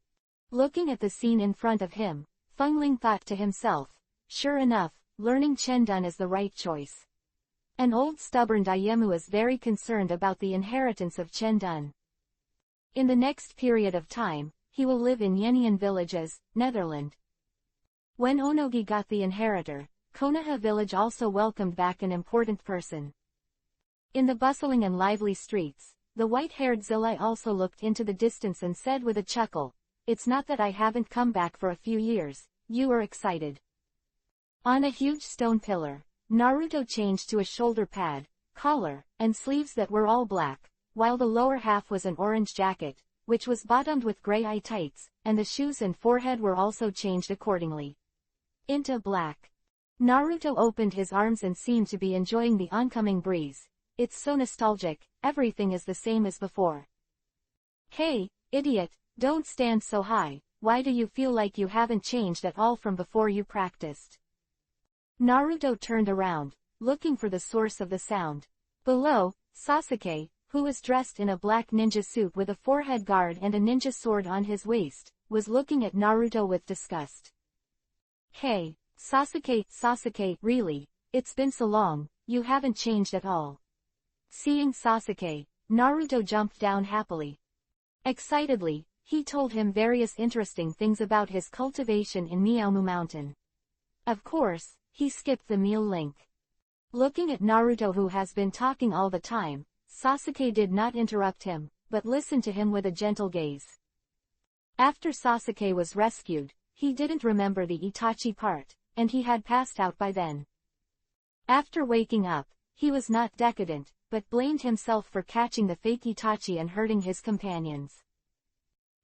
A: Looking at the scene in front of him, Fengling thought to himself, sure enough, learning Chendun is the right choice. An old stubborn Daimyo is very concerned about the inheritance of Chendun. In the next period of time, he will live in Yenian villages, Netherlands. When Onogi got the inheritor, Konoha village also welcomed back an important person. In the bustling and lively streets, the white-haired Zilai also looked into the distance and said with a chuckle, it's not that I haven't come back for a few years, you are excited. On a huge stone pillar, Naruto changed to a shoulder pad, collar, and sleeves that were all black, while the lower half was an orange jacket, which was bottomed with gray eye tights, and the shoes and forehead were also changed accordingly. Into black. Naruto opened his arms and seemed to be enjoying the oncoming breeze. It's so nostalgic, everything is the same as before. Hey, idiot, don't stand so high, why do you feel like you haven't changed at all from before you practiced? Naruto turned around, looking for the source of the sound. Below, Sasuke, who was dressed in a black ninja suit with a forehead guard and a ninja sword on his waist, was looking at Naruto with disgust. Hey, Sasuke, really, it's been so long, you haven't changed at all. Seeing Sasuke, Naruto jumped down happily. Excitedly, he told him various interesting things about his cultivation in Miaomu Mountain. Of course, he skipped the meal link. Looking at Naruto who has been talking all the time, Sasuke did not interrupt him, but listened to him with a gentle gaze. After Sasuke was rescued, he didn't remember the Itachi part, and he had passed out by then. After waking up, he was not decadent, but blamed himself for catching the fake Itachi and hurting his companions.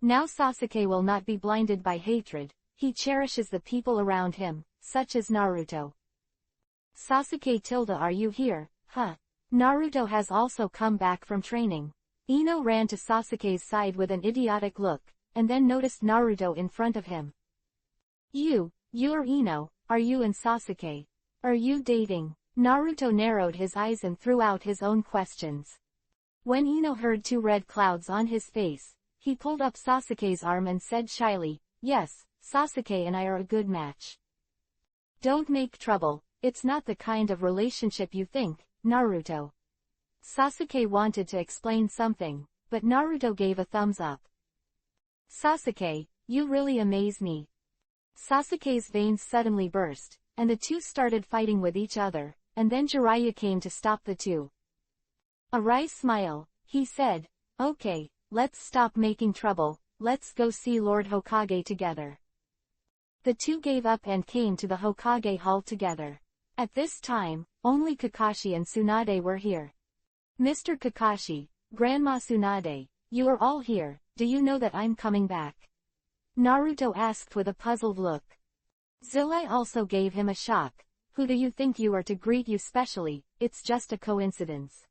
A: Now Sasuke will not be blinded by hatred, he cherishes the people around him, such as Naruto. Sasuke tilde, are you here, huh? Naruto has also come back from training. Ino ran to Sasuke's side with an idiotic look, and then noticed Naruto in front of him. You're Ino, are you and Sasuke? Are you dating? Naruto narrowed his eyes and threw out his own questions. When Ino heard two red clouds on his face, he pulled up Sasuke's arm and said shyly, yes, Sasuke and I are a good match. Don't make trouble, it's not the kind of relationship you think, Naruto. Sasuke wanted to explain something, but Naruto gave a thumbs up. Sasuke, you really amaze me. Sasuke's veins suddenly burst, and the two started fighting with each other, and then Jiraiya came to stop the two. A wry smile, he said, okay, let's stop making trouble, let's go see Lord Hokage together. The two gave up and came to the Hokage hall together. At this time, only Kakashi and Tsunade were here. Mr. Kakashi, Grandma Tsunade, you are all here, do you know that I'm coming back? Naruto asked with a puzzled look. Zilai also gave him a shock. Who do you think you are to greet you specially, it's just a coincidence.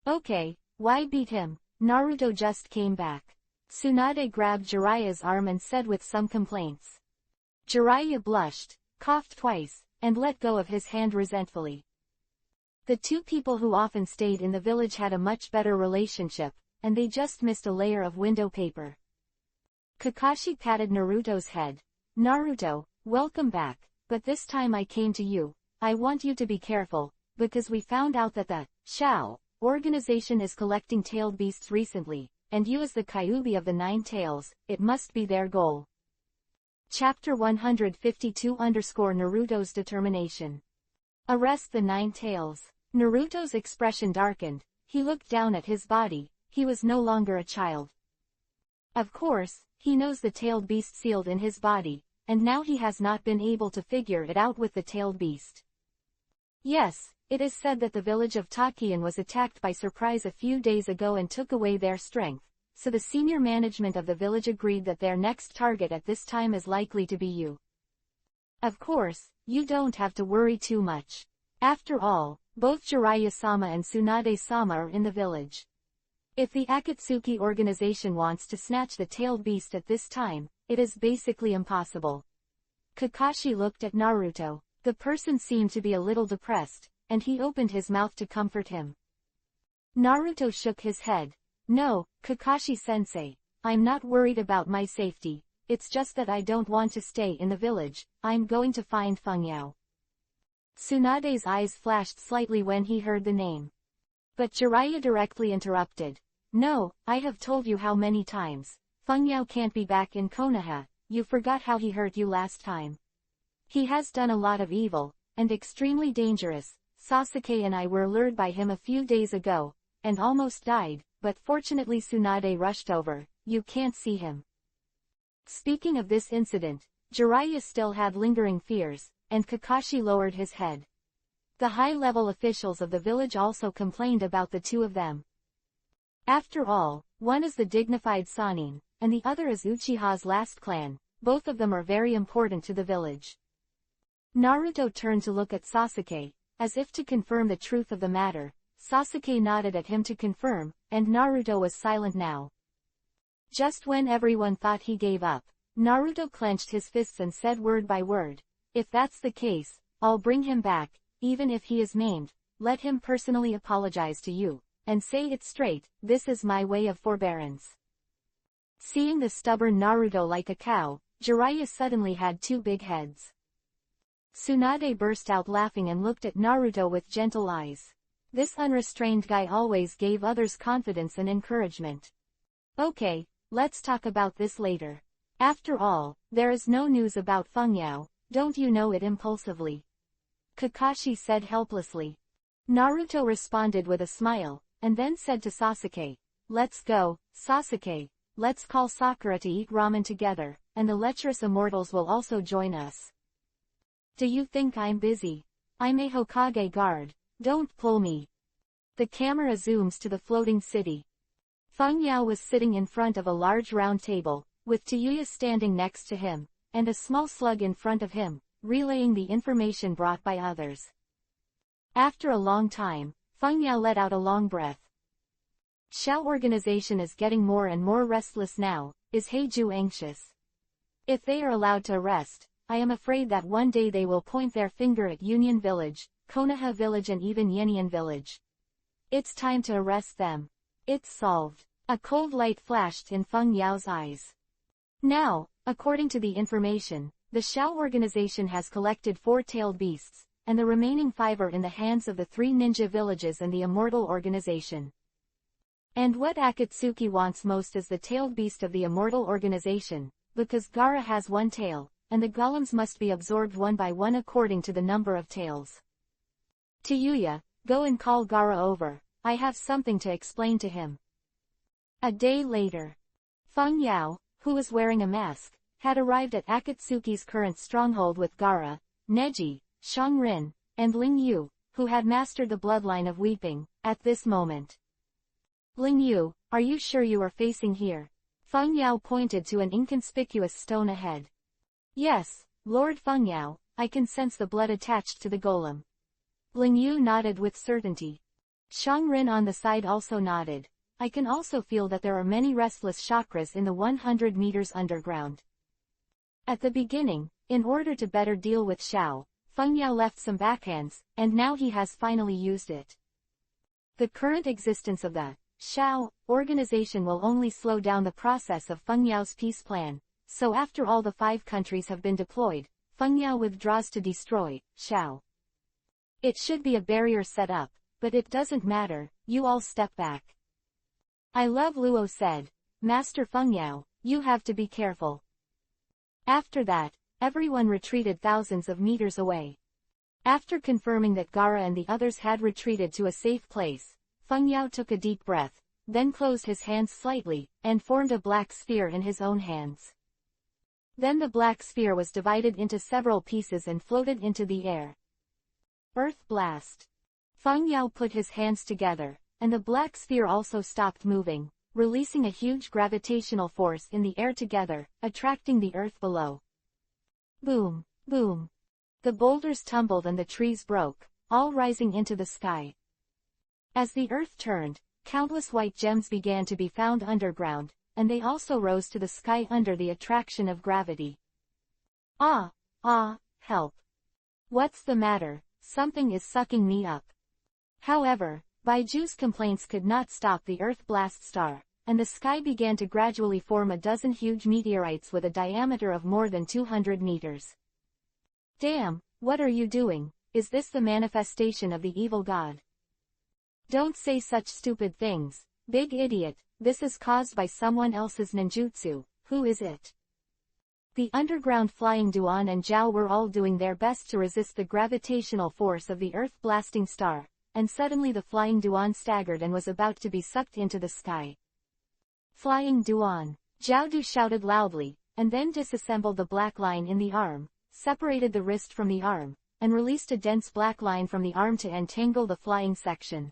A: Okay, why beat him, Naruto just came back. Tsunade grabbed Jiraiya's arm and said with some complaints. Jiraiya blushed, coughed twice, and let go of his hand resentfully. The two people who often stayed in the village had a much better relationship, and they just missed a layer of window paper. Kakashi patted Naruto's head. Naruto, welcome back, but this time I came to you. I want you to be careful, because we found out that the Shao organization is collecting tailed beasts recently, and you as the Kyuubi of the Nine Tails, it must be their goal. Chapter 152 _ Naruto's determination. Arrest the Nine Tails. Naruto's expression darkened, he looked down at his body, he was no longer a child. Of course, he knows the tailed beast sealed in his body, and now he has not been able to figure it out with the tailed beast. Yes, it is said that the village of Takian was attacked by surprise a few days ago and took away their strength, so the senior management of the village agreed that their next target at this time is likely to be you. Of course, you don't have to worry too much. After all, both Jiraiya-sama and Tsunade-sama are in the village. If the Akatsuki organization wants to snatch the tailed beast at this time, it is basically impossible. Kakashi looked at Naruto. The person seemed to be a little depressed, and he opened his mouth to comfort him. Naruto shook his head. No, Kakashi-sensei, I'm not worried about my safety, it's just that I don't want to stay in the village, I'm going to find Fengyao. Tsunade's eyes flashed slightly when he heard the name. But Jiraiya directly interrupted. No, I have told you how many times. Fengyao can't be back in Konoha, you forgot how he hurt you last time. He has done a lot of evil, and extremely dangerous. Sasuke and I were lured by him a few days ago, and almost died, but fortunately Tsunade rushed over, you can't see him. Speaking of this incident, Jiraiya still had lingering fears, and Kakashi lowered his head. The high-level officials of the village also complained about the two of them. After all, one is the dignified Sannin, and the other is Uchiha's last clan, both of them are very important to the village. Naruto turned to look at Sasuke, as if to confirm the truth of the matter. Sasuke nodded at him to confirm, and Naruto was silent now. Just when everyone thought he gave up, Naruto clenched his fists and said word by word, if that's the case, I'll bring him back, even if he is maimed, let him personally apologize to you, and say it straight, this is my way of forbearance. Seeing the stubborn Naruto like a cow, Jiraiya suddenly had two big heads. Tsunade burst out laughing and looked at Naruto with gentle eyes. This unrestrained guy always gave others confidence and encouragement. Okay, let's talk about this later. After all, there is no news about Fengyao, don't you know it impulsively? Kakashi said helplessly. Naruto responded with a smile, and then said to Sasuke, let's go, Sasuke, let's call Sakura to eat ramen together, and the lecherous immortals will also join us. Do you think I'm busy? I'm a Hokage guard, don't pull me. The camera zooms to the floating city. Fengyao was sitting in front of a large round table, with Tayuya standing next to him, and a small slug in front of him, relaying the information brought by others. After a long time, Fengyao let out a long breath. Xiao organization is getting more and more restless now, is Heiju anxious? If they are allowed to arrest, I am afraid that one day they will point their finger at Union Village, Konoha Village and even Yenian Village. It's time to arrest them. It's solved. A cold light flashed in Fengyao's eyes. Now, according to the information, the Xiao organization has collected 4 tailed beasts, and the remaining 5 are in the hands of the 3 ninja villages and the Immortal Organization. And what Akatsuki wants most is the tailed beast of the Immortal Organization, because Gaara has 1 tail, and the golems must be absorbed one by one according to the number of tails. Tayuya, go and call Gaara over, I have something to explain to him. A day later, Fengyao, who was wearing a mask, had arrived at Akatsuki's current stronghold with Gaara, Neji, Shangrin, and Ling Yu, who had mastered the bloodline of weeping, at this moment. Ling Yu, are you sure you are facing here? Fengyao pointed to an inconspicuous stone ahead. Yes, Lord Fengyao, I can sense the blood attached to the golem. Ling Yu nodded with certainty. Shangrin on the side also nodded. I can also feel that there are many restless chakras in the 100 meters underground. At the beginning, in order to better deal with Xiao, Fengyao left some backhands, and now he has finally used it. The current existence of the Xiao organization will only slow down the process of Fengyao's peace plan, so after all the 5 countries have been deployed, Fengyao withdraws to destroy Xiao. It should be a barrier set up, but it doesn't matter, you all step back. I love Luo said, Master Fengyao, you have to be careful. After that, everyone retreated thousands of meters away. After confirming that Gaara and the others had retreated to a safe place, Fengyao took a deep breath, then closed his hands slightly, and formed a black sphere in his own hands. Then the black sphere was divided into several pieces and floated into the air. Earth blast. Fengyao put his hands together, and the black sphere also stopped moving, releasing a huge gravitational force in the air together, attracting the earth below. Boom, boom. The boulders tumbled and the trees broke, all rising into the sky. As the earth turned, countless white gems began to be found underground, and they also rose to the sky under the attraction of gravity. Ah, Ah, help. What's the matter? Something is sucking me up. However, Baiju's complaints could not stop the Earth blast star, and the sky began to gradually form a dozen huge meteorites with a diameter of more than 200 meters. Damn, what are you doing? Is this the manifestation of the evil god? Don't say such stupid things, big idiot, this is caused by someone else's ninjutsu. Who is it? The underground flying Duan and Zhao were all doing their best to resist the gravitational force of the Earth-blasting star, and suddenly the flying Duan staggered and was about to be sucked into the sky. Flying Duan! Xiaodu shouted loudly, and then disassembled the black line in the arm, separated the wrist from the arm, and released a dense black line from the arm to entangle the flying section.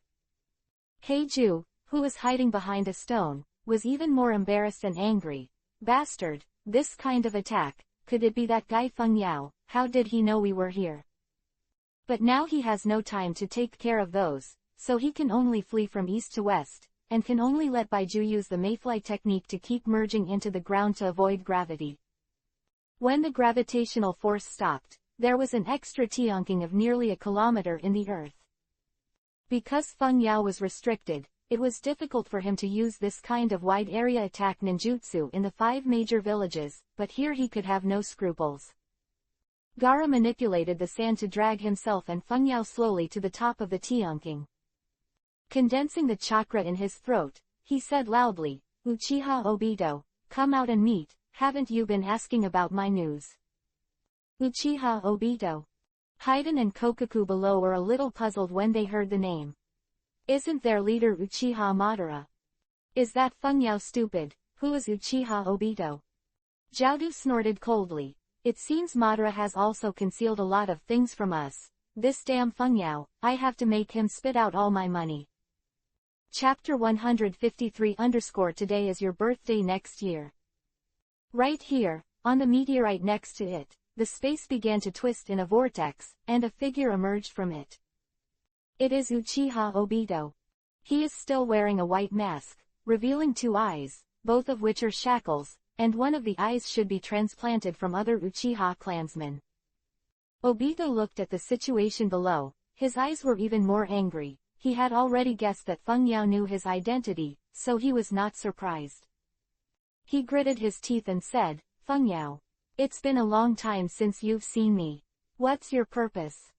A: Heiju, who was hiding behind a stone, was even more embarrassed and angry. Bastard! This kind of attack, could it be that guy Feng Yao? How did he know we were here? But now he has no time to take care of those, so he can only flee from east to west, and can only let Baiju use the mayfly technique to keep merging into the ground to avoid gravity. When the gravitational force stopped, there was an extra tianqing of nearly a kilometer in the earth. Because Feng Yao was restricted, it was difficult for him to use this kind of wide-area attack ninjutsu in the 5 major villages, but here he could have no scruples. Gaara manipulated the sand to drag himself and Feng Yao slowly to the top of the tianqing. Condensing the chakra in his throat, he said loudly, Uchiha Obito, come out and meet, haven't you been asking about my news? Uchiha Obito. Haiden and Kokaku below were a little puzzled when they heard the name. Isn't their leader Uchiha Madara? Is that Feng Yao stupid? Who is Uchiha Obito? Xiaodu snorted coldly. It seems Madara has also concealed a lot of things from us. This damn Feng Yao, I have to make him spit out all my money. Chapter 153 _ Today is your birthday next year. Right here, on the meteorite next to it, the space began to twist in a vortex, and a figure emerged from it. It is Uchiha Obito. He is still wearing a white mask, revealing 2 eyes, both of which are shackles, and one of the eyes should be transplanted from other Uchiha clansmen. Obito looked at the situation below, his eyes were even more angry. He had already guessed that Feng Yao knew his identity, so he was not surprised. He gritted his teeth and said, Feng Yao, it's been a long time since you've seen me. What's your purpose?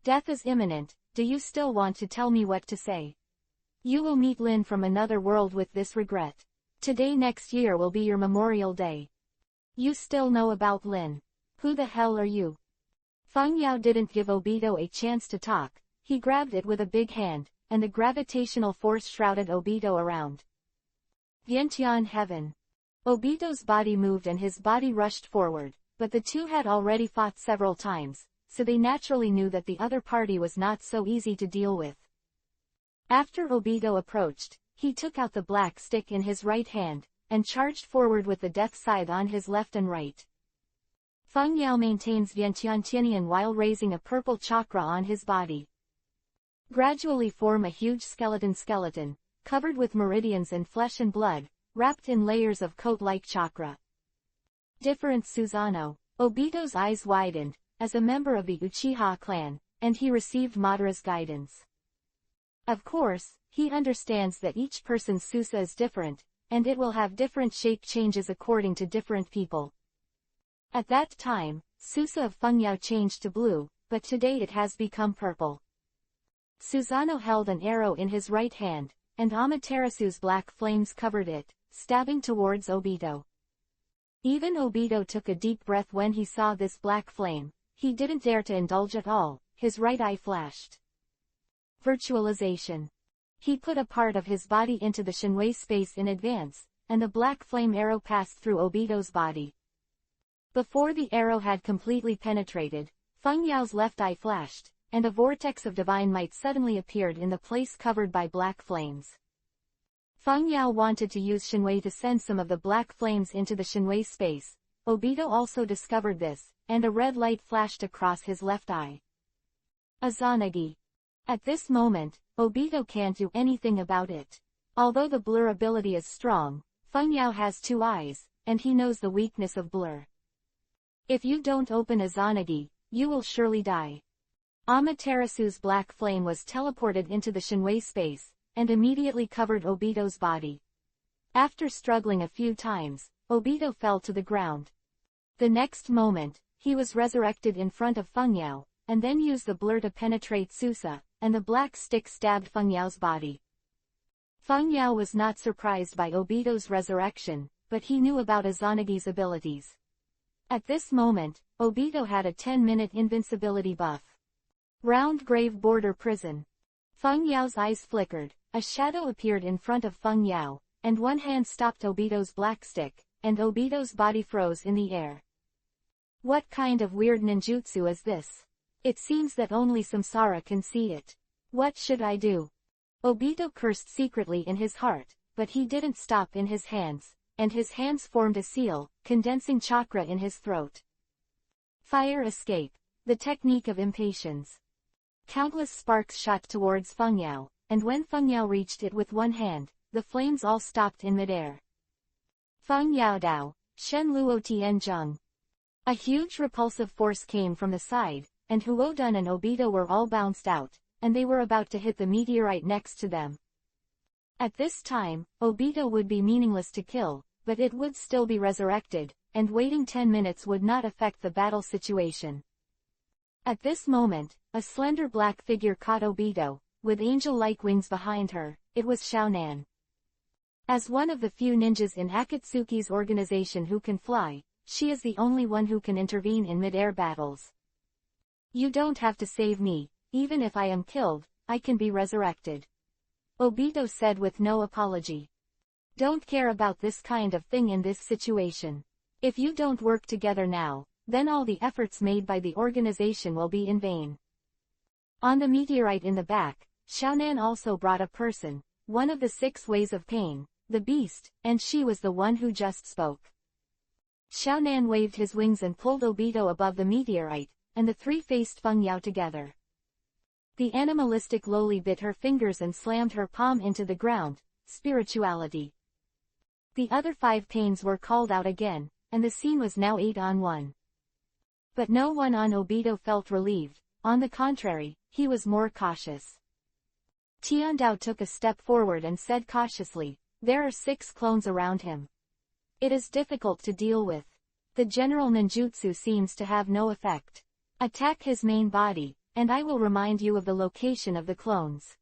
A: Death is imminent, do you still want to tell me what to say? You will meet Lin from another world with this regret. Today next year will be your Memorial Day. You still know about Lin. Who the hell are you? Feng Yao didn't give Obito a chance to talk, he grabbed it with a big hand, and the gravitational force shrouded Obito around. Vientiane heaven. Obito's body moved and his body rushed forward, but the two had already fought several times, so they naturally knew that the other party was not so easy to deal with. After Obito approached, he took out the black stick in his right hand, and charged forward with the death scythe on his left and right. Feng Yao maintains Vientiane Tianian while raising a purple chakra on his body. Gradually form a huge skeleton, covered with meridians and flesh and blood, wrapped in layers of coat-like chakra. Different Susanoo. Obito's eyes widened, as a member of the Uchiha clan, and he received Madara's guidance. Of course, he understands that each person's Susa is different, and it will have different shape changes according to different people. At that time, Susa of Feng Yao changed to blue, but today it has become purple. Susanoo held an arrow in his right hand, and Amaterasu's black flames covered it, stabbing towards Obito. Even Obito took a deep breath when he saw this black flame. He didn't dare to indulge at all, his right eye flashed. Virtualization. He put a part of his body into the Shinwei space in advance, and the black flame arrow passed through Obito's body. Before the arrow had completely penetrated, Feng Yao's left eye flashed, and a vortex of divine might suddenly appeared in the place covered by black flames. Feng Yao wanted to use Shinwei to send some of the black flames into the Shinwei space. Obito also discovered this, and a red light flashed across his left eye. Izanagi. At this moment, Obito can't do anything about it. Although the blur ability is strong, Feng Yao has 2 eyes, and he knows the weakness of blur. If you don't open Izanagi, you will surely die. Amaterasu's black flame was teleported into the Shinwei space, and immediately covered Obito's body. After struggling a few times, Obito fell to the ground. The next moment, he was resurrected in front of Feng Yao, and then used the blur to penetrate Susa, and the black stick stabbed Feng Yao's body. Feng Yao was not surprised by Obito's resurrection, but he knew about Izanagi's abilities. At this moment, Obito had a 10-minute invincibility buff. Round Grave Border Prison. Feng Yao's eyes flickered, a shadow appeared in front of Feng Yao, and one hand stopped Obito's black stick, and Obito's body froze in the air. What kind of weird ninjutsu is this? It seems that only Samsara can see it. What should I do? Obito cursed secretly in his heart, but he didn't stop in his hands, and his hands formed a seal, condensing chakra in his throat. Fire escape. The technique of impatience. Countless sparks shot towards Feng Yao, and when Feng Yao reached it with one hand, the flames all stopped in midair. Feng Yao Dao, Shen Luo Tian Zheng. A huge repulsive force came from the side, and Huodun and Obito were all bounced out, and they were about to hit the meteorite next to them. At this time, Obito would be meaningless to kill, but it would still be resurrected, and waiting 10 minutes would not affect the battle situation. At this moment, a slender black figure caught Obito, with angel-like wings behind her. It was Xiaonan. As one of the few ninjas in Akatsuki's organization who can fly, she is the only one who can intervene in mid-air battles. You don't have to save me, even if I am killed, I can be resurrected. Obito said with no apology. Don't care about this kind of thing in this situation. If you don't work together now, then all the efforts made by the organization will be in vain. On the meteorite in the back, Xiaonan also brought a person, one of the 6 ways of pain, the beast, and she was the one who just spoke. Xiaonan waved his wings and pulled Obito above the meteorite, and the three faced Feng Yao together. The animalistic loli bit her fingers and slammed her palm into the ground. Spirituality. The other 5 pains were called out again, and the scene was now 8-on-1. But no one on Obito felt relieved. On the contrary, he was more cautious. Tiandao took a step forward and said cautiously, "There are 6 clones around him. It is difficult to deal with. The general ninjutsu seems to have no effect. Attack his main body, and I will remind you of the location of the clones."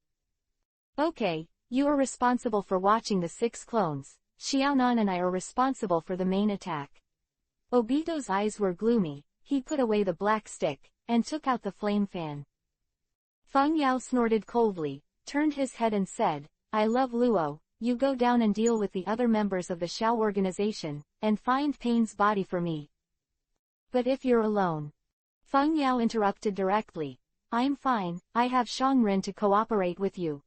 A: Okay, you are responsible for watching the 6 clones. Xiaonan and I are responsible for the main attack. Obito's eyes were gloomy. He put away the black stick, and took out the flame fan. Feng Yao snorted coldly, turned his head and said, "I love Luo, you go down and deal with the other members of the Xiao organization, and find Pain's body for me." "But if you're alone?" Feng Yao interrupted directly. "I'm fine, I have Shangren to cooperate with you.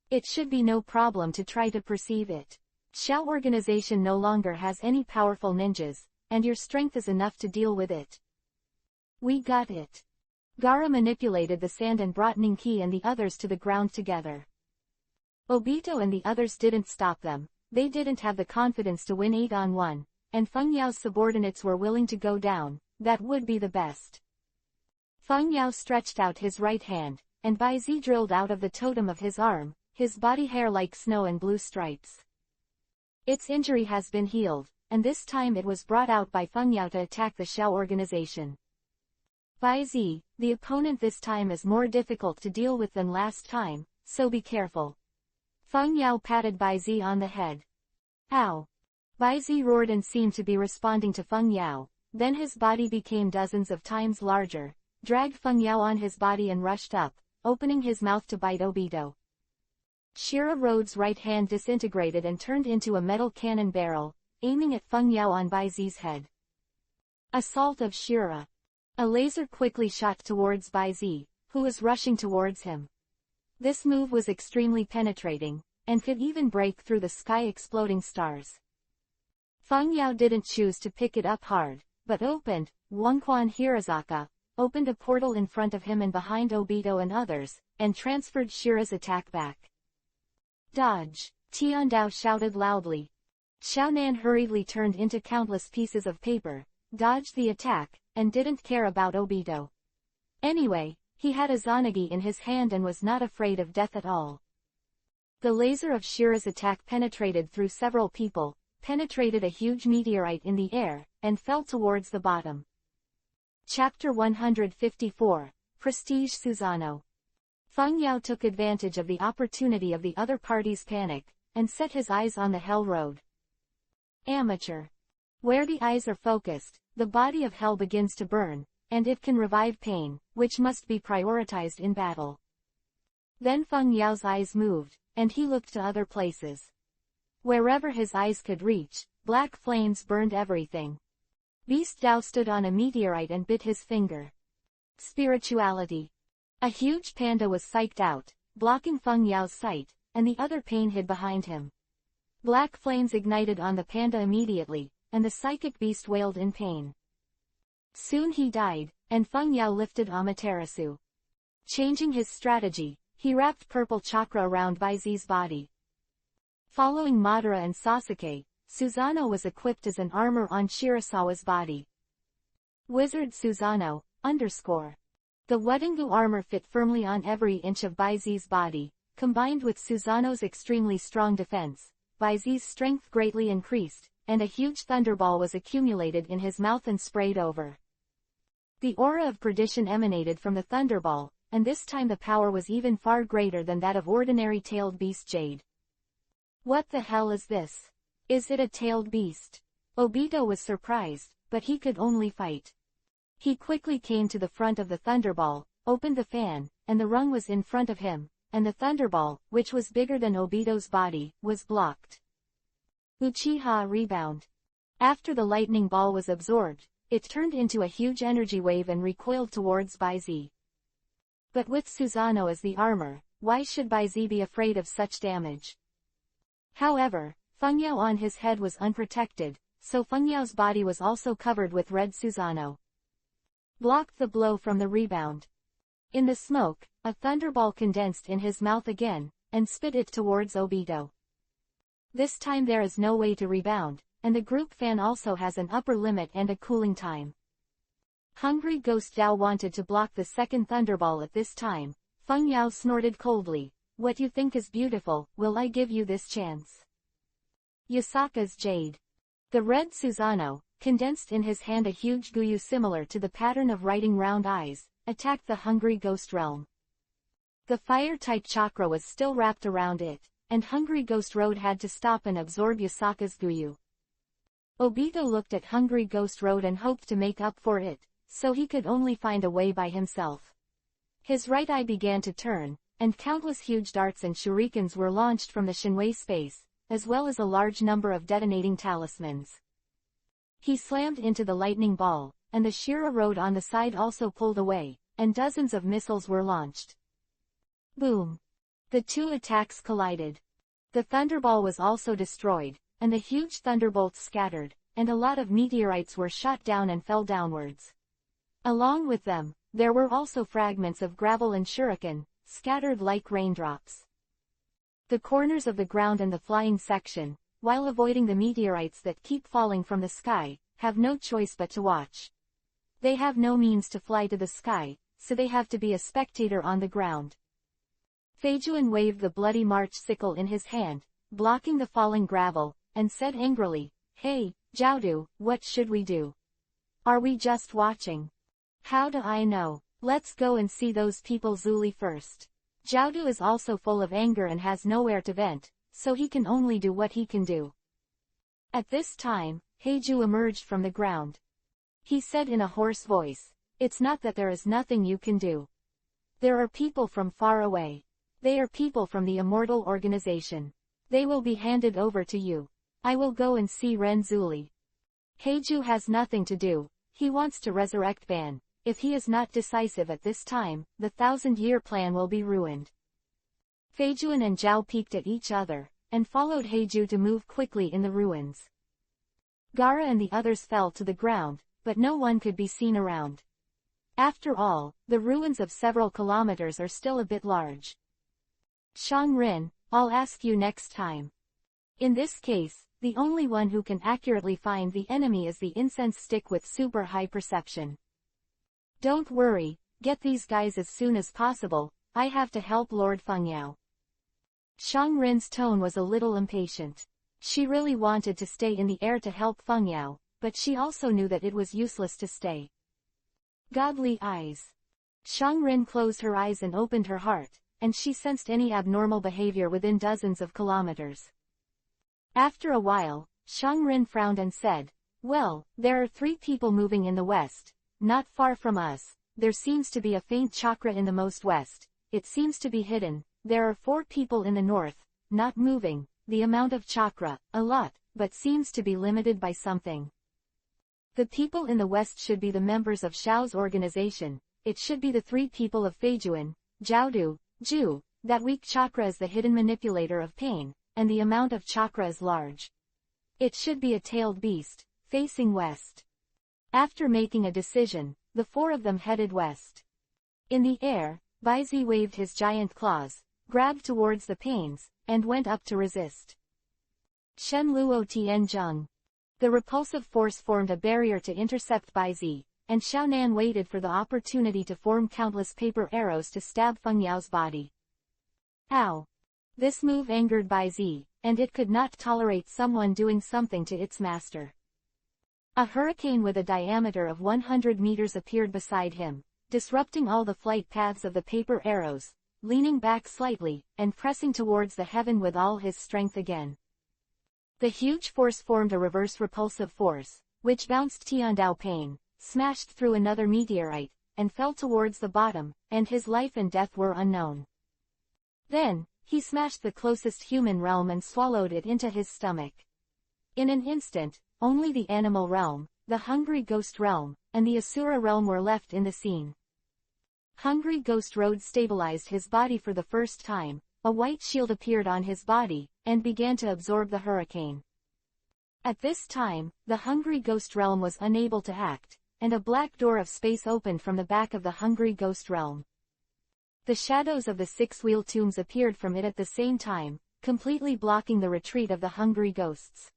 A: It should be no problem to try to perceive it. Xiao organization no longer has any powerful ninjas, and your strength is enough to deal with it." "We got it." Gaara manipulated the sand and brought Ninki and the others to the ground together. Obito and the others didn't stop them. They didn't have the confidence to win 8-on-1, and Feng Yao's subordinates were willing to go down. That would be the best. Feng Yao stretched out his right hand, and Baizi drilled out of the totem of his arm, his body hair like snow and blue stripes. Its injury has been healed, and this time it was brought out by Feng Yao to attack the Xiao organization. Baizi, the opponent this time is more difficult to deal with than last time, so be careful. Feng Yao patted Baizi on the head. Ow! Baizi roared and seemed to be responding to Feng Yao, then his body became dozens of times larger, dragged Feng Yao on his body and rushed up, opening his mouth to bite Obito. Shira Rhodes' right hand disintegrated and turned into a metal cannon barrel, aiming at Feng Yao on Baizi's head. Assault of Shira. A laser quickly shot towards Baizi, who was rushing towards him. This move was extremely penetrating, and could even break through the sky exploding stars. Feng Yao didn't choose to pick it up hard, but opened, Wangquan Hirazaka, opened a portal in front of him and behind Obito and others, and transferred Shira's attack back. Dodge! Tiandao shouted loudly. Xiaonan hurriedly turned into countless pieces of paper, dodged the attack, and didn't care about Obito. Anyway, he had a Zanagi in his hand and was not afraid of death at all. The laser of Shira's attack penetrated through several people, penetrated a huge meteorite in the air, and fell towards the bottom. Chapter 154, Prestige Susanoo. Feng Yao took advantage of the opportunity of the other party's panic, and set his eyes on the Hell Road. Amateur. Where the eyes are focused, the body of hell begins to burn, and it can revive pain, which must be prioritized in battle. Then Feng Yao's eyes moved, and he looked to other places. Wherever his eyes could reach, black flames burned everything. Beast Dao stood on a meteorite and bit his finger. Spirituality. A huge panda was psyched out, blocking Feng Yao's sight, and the other pain hid behind him. Black flames ignited on the panda immediately, and the psychic beast wailed in pain. Soon he died, and Feng Yao lifted Amaterasu. Changing his strategy, he wrapped purple chakra around Baizi's body. Following Madara and Sasuke, Susanoo was equipped as an armor on Shirasawa's body. Wizard Susanoo, _ The Wudengu armor fit firmly on every inch of Baizi's body. Combined with Susanoo's extremely strong defense, Baizi's strength greatly increased, and a huge thunderball was accumulated in his mouth and sprayed over. The aura of perdition emanated from the thunderball, and this time the power was even far greater than that of ordinary tailed beast Jade. What the hell is this? Is it a tailed beast? Obito was surprised, but he could only fight. He quickly came to the front of the thunderball, opened the fan, and the rung was in front of him, and the thunderball, which was bigger than Obito's body, was blocked. Uchiha Rebound. After the lightning ball was absorbed, it turned into a huge energy wave and recoiled towards Baizi. But with Susanoo as the armor, why should Baizi be afraid of such damage? However, Feng Yao on his head was unprotected, so Feng Yao's body was also covered with red Susanoo. Blocked the blow from the rebound. In the smoke, a thunderball condensed in his mouth again, and spit it towards Obito. This time there is no way to rebound, and the group fan also has an upper limit and a cooling time. Hungry Ghost Dao wanted to block the second thunderball at this time. Feng Yao snorted coldly, "What you think is beautiful, will I give you this chance?" Yasaka's Jade. The red Susanoo, condensed in his hand a huge guyu similar to the pattern of writing round eyes, attacked the Hungry Ghost realm. The fire-type chakra was still wrapped around it, and Hungry Ghost Road had to stop and absorb Yasaka's guyu. Obito looked at Hungry Ghost Road and hoped to make up for it, so he could only find a way by himself. His right eye began to turn, and countless huge darts and shurikens were launched from the Shinwei space, as well as a large number of detonating talismans. He slammed into the lightning ball, and the Shira road on the side also pulled away, and dozens of missiles were launched. Boom! The two attacks collided. The thunderball was also destroyed, and the huge thunderbolts scattered, and a lot of meteorites were shot down and fell downwards. Along with them, there were also fragments of gravel and shuriken, scattered like raindrops. The corners of the ground and the flying section, while avoiding the meteorites that keep falling from the sky, have no choice but to watch. They have no means to fly to the sky, so they have to be a spectator on the ground. Feijuan waved the bloody March sickle in his hand, blocking the falling gravel, and said angrily, "Hey, Xianju, what should we do? Are we just watching? How do I know? Let's go and see those people Zuli first." Xianju is also full of anger and has nowhere to vent, so he can only do what he can do. At this time, Heiju emerged from the ground. He said in a hoarse voice, "It's not that there is nothing you can do. There are people from far away. They are people from the Immortal Organization. They will be handed over to you. I will go and see Ren Zuli." Heiju has nothing to do. He wants to resurrect Ban. If he is not decisive at this time, the 1,000-year plan will be ruined. Feijuan and Zhao peeked at each other, and followed Heiju to move quickly in the ruins. Gaara and the others fell to the ground, but no one could be seen around. After all, the ruins of several kilometers are still a bit large. Shang Rin, I'll ask you next time. In this case, the only one who can accurately find the enemy is the incense stick with super high perception. Don't worry, get these guys as soon as possible, I have to help Lord Fengyao. Xiang Rin's tone was a little impatient. She really wanted to stay in the air to help Fengyao, but she also knew that it was useless to stay. Godly eyes. Xiang Rin closed her eyes and opened her heart, and she sensed any abnormal behavior within dozens of kilometers. After a while, Xiang Rin frowned and said, "Well, there are 3 people moving in the west, not far from us. There seems to be a faint chakra in the most west. It seems to be hidden. There are 4 people in the north, not moving. The amount of chakra, a lot, but seems to be limited by something. The people in the west should be the members of Xiao's organization. It should be the 3 people of Feijuan, Jiaodu, Ju. That weak chakra is the hidden manipulator of pain, and the amount of chakra is large. It should be a tailed beast, facing west." After making a decision, the 4 of them headed west. In the air, Baizi waved his giant claws, grabbed towards the pains, and went up to resist. Shen Luo Tianzheng. The repulsive force formed a barrier to intercept Baizi, and Xiaonan waited for the opportunity to form countless paper arrows to stab Fengyao's body. Ow! This move angered Baizi, and it could not tolerate someone doing something to its master. A hurricane with a diameter of 100 meters appeared beside him, disrupting all the flight paths of the paper arrows, leaning back slightly, and pressing towards the heaven with all his strength again. The huge force formed a reverse repulsive force, which bounced Tiandao Pain, smashed through another meteorite, and fell towards the bottom, and his life and death were unknown. Then, he smashed the closest human realm and swallowed it into his stomach. In an instant, only the animal realm, the hungry ghost realm, and the Asura realm were left in the scene. Hungry Ghost Road stabilized his body for the first time, a white shield appeared on his body, and began to absorb the hurricane. At this time, the Hungry Ghost realm was unable to act, and a black door of space opened from the back of the Hungry Ghost realm. The shadows of the 6 wheel tombs appeared from it at the same time, completely blocking the retreat of the Hungry Ghosts.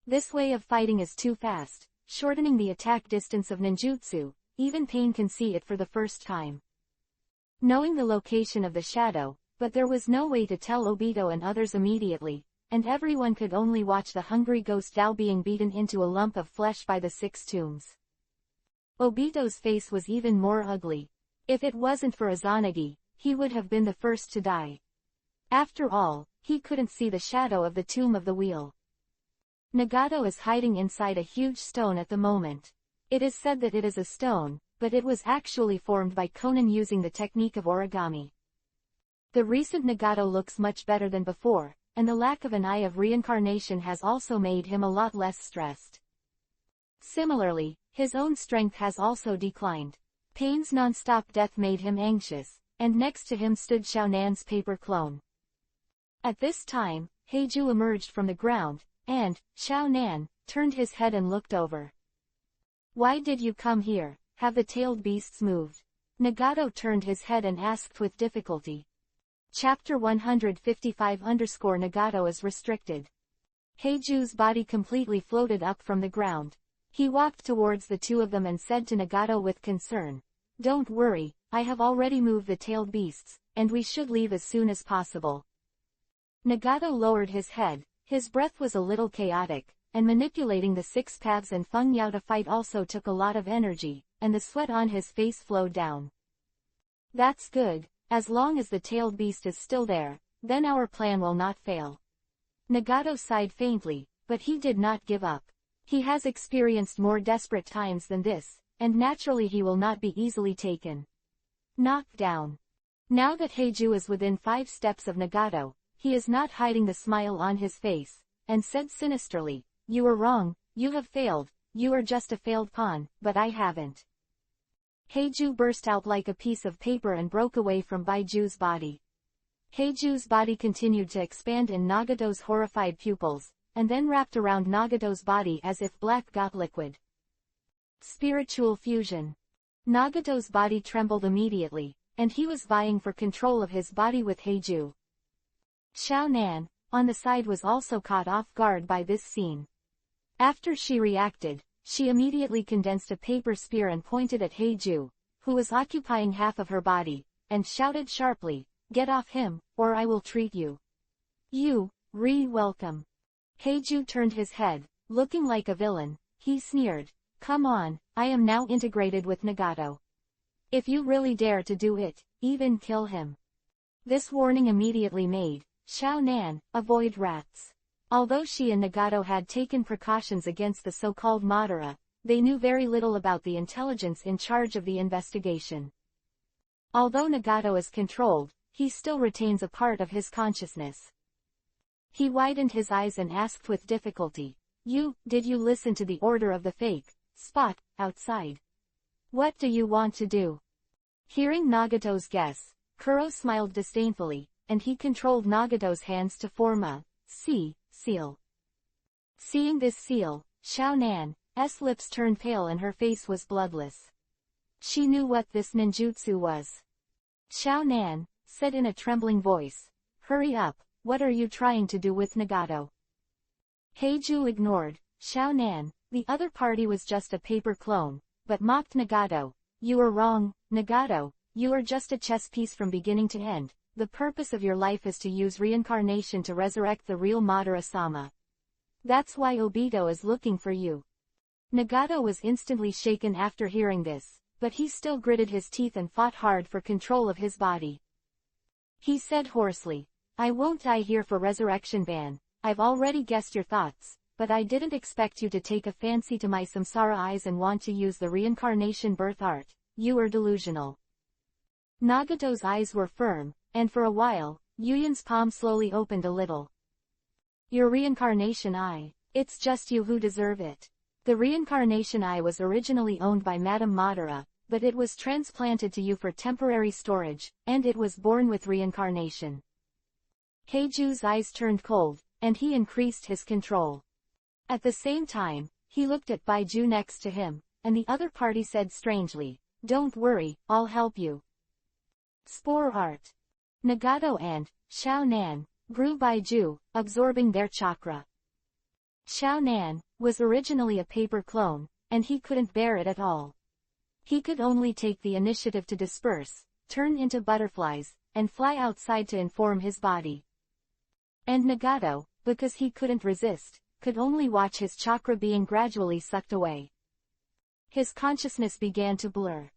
A: This way of fighting is too fast, shortening the attack distance of ninjutsu. Even Pain can see it for the first time. Knowing the location of the shadow, but there was no way to tell Obito and others immediately, and everyone could only watch the Hungry Ghost Dao being beaten into a lump of flesh by the 6 tombs. Obito's face was even more ugly. If it wasn't for Izanagi, he would have been the first to die. After all, he couldn't see the shadow of the Tomb of the Wheel. Nagato is hiding inside a huge stone at the moment. It is said that it is a stone, but it was actually formed by Conan using the technique of origami. The recent Nagato looks much better than before, and the lack of an eye of reincarnation has also made him a lot less stressed. Similarly, his own strength has also declined. Pain's non-stop death made him anxious, and next to him stood Xiaonan's paper clone. At this time, Heiju emerged from the ground, and, Xiaonan, turned his head and looked over. "Why did you come here? Have the tailed beasts moved?" Nagato turned his head and asked with difficulty. Chapter 155_Nagato is restricted. Heiju's body completely floated up from the ground. He walked towards the 2 of them and said to Nagato with concern, "Don't worry, I have already moved the tailed beasts, and we should leave as soon as possible." Nagato lowered his head, his breath was a little chaotic, and manipulating the 6 paths and Fengyao to fight also took a lot of energy, and the sweat on his face flowed down. "That's good, as long as the tailed beast is still there, then our plan will not fail." Nagato sighed faintly, but he did not give up. He has experienced more desperate times than this, and naturally he will not be easily taken. Knocked down. Now that Heiju is within 5 steps of Nagato, he is not hiding the smile on his face, and said sinisterly, "You were wrong, you have failed, you are just a failed pawn, but I haven't." Heiju burst out like a piece of paper and broke away from Baiju's body. Heiju's body continued to expand in Nagato's horrified pupils, and then wrapped around Nagato's body as if black got liquid. Spiritual fusion. Nagato's body trembled immediately, and he was vying for control of his body with Heiju. Xiaonan, on the side was also caught off guard by this scene. After she reacted, she immediately condensed a paper spear and pointed at Xianju, who was occupying half of her body, and shouted sharply, "Get off him, or I will treat you. You, welcome." Xianju turned his head, looking like a villain. He sneered, "Come on, I am now integrated with Nagato. If you really dare to do it, even kill him." This warning immediately made Xiaonan avoid rats. Although she and Nagato had taken precautions against the so-called Madara, they knew very little about the intelligence in charge of the investigation. Although Nagato is controlled, he still retains a part of his consciousness. He widened his eyes and asked with difficulty, Did you listen to the order of the fake spot outside? What do you want to do?" Hearing Nagato's guess, Kuro smiled disdainfully, and he controlled Nagato's hands to form a seal. Seeing this seal, Xiaonan's lips turned pale and her face was bloodless. She knew what this ninjutsu was. Xiaonan said in a trembling voice, "Hurry up, what are you trying to do with Nagato?" Xianju ignored Xiaonan. The other party was just a paper clone, but mocked Nagato. "You are wrong, Nagato, you are just a chess piece from beginning to end. The purpose of your life is to use reincarnation to resurrect the real Madara-sama. That's why Obito is looking for you." Nagato was instantly shaken after hearing this, but he still gritted his teeth and fought hard for control of his body. He said hoarsely, "I won't die here for resurrection ban. I've already guessed your thoughts, but I didn't expect you to take a fancy to my samsara eyes and want to use the reincarnation birth art. You are delusional." Nagato's eyes were firm, and for a while, Yuyan's palm slowly opened a little. "Your reincarnation eye. It's just you who deserve it. The reincarnation eye was originally owned by Madame Madara, but it was transplanted to you for temporary storage, and it was born with reincarnation." Heiju's eyes turned cold, and he increased his control. At the same time, he looked at Baiju next to him, and the other party said strangely, "Don't worry, I'll help you." Spore art. Nagato and Xiaonan grew Baiju, absorbing their chakra. Xiaonan was originally a paper clone, and he couldn't bear it at all. He could only take the initiative to disperse, turn into butterflies, and fly outside to inform his body. And Nagato, because he couldn't resist, could only watch his chakra being gradually sucked away. His consciousness began to blur.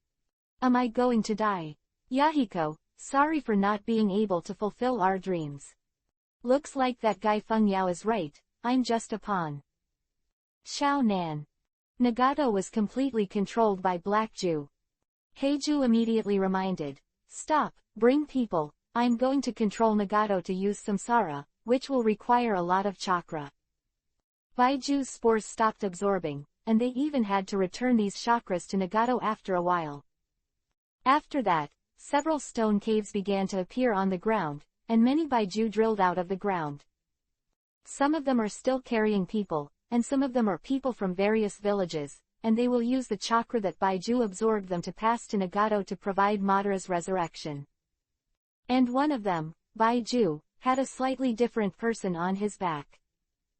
A: "Am I going to die? Yahiko, sorry for not being able to fulfill our dreams. Looks like that guy Feng Yao is right, I'm just a pawn." Xiaonan. Nagato was completely controlled by Black Ju. Xianju immediately reminded, "Stop, bring people, I'm going to control Nagato to use samsara, which will require a lot of chakra." Baiju's spores stopped absorbing, and they even had to return these chakras to Nagato after a while. After that, several stone caves began to appear on the ground, and many Baiju drilled out of the ground. Some of them are still carrying people, and some of them are people from various villages, and they will use the chakra that Baiju absorbed them to pass to Nagato to provide Madara's resurrection. And one of them, Baiju, had a slightly different person on his back.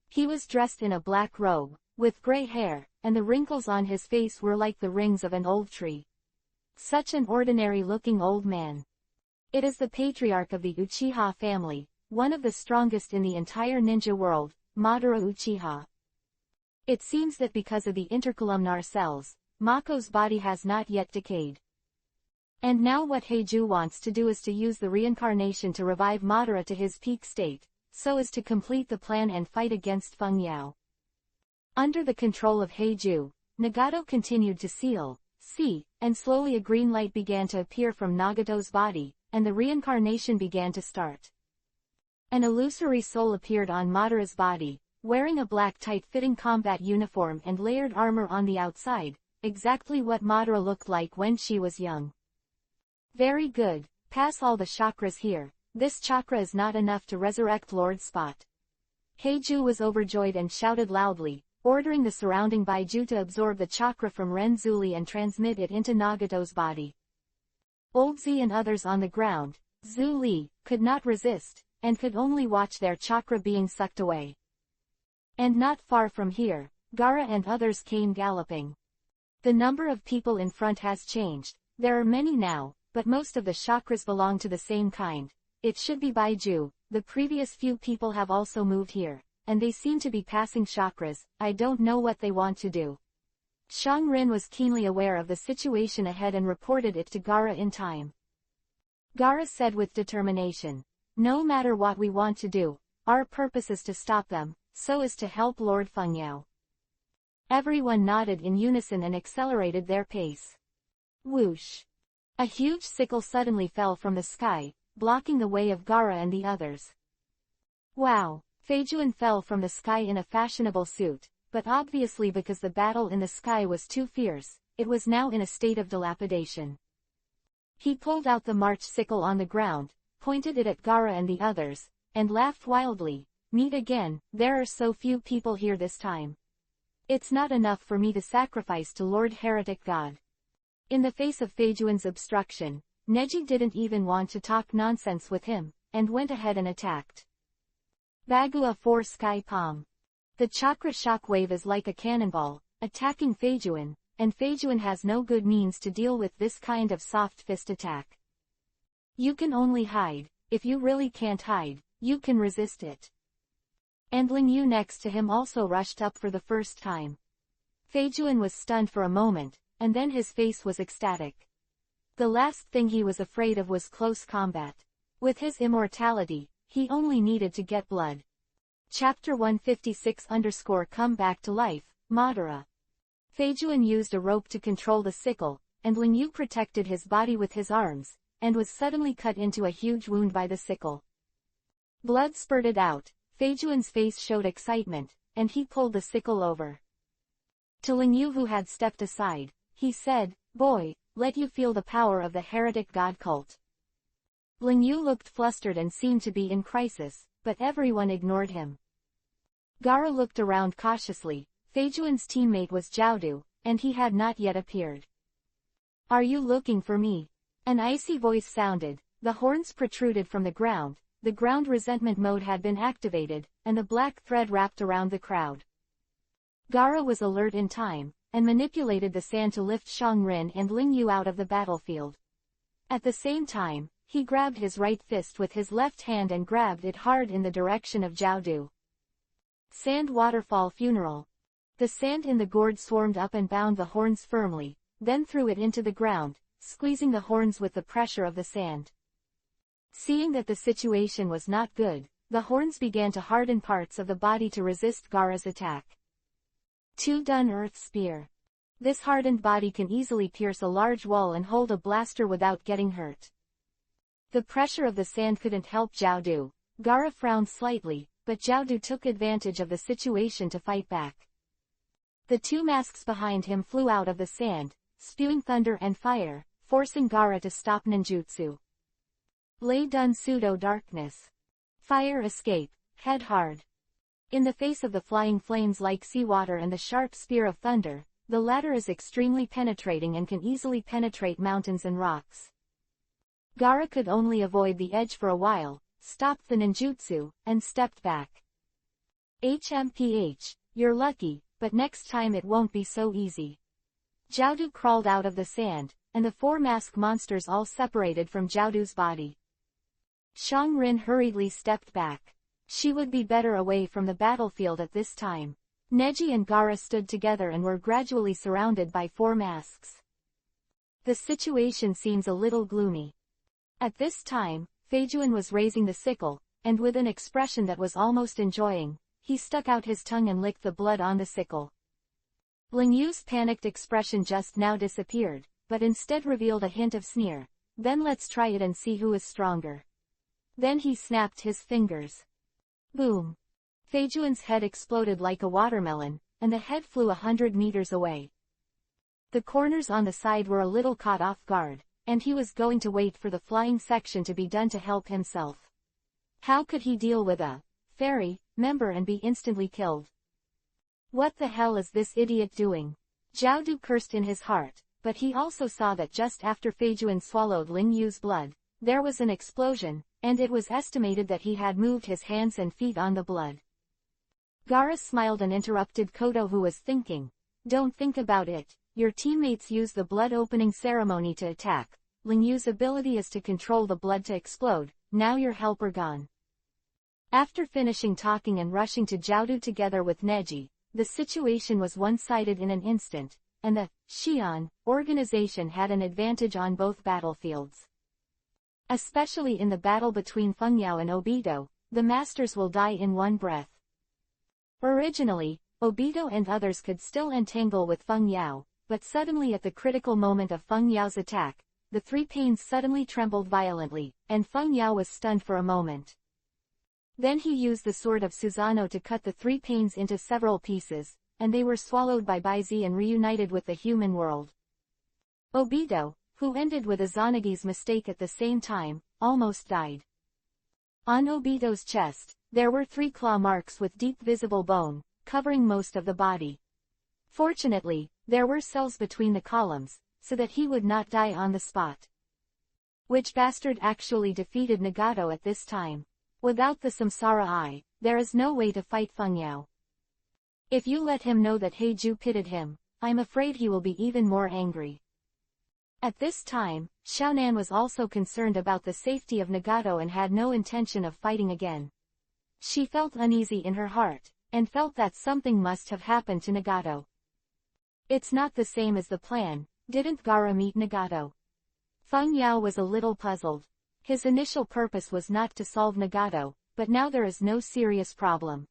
A: He was dressed in a black robe, with gray hair, and the wrinkles on his face were like the rings of an old tree. Such an ordinary-looking old man. It is the patriarch of the Uchiha family, one of the strongest in the entire ninja world, Madara Uchiha. It seems that because of the intercolumnar cells, Mako's body has not yet decayed. And now what Xianju wants to do is to use the reincarnation to revive Madara to his peak state, so as to complete the plan and fight against Feng Yao. Under the control of Xianju, Nagato continued to see, and slowly a green light began to appear from Nagato's body, and the reincarnation began to start. An illusory soul appeared on Madara's body, wearing a black tight-fitting combat uniform and layered armor on the outside, exactly what Madara looked like when she was young. "Very good, pass all the chakras here, this chakra is not enough to resurrect Lord Spot." Xianju was overjoyed and shouted loudly, ordering the surrounding Baiju to absorb the chakra from Renzuli and transmit it into Nagato's body. Old Z and others on the ground, Zhu Li, could not resist, and could only watch their chakra being sucked away. And not far from here, Gaara and others came galloping. The number of people in front has changed. There are many now, but most of the chakras belong to the same kind. It should be Baiju. The previous few people have also moved here, and they seem to be passing chakras. I don't know what they want to do. Xianju was keenly aware of the situation ahead and reported it to Gaara in time. Gaara said with determination, "No matter what we want to do, our purpose is to stop them, so as to help Lord Fengyao." Everyone nodded in unison and accelerated their pace. Whoosh! A huge sickle suddenly fell from the sky, blocking the way of Gaara and the others. Wow! Feijuan fell from the sky in a fashionable suit, but obviously because the battle in the sky was too fierce, it was now in a state of dilapidation. He pulled out the March sickle on the ground, pointed it at Gaara and the others, and laughed wildly. "Meet again, there are so few people here this time. It's not enough for me to sacrifice to Lord Heretic God." In the face of Feijuan's obstruction, Neji didn't even want to talk nonsense with him, and went ahead and attacked. Bagua 4 Sky Palm. The chakra shock wave is like a cannonball, attacking Feijuan, and Feijuan has no good means to deal with this kind of soft fist attack. You can only hide. If you really can't hide, you can resist it. And Lingyu next to him also rushed up for the first time. Feijuan was stunned for a moment, and then his face was ecstatic. The last thing he was afraid of was close combat. With his immortality, he only needed to get blood. Chapter 156 Come Back to Life, Madara. Feijuan used a rope to control the sickle, and Lingyu protected his body with his arms, and was suddenly cut into a huge wound by the sickle. Blood spurted out. Feijuan's face showed excitement, and he pulled the sickle over. To Lingyu, who had stepped aside, he said, "Boy, let you feel the power of the heretic god cult." Lingyu looked flustered and seemed to be in crisis, but everyone ignored him. Gaara looked around cautiously. Feijuan's teammate was Xianju, and he had not yet appeared. "Are you looking for me?" An icy voice sounded. The horns protruded from the ground. The ground resentment mode had been activated, and the black thread wrapped around the crowd. Gaara was alert in time, and manipulated the sand to lift Xianju and Lingyu out of the battlefield. At the same time, he grabbed his right fist with his left hand and grabbed it hard in the direction of Xianju. Sand Waterfall Funeral. The sand in the gourd swarmed up and bound the horns firmly, then threw it into the ground, squeezing the horns with the pressure of the sand. Seeing that the situation was not good, the horns began to harden parts of the body to resist Gaara's attack. 2 Dun Earth Spear. This hardened body can easily pierce a large wall and hold a blaster without getting hurt. The pressure of the sand couldn't help Xianju. Gaara frowned slightly, but Xianju took advantage of the situation to fight back. The 2 masks behind him flew out of the sand, spewing thunder and fire, forcing Gaara to stop ninjutsu. Lei Dun Pseudo Darkness. Fire escape, head hard. In the face of the flying flames like seawater and the sharp spear of thunder, the latter is extremely penetrating and can easily penetrate mountains and rocks. Gaara could only avoid the edge for a while, stopped the ninjutsu, and stepped back. HMPH, you're lucky, but next time it won't be so easy. Xianju crawled out of the sand, and the 4 mask monsters all separated from Xiaodu's body. Xianju hurriedly stepped back. She would be better away from the battlefield at this time. Neji and Gaara stood together and were gradually surrounded by 4 masks. The situation seems a little gloomy. At this time, Feijuan was raising the sickle, and with an expression that was almost enjoying, he stuck out his tongue and licked the blood on the sickle. Lingyu's panicked expression just now disappeared, but instead revealed a hint of sneer. "Then let's try it and see who is stronger." Then he snapped his fingers. Boom! Feijuan's head exploded like a watermelon, and the head flew 100 meters away. The corners on the side were a little caught off guard, and he was going to wait for the flying section to be done to help himself. How could he deal with a fairy member and be instantly killed? What the hell is this idiot doing? Xianju cursed in his heart, but he also saw that just after Feijuan swallowed Lingyu's blood, there was an explosion, and it was estimated that he had moved his hands and feet on the blood. Gaara smiled and interrupted Kodo, who was thinking, "Don't think about it. Your teammates use the blood opening ceremony to attack. Lingyu's ability is to control the blood to explode. Now your helper gone." After finishing talking and rushing to Jiaodu together with Neji, the situation was one-sided in an instant, and the Xian organization had an advantage on both battlefields. Especially in the battle between Fengyao and Obito, the masters will die in one breath. Originally, Obito and others could still entangle with Fengyao, but suddenly at the critical moment of Fengyao's attack, the three panes suddenly trembled violently, and Fengyao was stunned for a moment. Then he used the sword of Susanoo to cut the three panes into several pieces, and they were swallowed by Baizi and reunited with the human world. Obito, who ended with Izanagi's mistake at the same time, almost died. On Obito's chest, there were 3 claw marks with deep visible bone, covering most of the body. Fortunately, there were cells between the columns, so that he would not die on the spot. Which bastard actually defeated Nagato at this time? Without the Samsara Eye, there is no way to fight Fengyao. If you let him know that Heiju pitted him, I'm afraid he will be even more angry. At this time, Xiaonan was also concerned about the safety of Nagato and had no intention of fighting again. She felt uneasy in her heart, and felt that something must have happened to Nagato. It's not the same as the plan. Didn't Gaara meet Nagato? Fengyao was a little puzzled. His initial purpose was not to solve Nagato, but now there is no serious problem.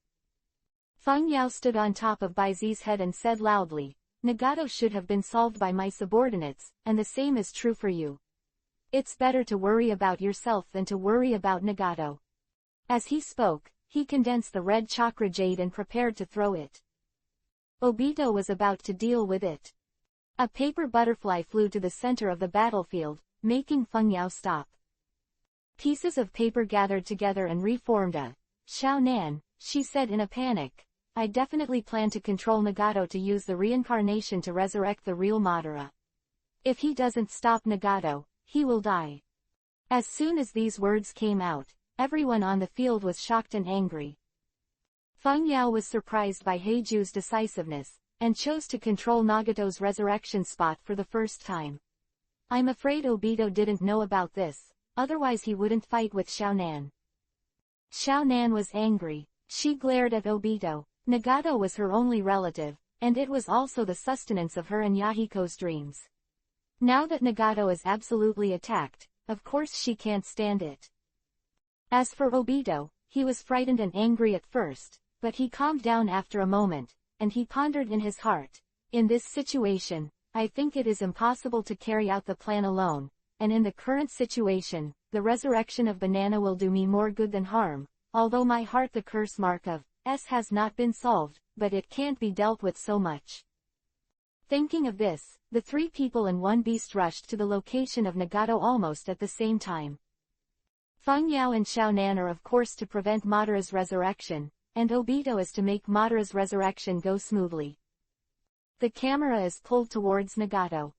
A: Fengyao stood on top of Baizi's head and said loudly, "Nagato should have been solved by my subordinates, and the same is true for you. It's better to worry about yourself than to worry about Nagato." As he spoke, he condensed the red chakra jade and prepared to throw it. Obito was about to deal with it. A paper butterfly flew to the center of the battlefield, making Fengyao stop. Pieces of paper gathered together and reformed a Xiaonan, she said in a panic. "I definitely plan to control Nagato to use the reincarnation to resurrect the real Madara. If he doesn't stop Nagato, he will die." As soon as these words came out, everyone on the field was shocked and angry. Fengyao was surprised by Heiju's decisiveness, and chose to control Nagato's resurrection spot for the first time. I'm afraid Obito didn't know about this, otherwise he wouldn't fight with Xiaonan. Xiaonan was angry. She glared at Obito. Nagato was her only relative, and it was also the sustenance of her and Yahiko's dreams. Now that Nagato is absolutely attacked, of course she can't stand it. As for Obito, he was frightened and angry at first, but he calmed down after a moment, and he pondered in his heart, "In this situation, I think it is impossible to carry out the plan alone, and in the current situation, the resurrection of Banana will do me more good than harm, although my heart the curse mark of S has not been solved, but it can't be dealt with so much." Thinking of this, the 3 people and 1 beast rushed to the location of Nagato almost at the same time. Fengyao and Xiaonan are of course to prevent Madara's resurrection, and Obito is to make Madara's resurrection go smoothly. The camera is pulled towards Nagato.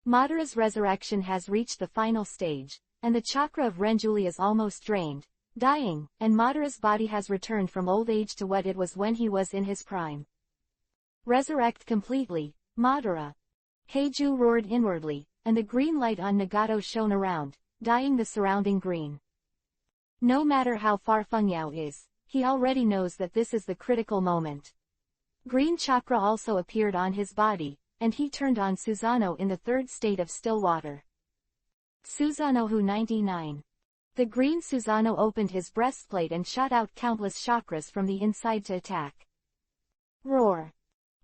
A: Madara's resurrection has reached the final stage, and the chakra of Renjuli is almost drained, dying, and Madara's body has returned from old age to what it was when he was in his prime. "Resurrect completely, Madara!" Heiju roared inwardly, and the green light on Nagato shone around, dyeing the surrounding green. No matter how far Fengyao is, he already knows that this is the critical moment. Green chakra also appeared on his body, and he turned on Susanoo in the 3rd state of still water. Susanoo 99. The green Susanoo opened his breastplate and shot out countless chakras from the inside to attack. Roar!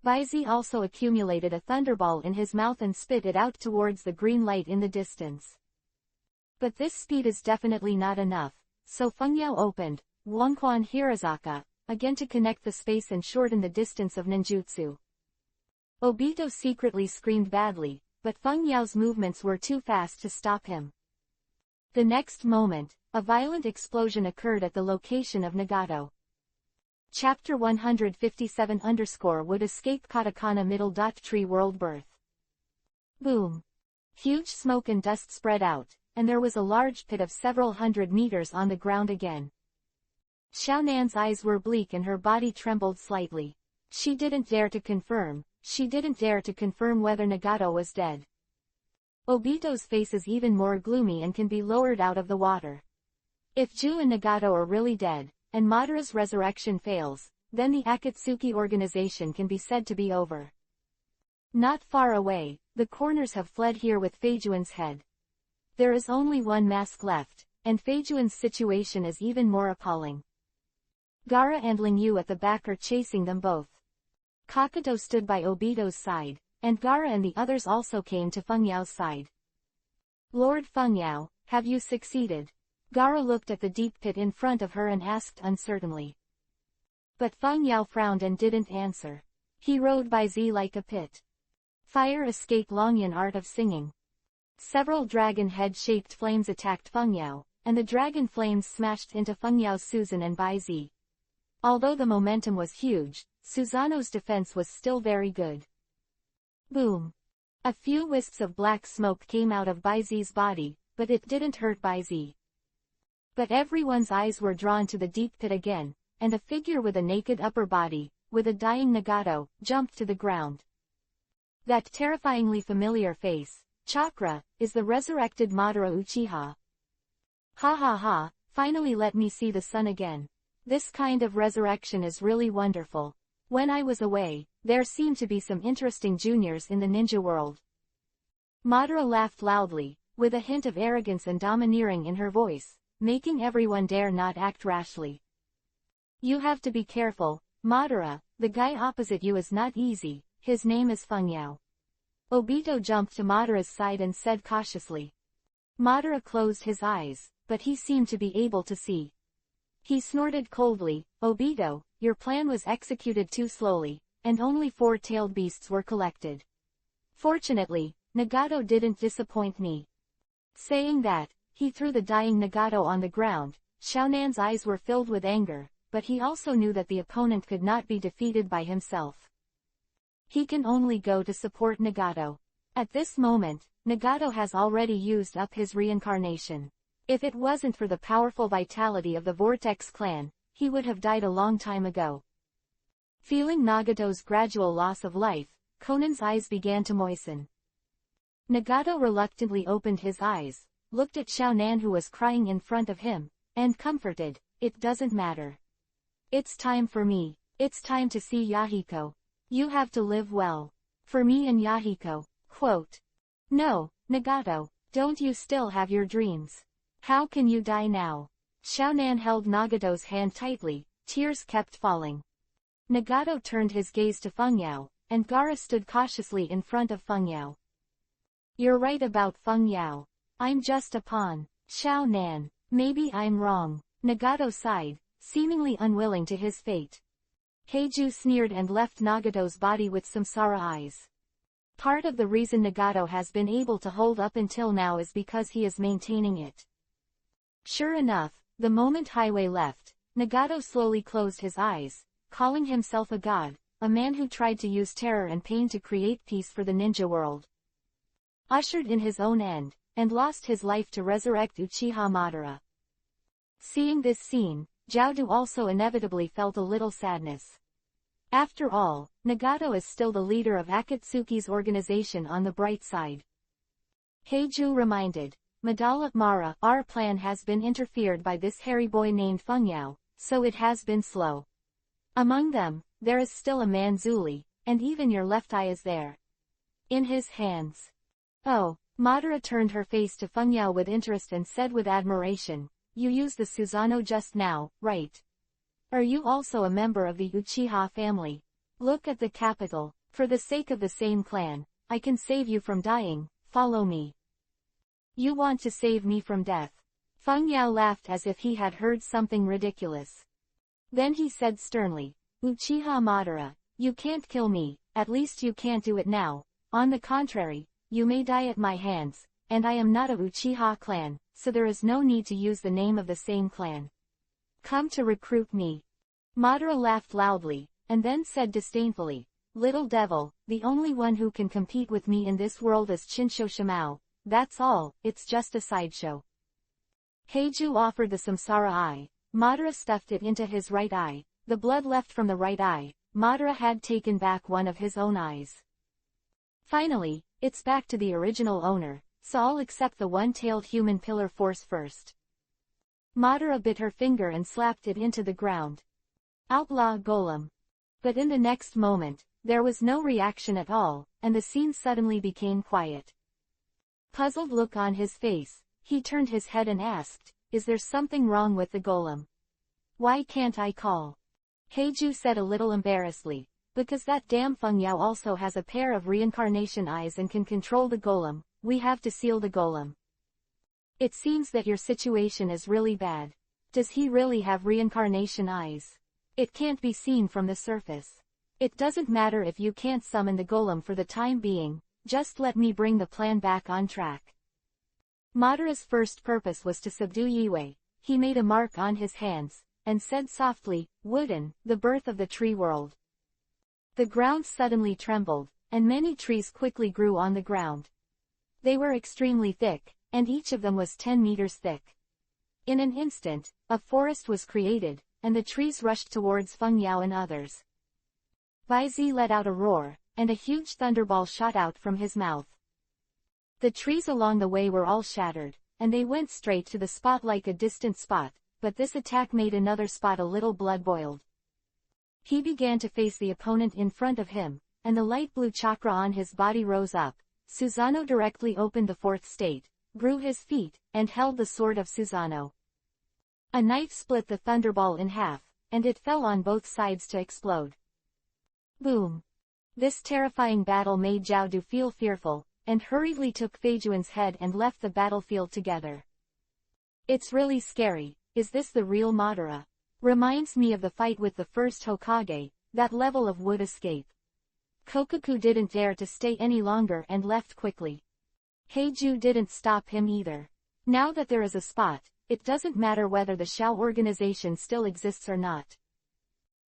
A: Baizi also accumulated a thunderball in his mouth and spit it out towards the green light in the distance. But this speed is definitely not enough, so Fengyao opened Wangquan Hirazaka again to connect the space and shorten the distance of ninjutsu. Obito secretly screamed badly, but Fengyao's movements were too fast to stop him. The next moment, a violent explosion occurred at the location of Nagato. Chapter 157 would escape katakana middle dot tree world birth. Boom! Huge smoke and dust spread out, and there was a large pit of several hundred meters on the ground again. Xiaonan's eyes were bleak and her body trembled slightly. She didn't dare to confirm whether Nagato was dead. Obito's face is even more gloomy and can be lowered out of the water. If Ju and Nagato are really dead, and Madara's resurrection fails, then the Akatsuki organization can be said to be over. Not far away, the corners have fled here with Feijuan's head. There is only one mask left, and Feijuan's situation is even more appalling. Gaara and Ling Yu at the back are chasing them both. Kakato stood by Obito's side, and Gaara and the others also came to Feng Yao's side. Lord Feng Yao, have you succeeded? Gaara looked at the deep pit in front of her and asked uncertainly. But Feng Yao frowned and didn't answer. He rode by Z like a pit. Fire escape Longyan art of singing. Several dragon head-shaped flames attacked Feng Yao, and the dragon flames smashed into Feng Yao's Susan and Bai Zi. Although the momentum was huge, Susano's defense was still very good. Boom! A few wisps of black smoke came out of Bai Zi's body, but it didn't hurt Bai Zi. But everyone's eyes were drawn to the deep pit again, and a figure with a naked upper body, with a dying Nagato, jumped to the ground. That terrifyingly familiar face, Chakra, is the resurrected Madara Uchiha. Ha ha ha, finally let me see the sun again. This kind of resurrection is really wonderful. When I was away, there seemed to be some interesting juniors in the ninja world. Madara laughed loudly, with a hint of arrogance and domineering in her voice, making everyone dare not act rashly. You have to be careful, Madara, the guy opposite you is not easy, his name is Feng Yao. Obito jumped to Madara's side and said cautiously. Madara closed his eyes, but he seemed to be able to see. He snorted coldly, Obito, your plan was executed too slowly, and only 4-tailed beasts were collected. Fortunately, Nagato didn't disappoint me. Saying that, he threw the dying Nagato on the ground. Xiaonan's eyes were filled with anger, but he also knew that the opponent could not be defeated by himself. He can only go to support Nagato. At this moment, Nagato has already used up his reincarnation. If it wasn't for the powerful vitality of the Vortex clan, he would have died a long time ago. Feeling Nagato's gradual loss of life, Conan's eyes began to moisten. Nagato reluctantly opened his eyes, looked at Xiaonan who was crying in front of him, and comforted, it doesn't matter. It's time for me. It's time to see Yahiko. You have to live well. For me and Yahiko. Quote. No, Nagato, don't you still have your dreams? How can you die now? Xiaonan held Nagato's hand tightly, tears kept falling. Nagato turned his gaze to Feng Yao, and Gaara stood cautiously in front of Feng Yao. You're right about Feng Yao. I'm just a pawn. Xiaonan, maybe I'm wrong. Nagato sighed, seemingly unwilling to his fate. Heiju sneered and left Nagato's body with samsara eyes. Part of the reason Nagato has been able to hold up until now is because he is maintaining it. Sure enough, the moment Highway left, Nagato slowly closed his eyes, calling himself a god, a man who tried to use terror and pain to create peace for the ninja world. Ushered in his own end, and lost his life to resurrect Uchiha Madara. Seeing this scene, Xianju also inevitably felt a little sadness. After all, Nagato is still the leader of Akatsuki's organization on the bright side. Heiju reminded, Madara Mara, our plan has been interfered by this hairy boy named Feng Yao, so it has been slow. Among them, there is still a man Zuli, and even your left eye is there. In his hands. Oh, Madara turned her face to Feng Yao with interest and said with admiration, you used the Susano just now, right? Are you also a member of the Uchiha family? Look at the capital. For the sake of the same clan, I can save you from dying, follow me. You want to save me from death? Feng Yao laughed as if he had heard something ridiculous. Then he said sternly, Uchiha Madara, you can't kill me, at least you can't do it now. On the contrary, you may die at my hands, and I am not a Uchiha clan, so there is no need to use the name of the same clan. Come to recruit me. Madara laughed loudly, and then said disdainfully, little devil, the only one who can compete with me in this world is Chinsho Shimao, that's all, it's just a sideshow. Xianju offered the samsara eye. Madara stuffed it into his right eye. The blood left from the right eye. Madara had taken back one of his own eyes. Finally, it's back to the original owner, so I'll accept the one-tailed human pillar force first. Madara bit her finger and slapped it into the ground. Outlaw golem. But in the next moment, there was no reaction at all, and the scene suddenly became quiet. Puzzled look on his face, he turned his head and asked, "Is there something wrong with the golem? Why can't I call?" Xianju said a little embarrassedly, "Because that damn Feng Yao also has a pair of reincarnation eyes and can control the golem, we have to seal the golem. It seems that your situation is really bad. Does he really have reincarnation eyes? It can't be seen from the surface. It doesn't matter if you can't summon the golem for the time being, just let me bring the plan back on track." Madara's first purpose was to subdue Yue. He made a mark on his hands, and said softly, "Wooden, the birth of the tree world." The ground suddenly trembled, and many trees quickly grew on the ground. They were extremely thick, and each of them was 10 meters thick. In an instant, a forest was created, and the trees rushed towards Feng Yao and others. Baizi let out a roar, and a huge thunderball shot out from his mouth. The trees along the way were all shattered, and they went straight to the spot like a distant spot, but this attack made another spot a little blood-boiled. He began to face the opponent in front of him, and the light blue chakra on his body rose up. Susanoo directly opened the fourth state, grew his feet, and held the sword of Susanoo. A knife split the thunderball in half, and it fell on both sides to explode. Boom! This terrifying battle made Xiaodu feel fearful, and hurriedly took Feijuan's head and left the battlefield together. "It's really scary. Is this the real Madara? Reminds me of the fight with the first Hokage, that level of wood escape." Kokoku didn't dare to stay any longer and left quickly. Xianju didn't stop him either. Now that there is a spot, it doesn't matter whether the Shao organization still exists or not.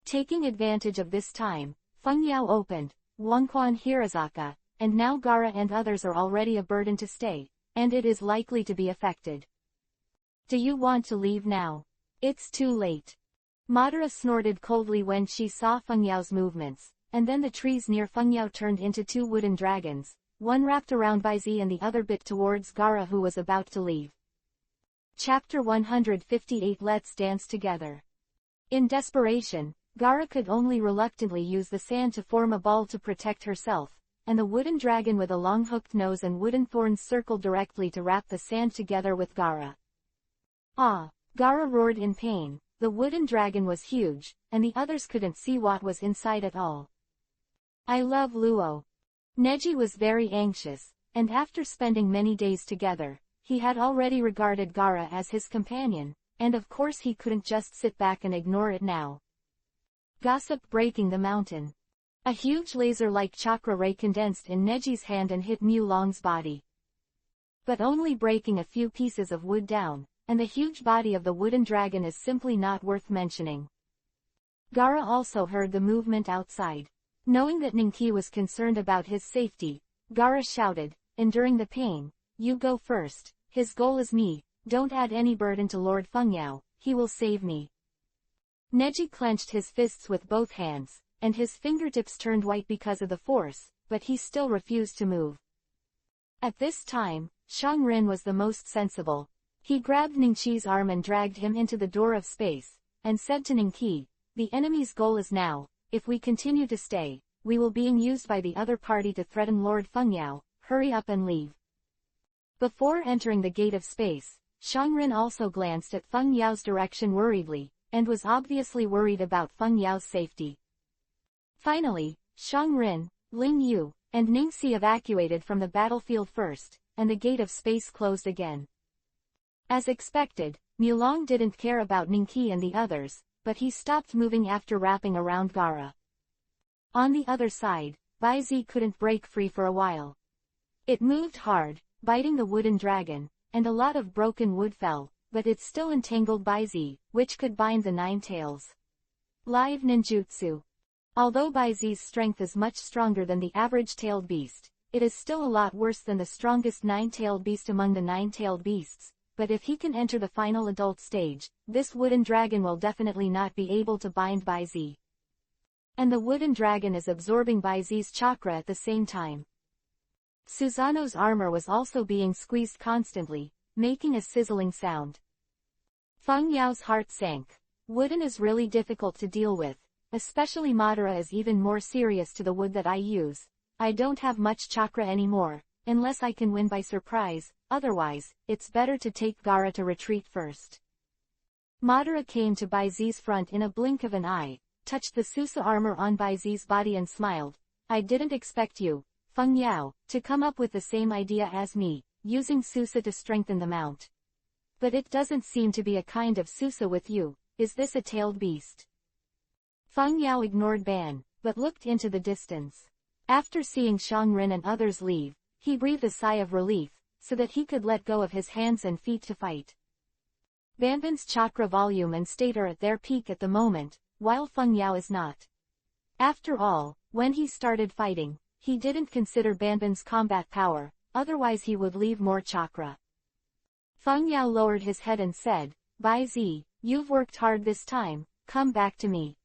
A: Taking advantage of this time, Feng Yao opened, Wangquan Hirazaka, and now Gaara and others are already a burden to stay, and it is likely to be affected. "Do you want to leave now? It's too late." Madara snorted coldly when she saw Feng Yao's movements, and then the trees near Feng Yao turned into 2 wooden dragons, one wrapped around Baizi and the other bit towards Gaara who was about to leave. Chapter 158 Let's Dance Together. In desperation, Gaara could only reluctantly use the sand to form a ball to protect herself, and the wooden dragon with a long hooked nose and wooden thorns circled directly to wrap the sand together with Gaara. Ah! Gaara roared in pain. The wooden dragon was huge, and the others couldn't see what was inside at all. "I love Luo." Neji was very anxious, and after spending many days together, he had already regarded Gaara as his companion, and of course he couldn't just sit back and ignore it now. Gossip breaking the mountain. A huge laser-like chakra ray condensed in Neji's hand and hit Mulong's body. But only breaking a few pieces of wood down, and the huge body of the wooden dragon is simply not worth mentioning. Gaara also heard the movement outside. Knowing that Ninki was concerned about his safety, Gaara shouted, enduring the pain, "You go first, his goal is me, don't add any burden to Lord Feng Yao, he will save me." Neji clenched his fists with both hands, and his fingertips turned white because of the force, but he still refused to move. At this time, Shangrin was the most sensible. He grabbed Ningqi's arm and dragged him into the door of space, and said to Ningqi, "The enemy's goal is now, if we continue to stay, we will being used by the other party to threaten Lord Feng Yao, hurry up and leave." Before entering the gate of space, Shangrin also glanced at Feng Yao's direction worriedly, and was obviously worried about Feng Yao's safety. Finally, Shangrin, Ling Yu, and Ningxi evacuated from the battlefield first, and the gate of space closed again. As expected, Mulong didn't care about Ningqi and the others, but he stopped moving after wrapping around Gaara. On the other side, Baizi couldn't break free for a while. It moved hard, biting the wooden dragon, and a lot of broken wood fell, but it still entangled Baizi, which could bind the 9 tails. Live ninjutsu. Although Baizi's strength is much stronger than the average tailed beast, it is still a lot worse than the strongest nine-tailed beast among the nine-tailed beasts, but if he can enter the final adult stage, this wooden dragon will definitely not be able to bind Bai Zi. And the wooden dragon is absorbing Bai Zi's chakra at the same time. Susanoo's armor was also being squeezed constantly, making a sizzling sound. Feng Yao's heart sank. Wooden is really difficult to deal with, especially Madara is even more serious to the wood that I use. I don't have much chakra anymore, unless I can win by surprise, otherwise, it's better to take Gaara to retreat first. Madara came to Bai Zi's front in a blink of an eye, touched the Susa armor on Bai Zi's body and smiled. I didn't expect you, Feng Yao, to come up with the same idea as me, using Susa to strengthen the mount. But it doesn't seem to be a kind of Susa with you, is this a tailed beast? Feng Yao ignored Ban, but looked into the distance. After seeing Xiangren and others leave, he breathed a sigh of relief, so that he could let go of his hands and feet to fight. Banban's chakra volume and state are at their peak at the moment, while Feng Yao is not. After all, when he started fighting, he didn't consider Banban's combat power, otherwise he would leave more chakra. Feng Yao lowered his head and said, Bai Zi, you've worked hard this time, come back to me.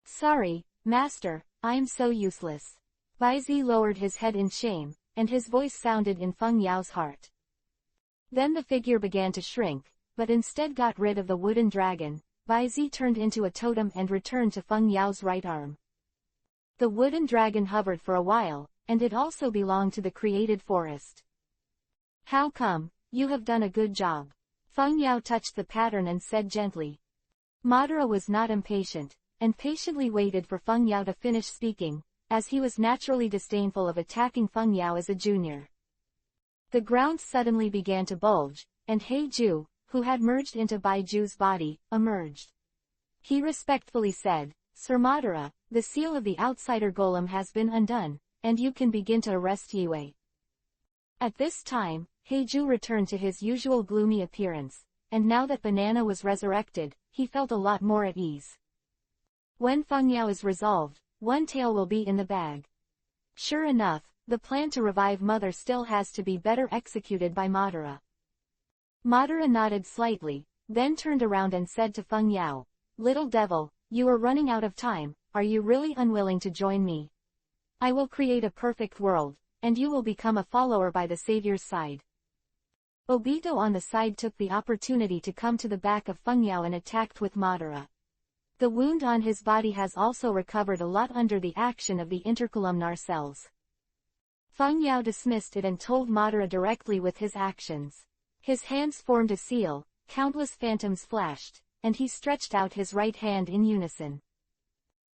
A: Sorry, master, I'm so useless. Bai Zi lowered his head in shame, and his voice sounded in Feng Yao's heart. Then the figure began to shrink, but instead got rid of the wooden dragon. Bai Zi turned into a totem and returned to Feng Yao's right arm. The wooden dragon hovered for a while, and it also belonged to the created forest. How come? You have done a good job. Feng Yao touched the pattern and said gently. Madara was not impatient, and patiently waited for Feng Yao to finish speaking, as he was naturally disdainful of attacking Feng Yao as a junior. The ground suddenly began to bulge, and Heiju, who had merged into Baiju's body, emerged. He respectfully said, Sir Madara, the seal of the outsider golem has been undone, and you can begin to arrest Yue. At this time, Heiju returned to his usual gloomy appearance, and now that Banana was resurrected, he felt a lot more at ease. When Feng Yao is resolved, one tail will be in the bag. Sure enough, the plan to revive Mother still has to be better executed by Madara. Madara nodded slightly, then turned around and said to Feng Yao, Little devil, you are running out of time, are you really unwilling to join me? I will create a perfect world, and you will become a follower by the Savior's side. Obito on the side took the opportunity to come to the back of Feng Yao and attacked with Madara. The wound on his body has also recovered a lot under the action of the intercolumnar cells. Feng Yao dismissed it and told Madara directly with his actions. His hands formed a seal, countless phantoms flashed, and he stretched out his right hand in unison.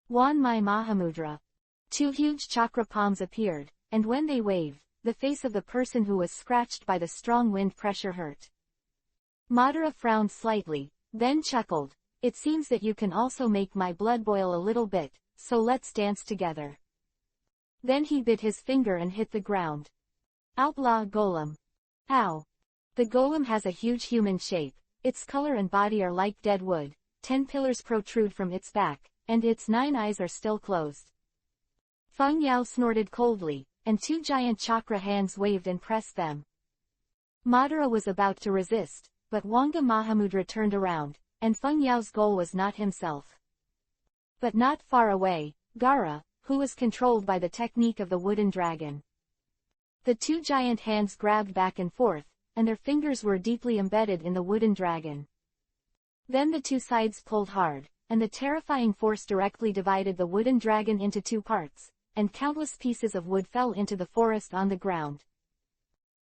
A: Wan Mai Mahamudra. Two huge chakra palms appeared, and when they waved, the face of the person who was scratched by the strong wind pressure hurt. Madara frowned slightly, then chuckled. It seems that you can also make my blood boil a little bit, so let's dance together. Then he bit his finger and hit the ground. Outlaw Golem. Ow! The golem has a huge human shape, its color and body are like dead wood, 10 pillars protrude from its back, and its 9 eyes are still closed. Feng Yao snorted coldly, and 2 giant chakra hands waved and pressed them. Madara was about to resist, but Wanga Mahamudra turned around, and Feng Yao's goal was not himself. But not far away, Gaara, who was controlled by the technique of the wooden dragon. The 2 giant hands grabbed back and forth, and their fingers were deeply embedded in the wooden dragon. Then the 2 sides pulled hard, and the terrifying force directly divided the wooden dragon into 2 parts, and countless pieces of wood fell into the forest on the ground.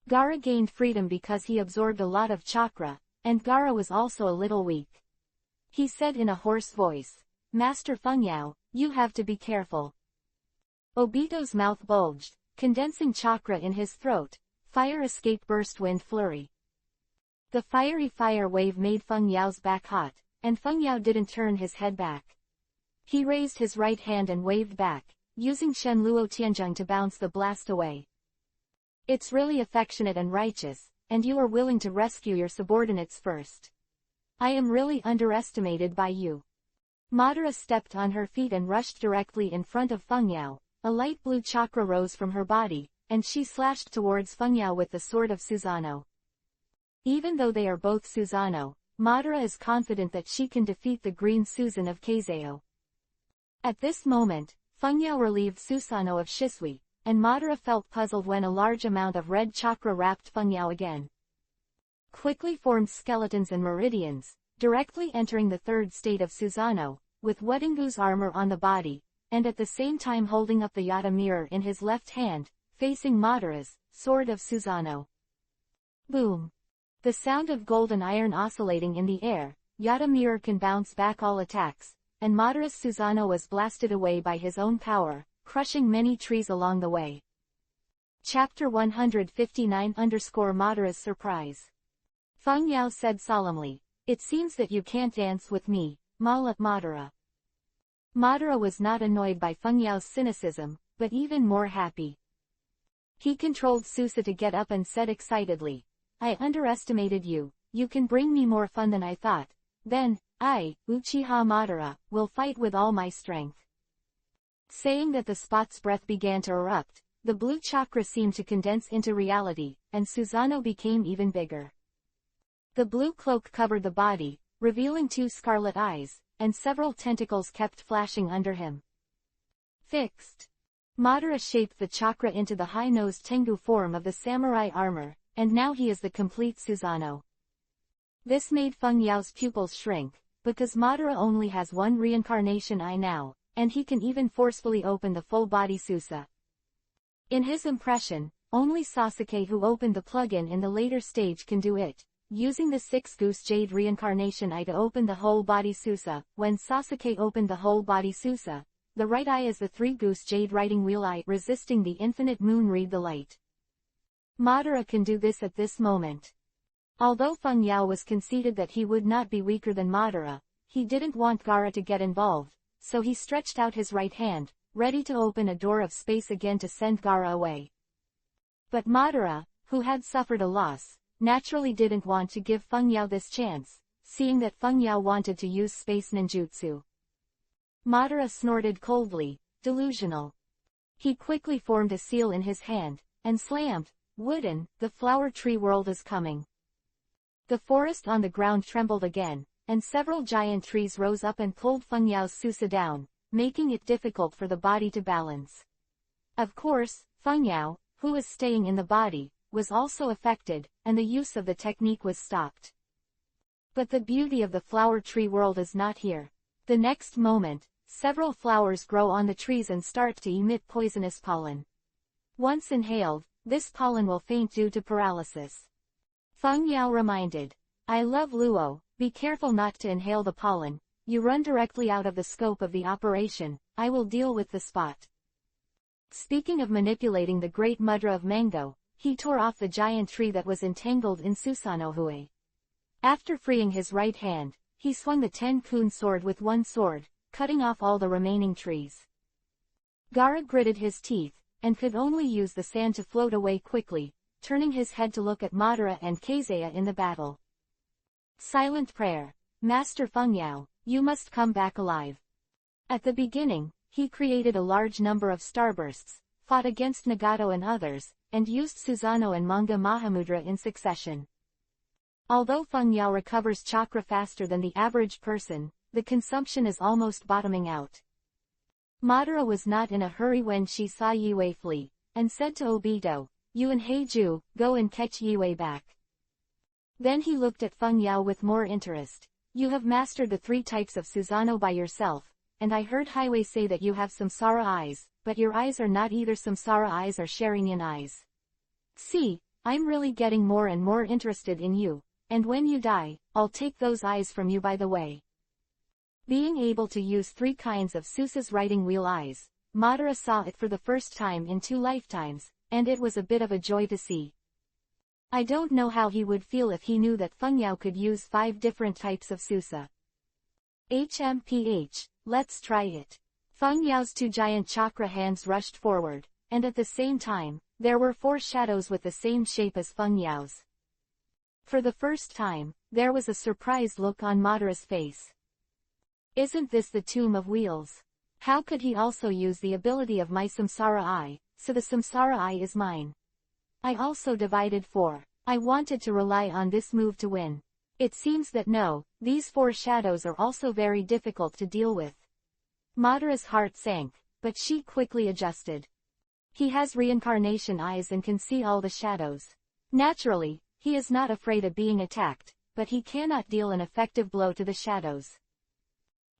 A: Gaara gained freedom because he absorbed a lot of chakra, and Gaara was also a little weak. He said in a hoarse voice, Master Feng Yao, you have to be careful. Obito's mouth bulged, condensing chakra in his throat. Fire escape burst wind flurry. The fiery fire wave made Feng Yao's back hot, and Feng Yao didn't turn his head back. He raised his right hand and waved back, using Shen Luo Tianzheng to bounce the blast away. It's really affectionate and righteous, and you are willing to rescue your subordinates first. I am really underestimated by you. Madara stepped on her feet and rushed directly in front of Feng Yao. A light blue chakra rose from her body, and she slashed towards Feng Yao with the sword of Susanoo. Even though they are both Susanoo, Madara is confident that she can defeat the green Susan of Keizeo. At this moment, Feng Yao relieved Susanoo of Shisui, and Madara felt puzzled when a large amount of red chakra wrapped Feng Yao again. Quickly formed skeletons and meridians, directly entering the third state of Susanoo, with Weddingu's armor on the body, and at the same time holding up the Yata mirror in his left hand, facing Madara's sword of Susanoo. Boom! The sound of golden iron oscillating in the air, Yata mirror can bounce back all attacks, and Madara's Susanoo was blasted away by his own power, crushing many trees along the way. Chapter 159 Madara's surprise. Feng Yao said solemnly, "It seems that you can't dance with me, Madara." Madara was not annoyed by Feng Yao's cynicism, but even more happy. He controlled Susa to get up and said excitedly, "I underestimated you, you can bring me more fun than I thought. Then, I, Uchiha Madara, will fight with all my strength." Saying that, the spot's breath began to erupt, the blue chakra seemed to condense into reality, and Susanoo became even bigger. The blue cloak covered the body, revealing 2 scarlet eyes, and several tentacles kept flashing under him. Fixed. Madara shaped the chakra into the high-nosed Tengu form of the samurai armor, and now he is the complete Susanoo. This made Feng Yao's pupils shrink, because Madara only has one reincarnation eye now, and he can even forcefully open the full-body Susa. In his impression, only Sasuke, who opened the plug-in in the later stage, can do it, using the 6-goose jade reincarnation eye to open the whole-body Susa. When Sasuke opened the whole-body Susa, the right eye is the 3-goose jade writing wheel eye, resisting the infinite moon. Read the light. Madara can do this at this moment. Although Feng Yao was conceded that he would not be weaker than Madara, he didn't want Gaara to get involved, so he stretched out his right hand, ready to open a door of space again to send Gaara away. But Madara, who had suffered a loss, naturally didn't want to give Feng Yao this chance, seeing that Feng Yao wanted to use space ninjutsu. Madara snorted coldly, delusional. He quickly formed a seal in his hand, and slammed, "Wooden, the flower tree world is coming." The forest on the ground trembled again, and several giant trees rose up and pulled Feng Yao's Susa down, making it difficult for the body to balance. Of course, Feng Yao, who was staying in the body, was also affected, and the use of the technique was stopped. But the beauty of the flower tree world is not here. The next moment, several flowers grow on the trees and start to emit poisonous pollen. Once inhaled, this pollen will faint due to paralysis. Feng Yao reminded, "I love Luo, be careful not to inhale the pollen, you run directly out of the scope of the operation, I will deal with the spot." Speaking of manipulating the great mudra of mango, he tore off the giant tree that was entangled in Susanoo. After freeing his right hand, he swung the Ten-kun sword with one sword, cutting off all the remaining trees. Gaara gritted his teeth, and could only use the sand to float away quickly, turning his head to look at Madara and Keizeo in the battle. Silent prayer. "Master Feng Yao, you must come back alive." At the beginning, he created a large number of starbursts, fought against Nagato and others, and used Susanoo and Manga Mahamudra in succession. Although Feng Yao recovers chakra faster than the average person, the consumption is almost bottoming out. Madara was not in a hurry when she saw Yue flee, and said to Obito, "You and Heiju, go and catch Yue back." Then he looked at Feng Yao with more interest. "You have mastered the 3 types of Susanoo by yourself, and I heard Highway say that you have Samsara eyes, but your eyes are not either Samsara eyes or Sharingan eyes. See, I'm really getting more and more interested in you, and when you die, I'll take those eyes from you by the way." Being able to use 3 kinds of Susa's writing wheel eyes, Madara saw it for the first time in 2 lifetimes, and it was a bit of a joy to see. I don't know how he would feel if he knew that Feng Yao could use 5 different types of Susa. HMPH, let's try it. Feng Yao's 2 giant chakra hands rushed forward, and at the same time, there were 4 shadows with the same shape as Feng Yao's. For the first time, there was a surprised look on Madara's face. "Isn't this the Tomb of Wheels?" How could he also use the ability of my Samsara Eye, so the Samsara Eye is mine. I also divided 4. I wanted to rely on this move to win. It seems that no, these 4 shadows are also very difficult to deal with. Madara's heart sank, but she quickly adjusted. He has reincarnation eyes and can see all the shadows. Naturally, he is not afraid of being attacked, but he cannot deal an effective blow to the shadows.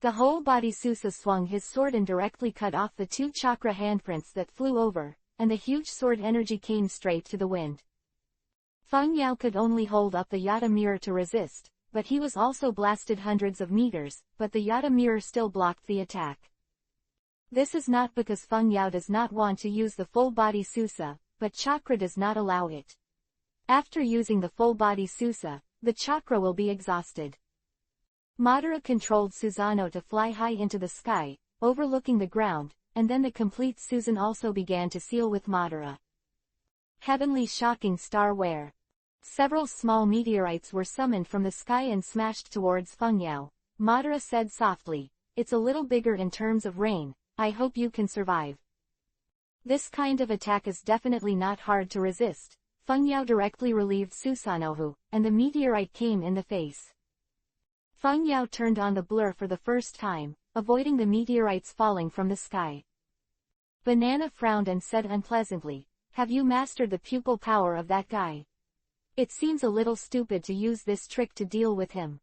A: The whole body Susa swung his sword and directly cut off the 2 chakra handprints that flew over, and the huge sword energy came straight to the wind. Feng Yao could only hold up the Yata mirror to resist, but he was also blasted hundreds of meters, but the Yata mirror still blocked the attack. This is not because Feng Yao does not want to use the full body Susa, but chakra does not allow it. After using the full body Susa, the chakra will be exhausted. Madara controlled Susanoo to fly high into the sky, overlooking the ground, and then the complete Susan also began to seal with Madara. Heavenly shocking star where several small meteorites were summoned from the sky and smashed towards Feng Yao. Madara said softly, "It's a little bigger in terms of rain, I hope you can survive." This kind of attack is definitely not hard to resist. Feng Yao directly relieved Susanoo, and the meteorite came in the face. Feng Yao turned on the blur for the first time, avoiding the meteorites falling from the sky. Banana frowned and said unpleasantly, "Have you mastered the pupil power of that guy? It seems a little stupid to use this trick to deal with him."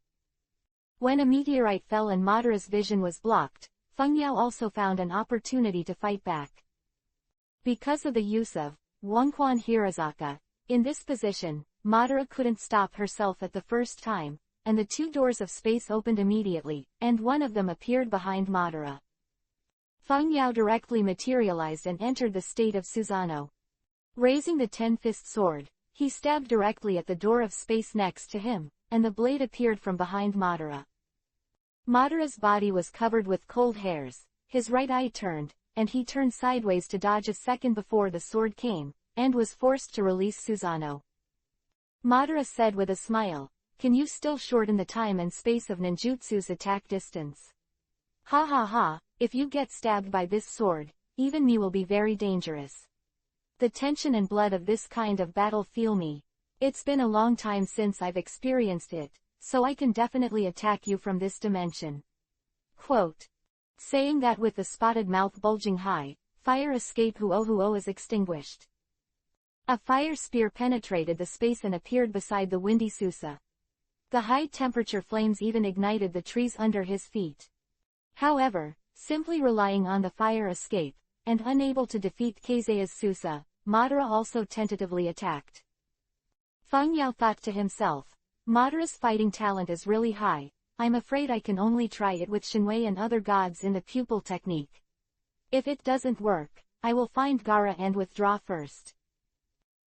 A: When a meteorite fell and Madara's vision was blocked, Feng Yao also found an opportunity to fight back. Because of the use of Wangquan Hirazaka, in this position, Madara couldn't stop herself at the first time, and the 2 doors of space opened immediately, and one of them appeared behind Madara. Feng Yao directly materialized and entered the state of Susanoo. Raising the 10-fist sword, he stabbed directly at the door of space next to him, and the blade appeared from behind Madara. Madara's body was covered with cold hairs, his right eye turned, and he turned sideways to dodge a second before the sword came, and was forced to release Susanoo. Madara said with a smile, "Can you still shorten the time and space of ninjutsu's attack distance? Ha ha ha, if you get stabbed by this sword, even me will be very dangerous. The tension and blood of this kind of battle feel me. It's been a long time since I've experienced it, so I can definitely attack you from this dimension." Quote. Saying that with the spotted mouth bulging high, fire escape huo is extinguished. A fire spear penetrated the space and appeared beside the windy Susa. The high-temperature flames even ignited the trees under his feet. However, simply relying on the fire escape, and unable to defeat Keizea's Susa, Madara also tentatively attacked. Feng Yao thought to himself, "Madara's fighting talent is really high, I'm afraid I can only try it with Shinwei and other gods in the pupil technique. If it doesn't work, I will find Gaara and withdraw first."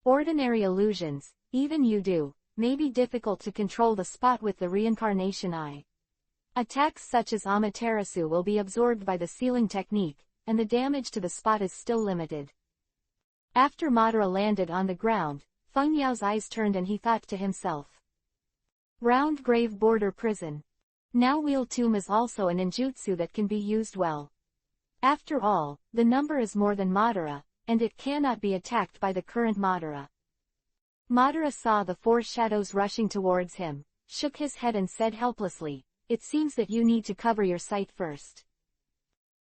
A: Ordinary illusions, even you do, may be difficult to control the spot with the reincarnation eye. Attacks such as Amaterasu will be absorbed by the sealing technique, and the damage to the spot is still limited. After Madara landed on the ground, Feng Yao's eyes turned and he thought to himself. Round grave border prison. Now wheel tomb is also a ninjutsu that can be used well. After all, the number is more than Madara, and it cannot be attacked by the current Madara. Madara saw the 4 shadows rushing towards him, shook his head and said helplessly, "It seems that you need to cover your sight first."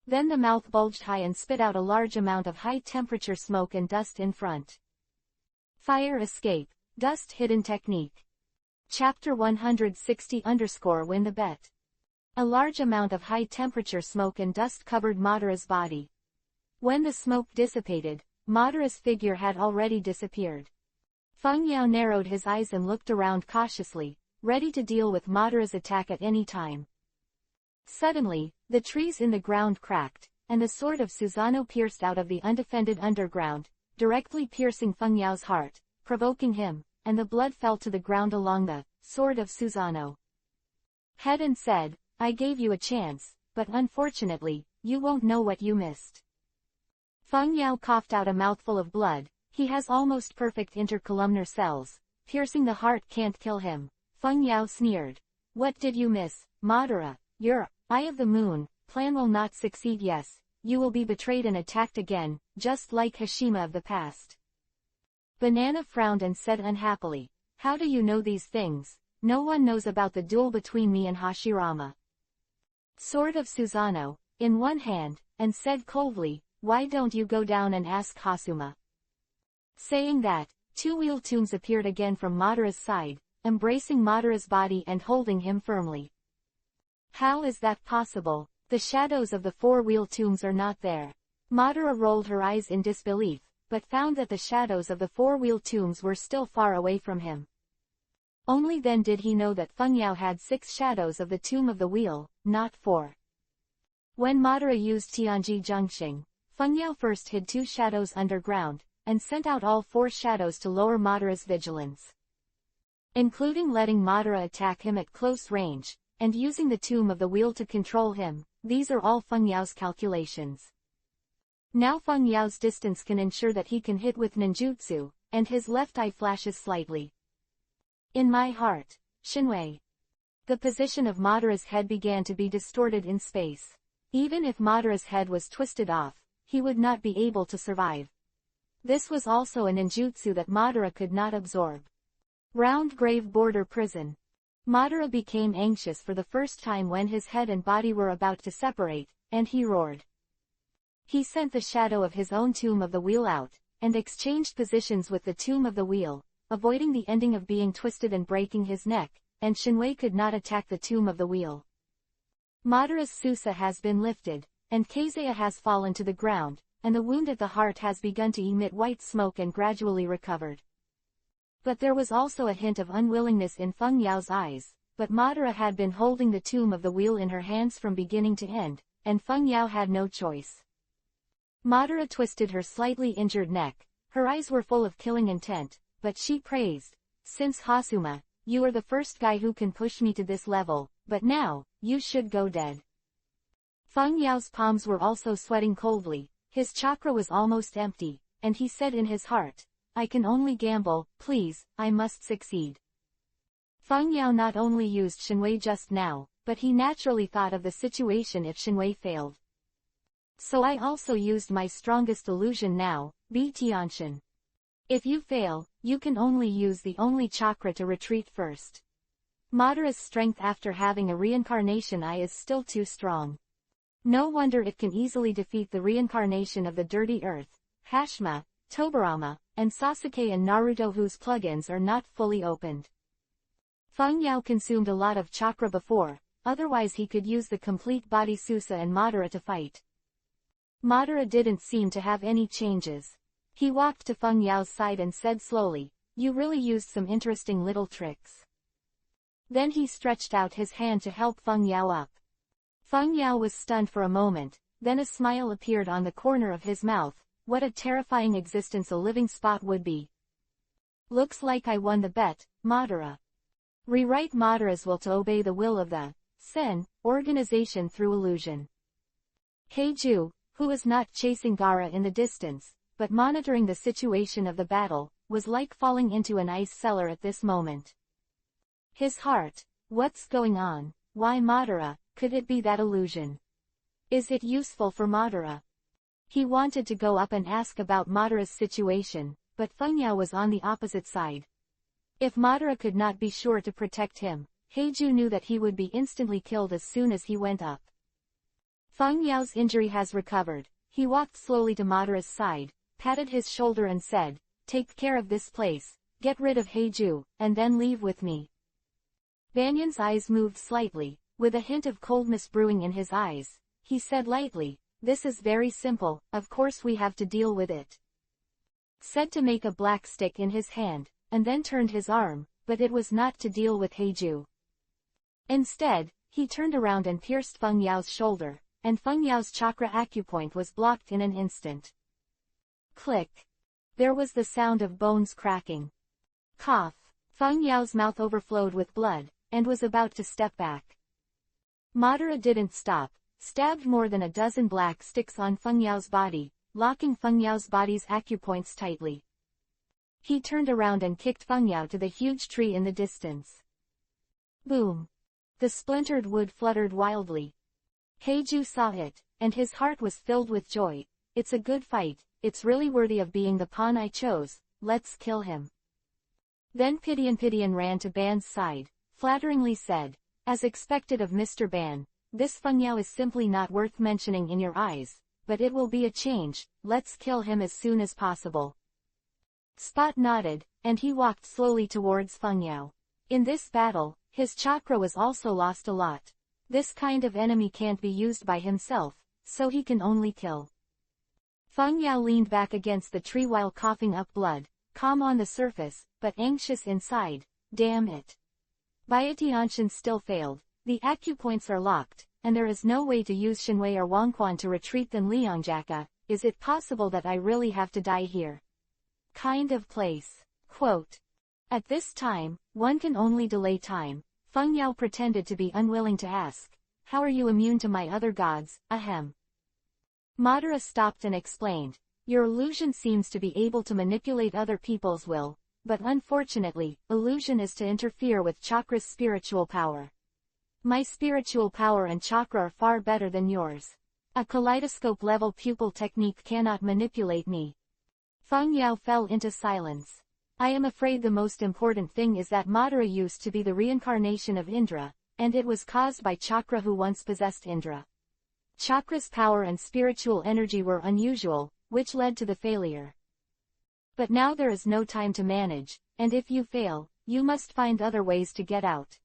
A: Then the mouth bulged high and spit out a large amount of high-temperature smoke and dust in front. Fire escape, dust hidden technique. Chapter 160-Win the bet. A large amount of high-temperature smoke and dust covered Madara's body. When the smoke dissipated, Madara's figure had already disappeared. Feng Yao narrowed his eyes and looked around cautiously, ready to deal with Madara's attack at any time. Suddenly, the trees in the ground cracked, and the sword of Susanoo pierced out of the undefended underground, directly piercing Feng Yao's heart, provoking him, and the blood fell to the ground along the sword of Susanoo. Head and said, "I gave you a chance, but unfortunately, you won't know what you missed." Feng Yao coughed out a mouthful of blood. He has almost perfect intercolumnar cells. Piercing the heart can't kill him. Feng Yao sneered. "What did you miss, Madara? Your Eye of the Moon, plan will not succeed. Yes, you will be betrayed and attacked again, just like Hashima of the past. Banana frowned and said unhappily, how do you know these things? No one knows about the duel between me and Hashirama. Sword of Susanoo, in one hand, and said coldly, why don't you go down and ask Hasuma? Saying that, two wheel tombs appeared again from Madara's side, embracing Madara's body and holding him firmly. How is that possible? The shadows of the four-wheel tombs are not there. Madara rolled her eyes in disbelief, but found that the shadows of the four-wheel tombs were still far away from him. Only then did he know that Fengyao had 6 shadows of the tomb of the wheel, not 4. When Madara used Tianji Zhengxing, Fengyao first hid 2 shadows underground, and sent out all 4 shadows to lower Madara's vigilance. Including letting Madara attack him at close range, and using the tomb of the wheel to control him, these are all Fengyao's calculations. Now Fengyao's distance can ensure that he can hit with ninjutsu, and his left eye flashes slightly. In my heart, Shinwei. The position of Madara's head began to be distorted in space. Even if Madara's head was twisted off, he would not be able to survive. This was also a ninjutsu that Madara could not absorb. Round grave border prison. Madara became anxious for the first time when his head and body were about to separate, and he roared. He sent the shadow of his own tomb of the wheel out, and exchanged positions with the tomb of the wheel, avoiding the ending of being twisted and breaking his neck, and Shinwei could not attack the tomb of the wheel. Madara's Susa has been lifted, and Kazaya has fallen to the ground, and the wound at the heart has begun to emit white smoke and gradually recovered. But there was also a hint of unwillingness in Fengyao's eyes, but Madara had been holding the tomb of the wheel in her hands from beginning to end, and Fengyao had no choice. Madara twisted her slightly injured neck, her eyes were full of killing intent, but she praised, since Hasuma, you are the first guy who can push me to this level, but now, you should go dead. Fengyao's palms were also sweating coldly, his chakra was almost empty, and he said in his heart, I can only gamble, please, I must succeed. Fengyao not only used Shinwei just now, but he naturally thought of the situation if Shinwei failed. So I also used my strongest illusion now, Bi Tianshan. If you fail, you can only use the only chakra to retreat first. Madara's strength after having a reincarnation eye is still too strong. No wonder it can easily defeat the reincarnation of the Dirty Earth, Hashima, Tobirama, and Sasuke and Naruto whose plugins are not fully opened. Fengyao consumed a lot of chakra before, otherwise he could use the complete body Susa and Madara to fight. Madara didn't seem to have any changes. He walked to Fengyao's side and said slowly, you really used some interesting little tricks. Then he stretched out his hand to help Fengyao up. Fengyao was stunned for a moment, then a smile appeared on the corner of his mouth. What a terrifying existence a living spot would be. Looks like I won the bet, Madara. Rewrite Madara's will to obey the will of the Sen organization through illusion. Heiju, who was not chasing Gaara in the distance, but monitoring the situation of the battle, was like falling into an ice cellar at this moment. His heart, what's going on? Why Madara? Could it be that illusion? Is it useful for Madara? He wanted to go up and ask about Madara's situation, but Fengyao was on the opposite side. If Madara could not be sure to protect him, Heiju knew that he would be instantly killed as soon as he went up. Fengyao's injury has recovered. He walked slowly to Madara's side, patted his shoulder and said, take care of this place, get rid of Heiju, and then leave with me. Banyan's eyes moved slightly, with a hint of coldness brewing in his eyes. He said lightly, this is very simple, of course we have to deal with it. Said to make a black stick in his hand, and then turned his arm, but it was not to deal with Heiju. Instead, he turned around and pierced Fengyao's shoulder, and Fengyao's chakra acupoint was blocked in an instant. Click. There was the sound of bones cracking. Cough. Fengyao's mouth overflowed with blood, and was about to step back. Madara didn't stop, stabbed more than a dozen black sticks on Fengyao's body, locking Fengyao's body's acupoints tightly. He turned around and kicked Fengyao to the huge tree in the distance. Boom! The splintered wood fluttered wildly. Heiju saw it, and his heart was filled with joy. It's a good fight, it's really worthy of being the pawn I chose, let's kill him. Then Pidian ran to Ban's side, flatteringly said, as expected of Mr. Ban, this Fengyao is simply not worth mentioning in your eyes, but it will be a change, let's kill him as soon as possible. Spot nodded, and he walked slowly towards Fengyao. In this battle, his chakra was also lost a lot. This kind of enemy can't be used by himself, so he can only kill. Fengyao leaned back against the tree while coughing up blood, calm on the surface, but anxious inside, damn it. Baitianshan still failed, the acupoints are locked, and there is no way to use Shenwei or Wangquan to retreat than Liangjaka, is it possible that I really have to die here? Kind of place. Quote. At this time, one can only delay time. Fengyao pretended to be unwilling to ask, how are you immune to my other gods, ahem. Madara stopped and explained, your illusion seems to be able to manipulate other people's will, but unfortunately, illusion is to interfere with chakra's spiritual power. My spiritual power and chakra are far better than yours. A kaleidoscope-level pupil technique cannot manipulate me. Fengyao fell into silence. I am afraid the most important thing is that Madara used to be the reincarnation of Indra, and it was caused by chakra who once possessed Indra. Chakra's power and spiritual energy were unusual, which led to the failure. But now there is no time to manage, and if you fail, you must find other ways to get out.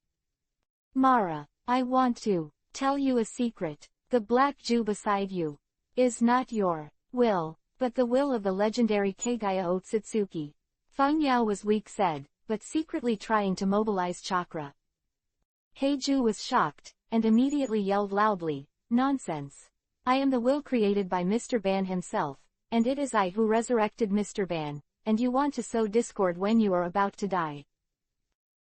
A: Mara, I want to tell you a secret. The black Jew beside you is not your will, but the will of the legendary Kagaya Otsutsuki. Fengyao was weak said, but secretly trying to mobilize chakra. Heiju was shocked, and immediately yelled loudly, nonsense. I am the will created by Mr. Ban himself, and it is I who resurrected Mr. Ban, and you want to sow discord when you are about to die.